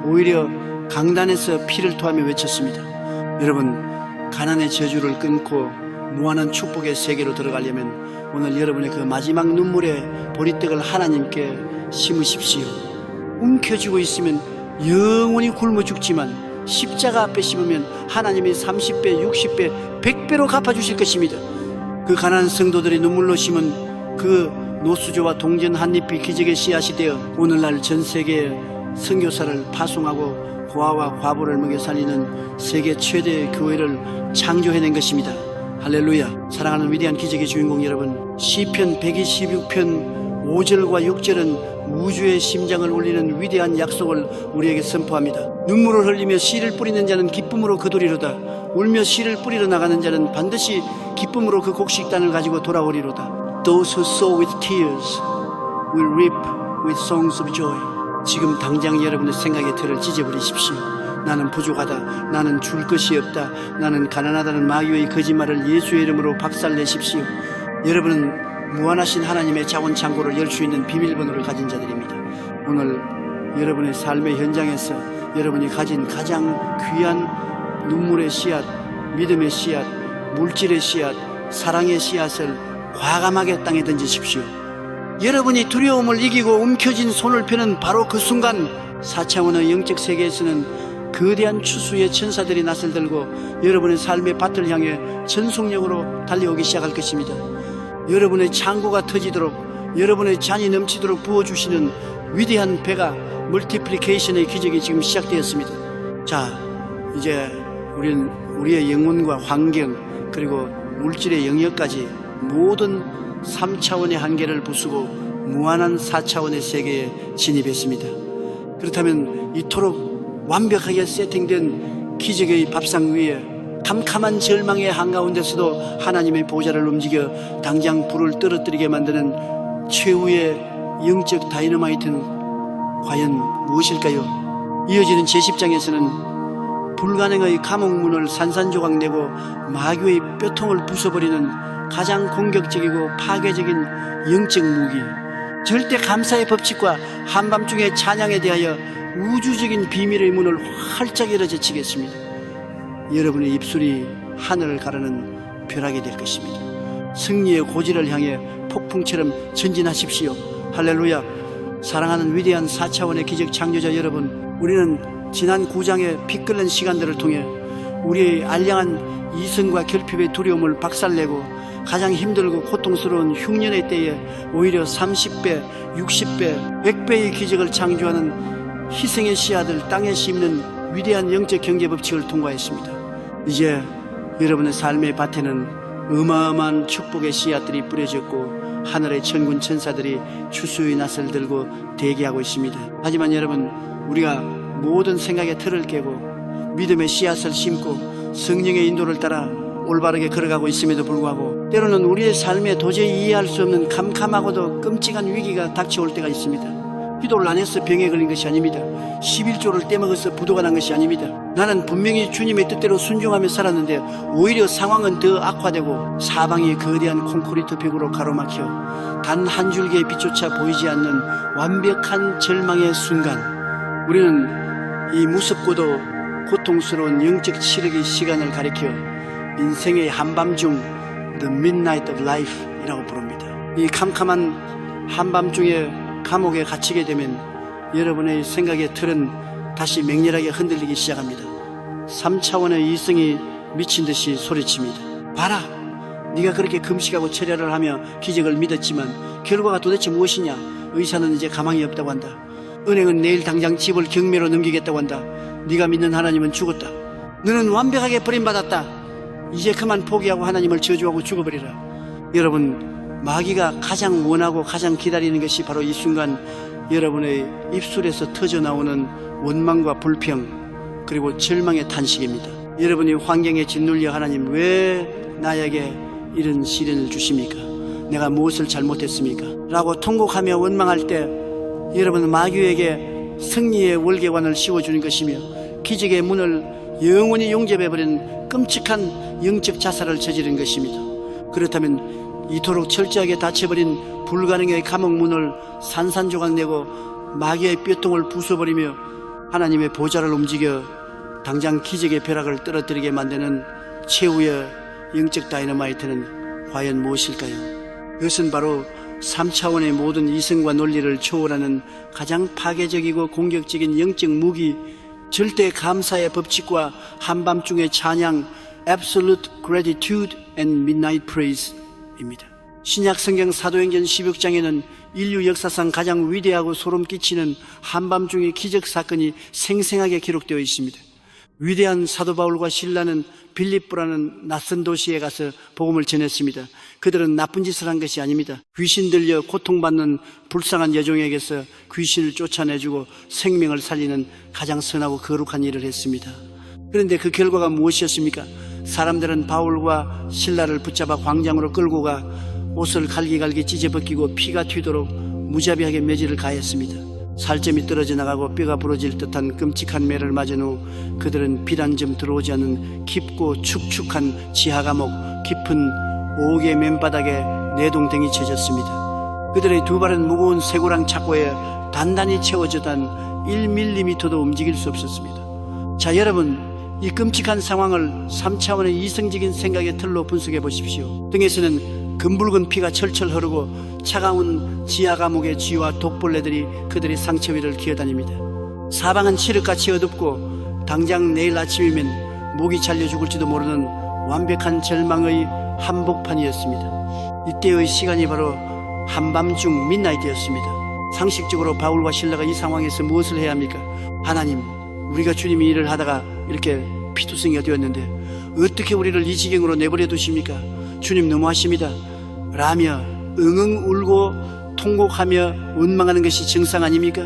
오히려 강단에서 피를 토하며 외쳤습니다. 여러분, 가난의 저주를 끊고 무한한 축복의 세계로 들어가려면 오늘 여러분의 그 마지막 눈물의 보리떡을 하나님께 심으십시오. 움켜쥐고 있으면 영원히 굶어 죽지만 십자가 앞에 심으면 하나님이 30배, 60배, 100배로 갚아주실 것입니다. 그 가난한 성도들이 눈물로 심은 그 노수조와 동전 한 잎이 기적의 씨앗이 되어 오늘날 전 세계에 선교사를 파송하고 고아와 과부를 먹여 살리는 세계 최대의 교회를 창조해낸 것입니다. 할렐루야. 사랑하는 위대한 기적의 주인공 여러분, 시편 126편 5절과 6절은 우주의 심장을 울리는 위대한 약속을 우리에게 선포합니다. 눈물을 흘리며 씨를 뿌리는 자는 기쁨으로 거두리로다. 울며 씨를 뿌리러 나가는 자는 반드시 기쁨으로 그 곡식단을 가지고 돌아오리로다. Those who sow with tears will reap with songs of joy. 지금 당장 여러분의 생각의 틀을 찢어버리십시오. 나는 부족하다, 나는 줄 것이 없다, 나는 가난하다는 마귀의 거짓말을 예수의 이름으로 박살내십시오. 여러분은 무한하신 하나님의 자원 창고를 열 수 있는 비밀번호를 가진 자들입니다. 오늘 여러분의 삶의 현장에서 여러분이 가진 가장 귀한 눈물의 씨앗, 믿음의 씨앗, 물질의 씨앗, 사랑의 씨앗을 과감하게 땅에 던지십시오. 여러분이 두려움을 이기고 움켜쥔 손을 펴는 바로 그 순간 4차원의 영적 세계에서는 거대한 추수의 천사들이 낯을 들고 여러분의 삶의 밭을 향해 전속력으로 달려오기 시작할 것입니다. 여러분의 창고가 터지도록, 여러분의 잔이 넘치도록 부어주시는 위대한 배가 멀티플리케이션의 기적이 지금 시작되었습니다. 자, 이제 우리는 우리의 영혼과 환경 그리고 물질의 영역까지 모든 3차원의 한계를 부수고 무한한 4차원의 세계에 진입했습니다. 그렇다면 이토록 완벽하게 세팅된 기적의 밥상 위에 캄캄한 절망의 한가운데서도 하나님의 보좌를 움직여 당장 불을 떨어뜨리게 만드는 최후의 영적 다이너마이트는 과연 무엇일까요? 이어지는 제10장에서는 불가능의 감옥문을 산산조각 내고 마귀의 뼈통을 부숴버리는 가장 공격적이고 파괴적인 영적 무기, 절대 감사의 법칙과 한밤중의 찬양에 대하여 우주적인 비밀의 문을 활짝 열어 제치겠습니다. 여러분의 입술이 하늘을 가르는 벼락이 될 것입니다. 승리의 고지를 향해 폭풍처럼 전진하십시오. 할렐루야. 사랑하는 위대한 4차원의 기적 창조자 여러분, 우리는 지난 9장의 피 끓는 시간들을 통해 우리의 알량한 이성과 결핍의 두려움을 박살내고 가장 힘들고 고통스러운 흉년의 때에 오히려 30배, 60배, 100배의 기적을 창조하는 희생의 씨앗을 땅에 심는 위대한 영적 경제 법칙을 통과했습니다. 이제 여러분의 삶의 밭에는 어마어마한 축복의 씨앗들이 뿌려졌고 하늘의 천군 천사들이 추수의 낫을 들고 대기하고 있습니다. 하지만 여러분, 우리가 모든 생각의 틀을 깨고 믿음의 씨앗을 심고 성령의 인도를 따라 올바르게 걸어가고 있음에도 불구하고 때로는 우리의 삶에 도저히 이해할 수 없는 캄캄하고도 끔찍한 위기가 닥쳐올 때가 있습니다. 기도를 안 해서 병에 걸린 것이 아닙니다. 11조를 떼먹어서 부도가 난 것이 아닙니다. 나는 분명히 주님의 뜻대로 순종하며 살았는데 오히려 상황은 더 악화되고 사방이 거대한 콘크리트 벽으로 가로막혀 단 한 줄기의 빛조차 보이지 않는 완벽한 절망의 순간, 우리는 이 무섭고도 고통스러운 영적 치력의 시간을 가리켜 인생의 한밤중 The Midnight of Life 이라고 부릅니다. 이 캄캄한 한밤중에 감옥에 갇히게 되면 여러분의 생각의 틀은 다시 맹렬하게 흔들리기 시작합니다. 3차원의 이성이 미친 듯이 소리칩니다. 봐라, 네가 그렇게 금식하고 철야를 하며 기적을 믿었지만 결과가 도대체 무엇이냐? 의사는 이제 가망이 없다고 한다. 은행은 내일 당장 집을 경매로 넘기겠다고 한다. 네가 믿는 하나님은 죽었다. 너는 완벽하게 버림받았다. 이제 그만 포기하고 하나님을 저주하고 죽어버리라. 여러분, 마귀가 가장 원하고 가장 기다리는 것이 바로 이 순간 여러분의 입술에서 터져나오는 원망과 불평 그리고 절망의 탄식입니다. 여러분이 환경에 짓눌려 하나님 왜 나에게 이런 시련을 주십니까? 내가 무엇을 잘못했습니까? 라고 통곡하며 원망할 때 여러분은 마귀에게 승리의 월계관을 씌워주는 것이며 기적의 문을 영원히 용접해버리는 끔찍한 영적 자살을 저지른 것입니다. 그렇다면 이토록 철저하게 닫혀버린 불가능의 감옥문을 산산조각 내고 마귀의 뼈통을 부숴버리며 하나님의 보좌를 움직여 당장 기적의 벼락을 떨어뜨리게 만드는 최후의 영적 다이너마이트는 과연 무엇일까요? 그것은 바로 3차원의 모든 이성과 논리를 초월하는 가장 파괴적이고 공격적인 영적 무기, 절대 감사의 법칙과 한밤중의 찬양, Absolute Gratitude and Midnight Praise 입니다. 신약 성경 사도행전 16장에는 인류 역사상 가장 위대하고 소름 끼치는 한밤중의 기적 사건이 생생하게 기록되어 있습니다. 위대한 사도 바울과 신라는 빌립보라는 낯선 도시에 가서 복음을 전했습니다. 그들은 나쁜 짓을 한 것이 아닙니다. 귀신 들려 고통받는 불쌍한 여종에게서 귀신을 쫓아내주고 생명을 살리는 가장 선하고 거룩한 일을 했습니다. 그런데 그 결과가 무엇이었습니까? 사람들은 바울과 신라를 붙잡아 광장으로 끌고 가 옷을 갈기갈기 찢어벗기고 피가 튀도록 무자비하게 매질을 가했습니다. 살점이 떨어져 나가고 뼈가 부러질 듯한 끔찍한 매를 맞은 후 그들은 빛 한 점 들어오지 않는 깊고 축축한 지하 감옥 깊은 옥의 맨바닥에 내동댕이 쳐졌습니다. 그들의 두 발은 무거운 쇠고랑 착고에 단단히 채워져 단 1mm도 움직일 수 없었습니다. 자, 여러분, 이 끔찍한 상황을 3차원의 이성적인 생각의 틀로 분석해 보십시오. 등에서는 금붉은 피가 철철 흐르고 차가운 지하 감옥의 쥐와 독벌레들이 그들의 상처 위를 기어다닙니다. 사방은 칠흑같이 어둡고 당장 내일 아침이면 목이 잘려 죽을지도 모르는 완벽한 절망의 한복판이었습니다. 이때의 시간이 바로 한밤중 midnight이었습니다. 상식적으로 바울과 신라가 이 상황에서 무엇을 해야 합니까? 하나님, 우리가 주님이 일을 하다가 이렇게 피투성이가 되었는데 어떻게 우리를 이 지경으로 내버려 두십니까? 주님 너무하십니다 라며 응응 울고 통곡하며 원망하는 것이 정상 아닙니까?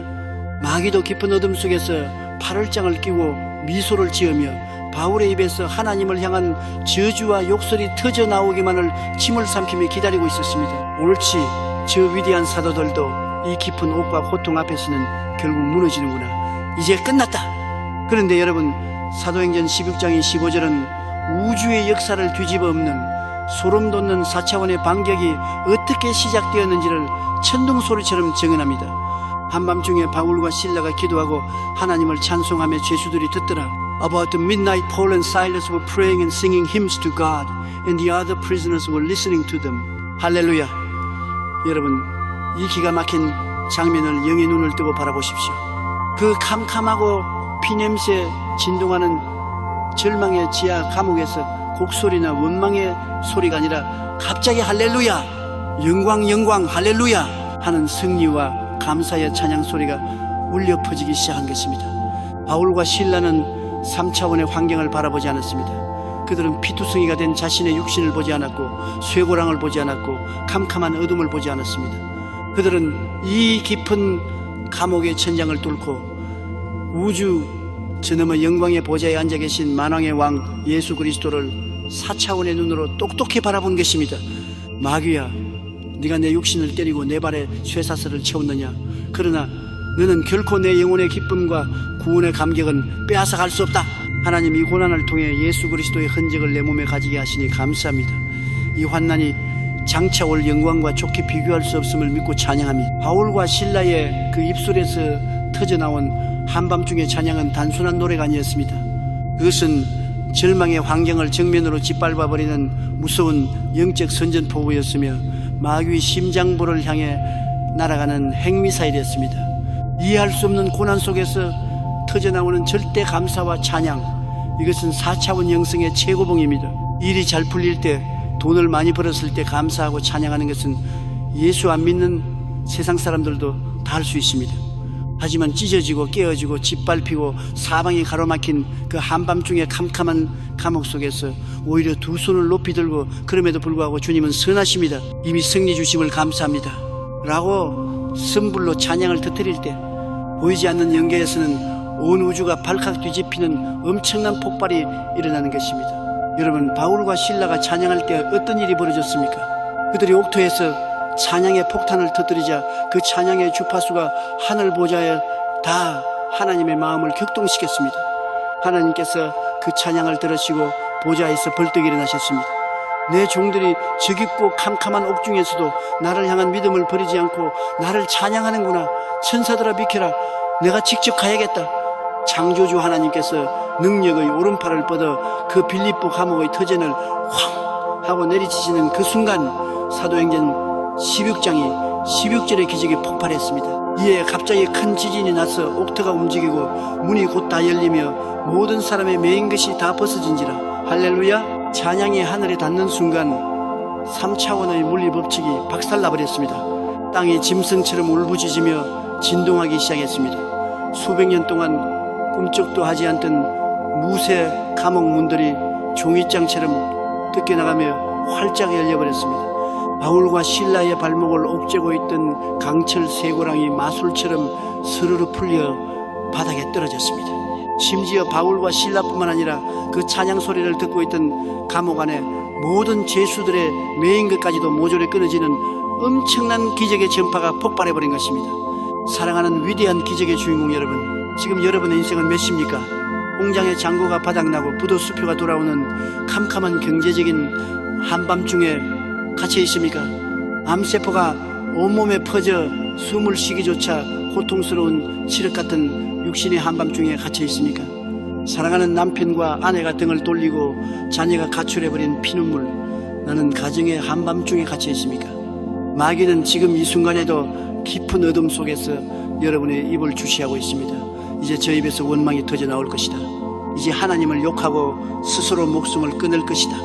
마귀도 깊은 어둠 속에서 팔월장을 끼고 미소를 지으며 바울의 입에서 하나님을 향한 저주와 욕설이 터져 나오기만을 침을 삼키며 기다리고 있었습니다. 옳지, 저 위대한 사도들도 이 깊은 옥과 고통 앞에서는 결국 무너지는구나. 이제 끝났다. 그런데 여러분, 사도행전 16장의 15절은 우주의 역사를 뒤집어 엎는 소름 돋는 4차원의 반격이 어떻게 시작되었는지를 천둥소리처럼 증언합니다. 한밤중에 바울과 신라가 기도하고 하나님을 찬송하며 죄수들이 듣더라. About the midnight, Paul and Silas were praying and singing hymns to God, and the other prisoners were listening to them. 할렐루야. 여러분, 이 기가 막힌 장면을 영의 눈을 뜨고 바라보십시오. 그 캄캄하고 피냄새 진동하는 절망의 지하 감옥에서 곡소리나 원망의 소리가 아니라 갑자기 할렐루야, 영광 영광 할렐루야 하는 승리와 감사의 찬양 소리가 울려 퍼지기 시작한 것입니다. 바울과 신라는 3차원의 환경을 바라보지 않았습니다. 그들은 피투성이가 된 자신의 육신을 보지 않았고 쇠고랑을 보지 않았고 캄캄한 어둠을 보지 않았습니다. 그들은 이 깊은 감옥의 천장을 뚫고 우주 저놈의 영광의 보좌에 앉아 계신 만왕의 왕 예수 그리스도를 4차원의 눈으로 똑똑히 바라본 것입니다. 마귀야, 네가 내 육신을 때리고 내 발에 쇠사슬을 채웠느냐? 그러나 너는 결코 내 영혼의 기쁨과 구원의 감격은 빼앗아 갈 수 없다. 하나님, 이 고난을 통해 예수 그리스도의 흔적을 내 몸에 가지게 하시니 감사합니다. 이 환난이 장차 올 영광과 좋게 비교할 수 없음을 믿고 찬양합니다. 바울과 실라의 그 입술에서 터져나온 한밤중의 찬양은 단순한 노래가 아니었습니다. 그것은 절망의 환경을 정면으로 짓밟아버리는 무서운 영적 선전포고였으며 마귀의 심장부를 향해 날아가는 핵미사일이었습니다. 이해할 수 없는 고난 속에서 터져나오는 절대 감사와 찬양, 이것은 4차원 영성의 최고봉입니다. 일이 잘 풀릴 때, 돈을 많이 벌었을 때 감사하고 찬양하는 것은 예수 안 믿는 세상 사람들도 다 할 수 있습니다. 하지만 찢어지고 깨어지고 짓밟히고 사방이 가로막힌 그 한밤중의 캄캄한 감옥 속에서 오히려 두 손을 높이 들고 그럼에도 불구하고 주님은 선하십니다. 이미 승리 주심을 감사합니다 라고 선불로 찬양을 터뜨릴 때 보이지 않는 영계에서는 온 우주가 발칵 뒤집히는 엄청난 폭발이 일어나는 것입니다. 여러분, 바울과 실라가 찬양할 때 어떤 일이 벌어졌습니까? 그들이 옥토에서 찬양의 폭탄을 터뜨리자 그 찬양의 주파수가 하늘 보좌에 다 하나님의 마음을 격동시켰습니다. 하나님께서 그 찬양을 들으시고 보좌에서 벌떡 일어나셨습니다. 내 종들이 저 깊고 캄캄한 옥중에서도 나를 향한 믿음을 버리지 않고 나를 찬양하는구나. 천사들아 비켜라, 내가 직접 가야겠다. 창조주 하나님께서 능력의 오른팔을 뻗어 그 빌립보 감옥의 터전을 황 하고 내리치시는 그 순간 사도행전 16장이 16절의 기적이 폭발했습니다. 이에 갑자기 큰 지진이 나서 옥토가 움직이고 문이 곧 다 열리며 모든 사람의 매인 것이 다 벗어진지라. 할렐루야. 찬양이 하늘에 닿는 순간 3차원의 물리법칙이 박살나버렸습니다. 땅이 짐승처럼 울부짖으며 진동하기 시작했습니다. 수백 년 동안 꿈쩍도 하지 않던 무쇠 감옥 문들이 종이장처럼 뜯겨나가며 활짝 열려버렸습니다. 바울과 실라의 발목을 옥죄고 있던 강철 쇠고랑이 마술처럼 스르르 풀려 바닥에 떨어졌습니다. 심지어 바울과 실라뿐만 아니라 그 찬양 소리를 듣고 있던 감옥 안에 모든 죄수들의 매인 것까지도 모조리 끊어지는 엄청난 기적의 전파가 폭발해버린 것입니다. 사랑하는 위대한 기적의 주인공 여러분, 지금 여러분의 인생은 몇 시입니까? 공장의 장고가 바닥나고 부도수표가 돌아오는 캄캄한 경제적인 한밤중에 갇혀 있습니까? 암세포가 온몸에 퍼져 숨을 쉬기조차 고통스러운 칠흑 같은 육신의 한밤중에 갇혀 있습니까? 사랑하는 남편과 아내가 등을 돌리고 자녀가 가출해버린 피눈물, 나는 가정의 한밤중에 갇혀 있습니까? 마귀는 지금 이 순간에도 깊은 어둠 속에서 여러분의 입을 주시하고 있습니다. 이제 저 입에서 원망이 터져 나올 것이다. 이제 하나님을 욕하고 스스로 목숨을 끊을 것이다.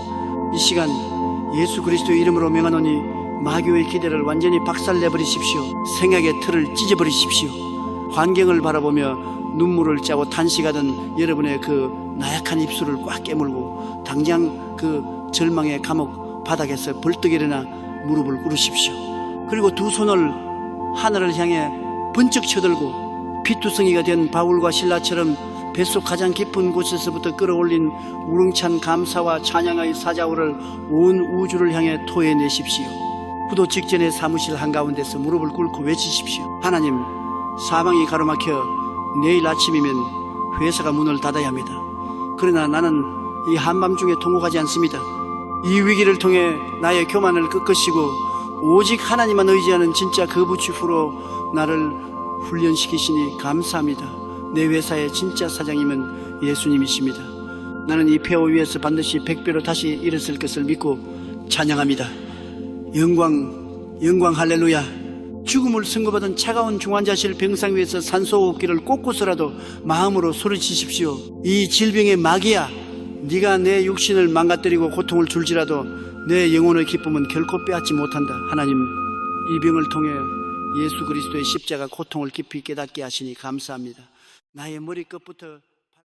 이 시간 예수 그리스도의 이름으로 명하노니 마귀의 기대를 완전히 박살내버리십시오. 생각의 틀을 찢어버리십시오. 환경을 바라보며 눈물을 짜고 탄식하던 여러분의 그 나약한 입술을 꽉 깨물고 당장 그 절망의 감옥 바닥에서 벌떡 일어나 무릎을 꿇으십시오. 그리고 두 손을 하늘을 향해 번쩍 쳐들고 피투성이가 된 바울과 실라처럼 뱃속 가장 깊은 곳에서부터 끌어올린 우렁찬 감사와 찬양의 사자우를 온 우주를 향해 토해내십시오. 부도 직전의 사무실 한가운데서 무릎을 꿇고 외치십시오. 하나님, 사방이 가로막혀 내일 아침이면 회사가 문을 닫아야 합니다. 그러나 나는 이 한밤중에 통곡하지 않습니다. 이 위기를 통해 나의 교만을 꺾으시고 오직 하나님만 의지하는 진짜 거부치후로 나를 훈련시키시니 감사합니다. 내 회사의 진짜 사장님은 예수님이십니다. 나는 이 폐허 위에서 반드시 100배로 다시 일어설 것을 믿고 찬양합니다. 영광 할렐루야. 죽음을 선고받은 차가운 중환자실 병상 위에서 산소호흡기를 꽂고서라도 마음으로 소리치십시오. 이 질병의 마귀야, 네가 내 육신을 망가뜨리고 고통을 줄지라도 내 영혼의 기쁨은 결코 빼앗지 못한다. 하나님, 이 병을 통해 예수 그리스도의 십자가 고통을 깊이 깨닫게 하시니 감사합니다. 나의 머리끝부터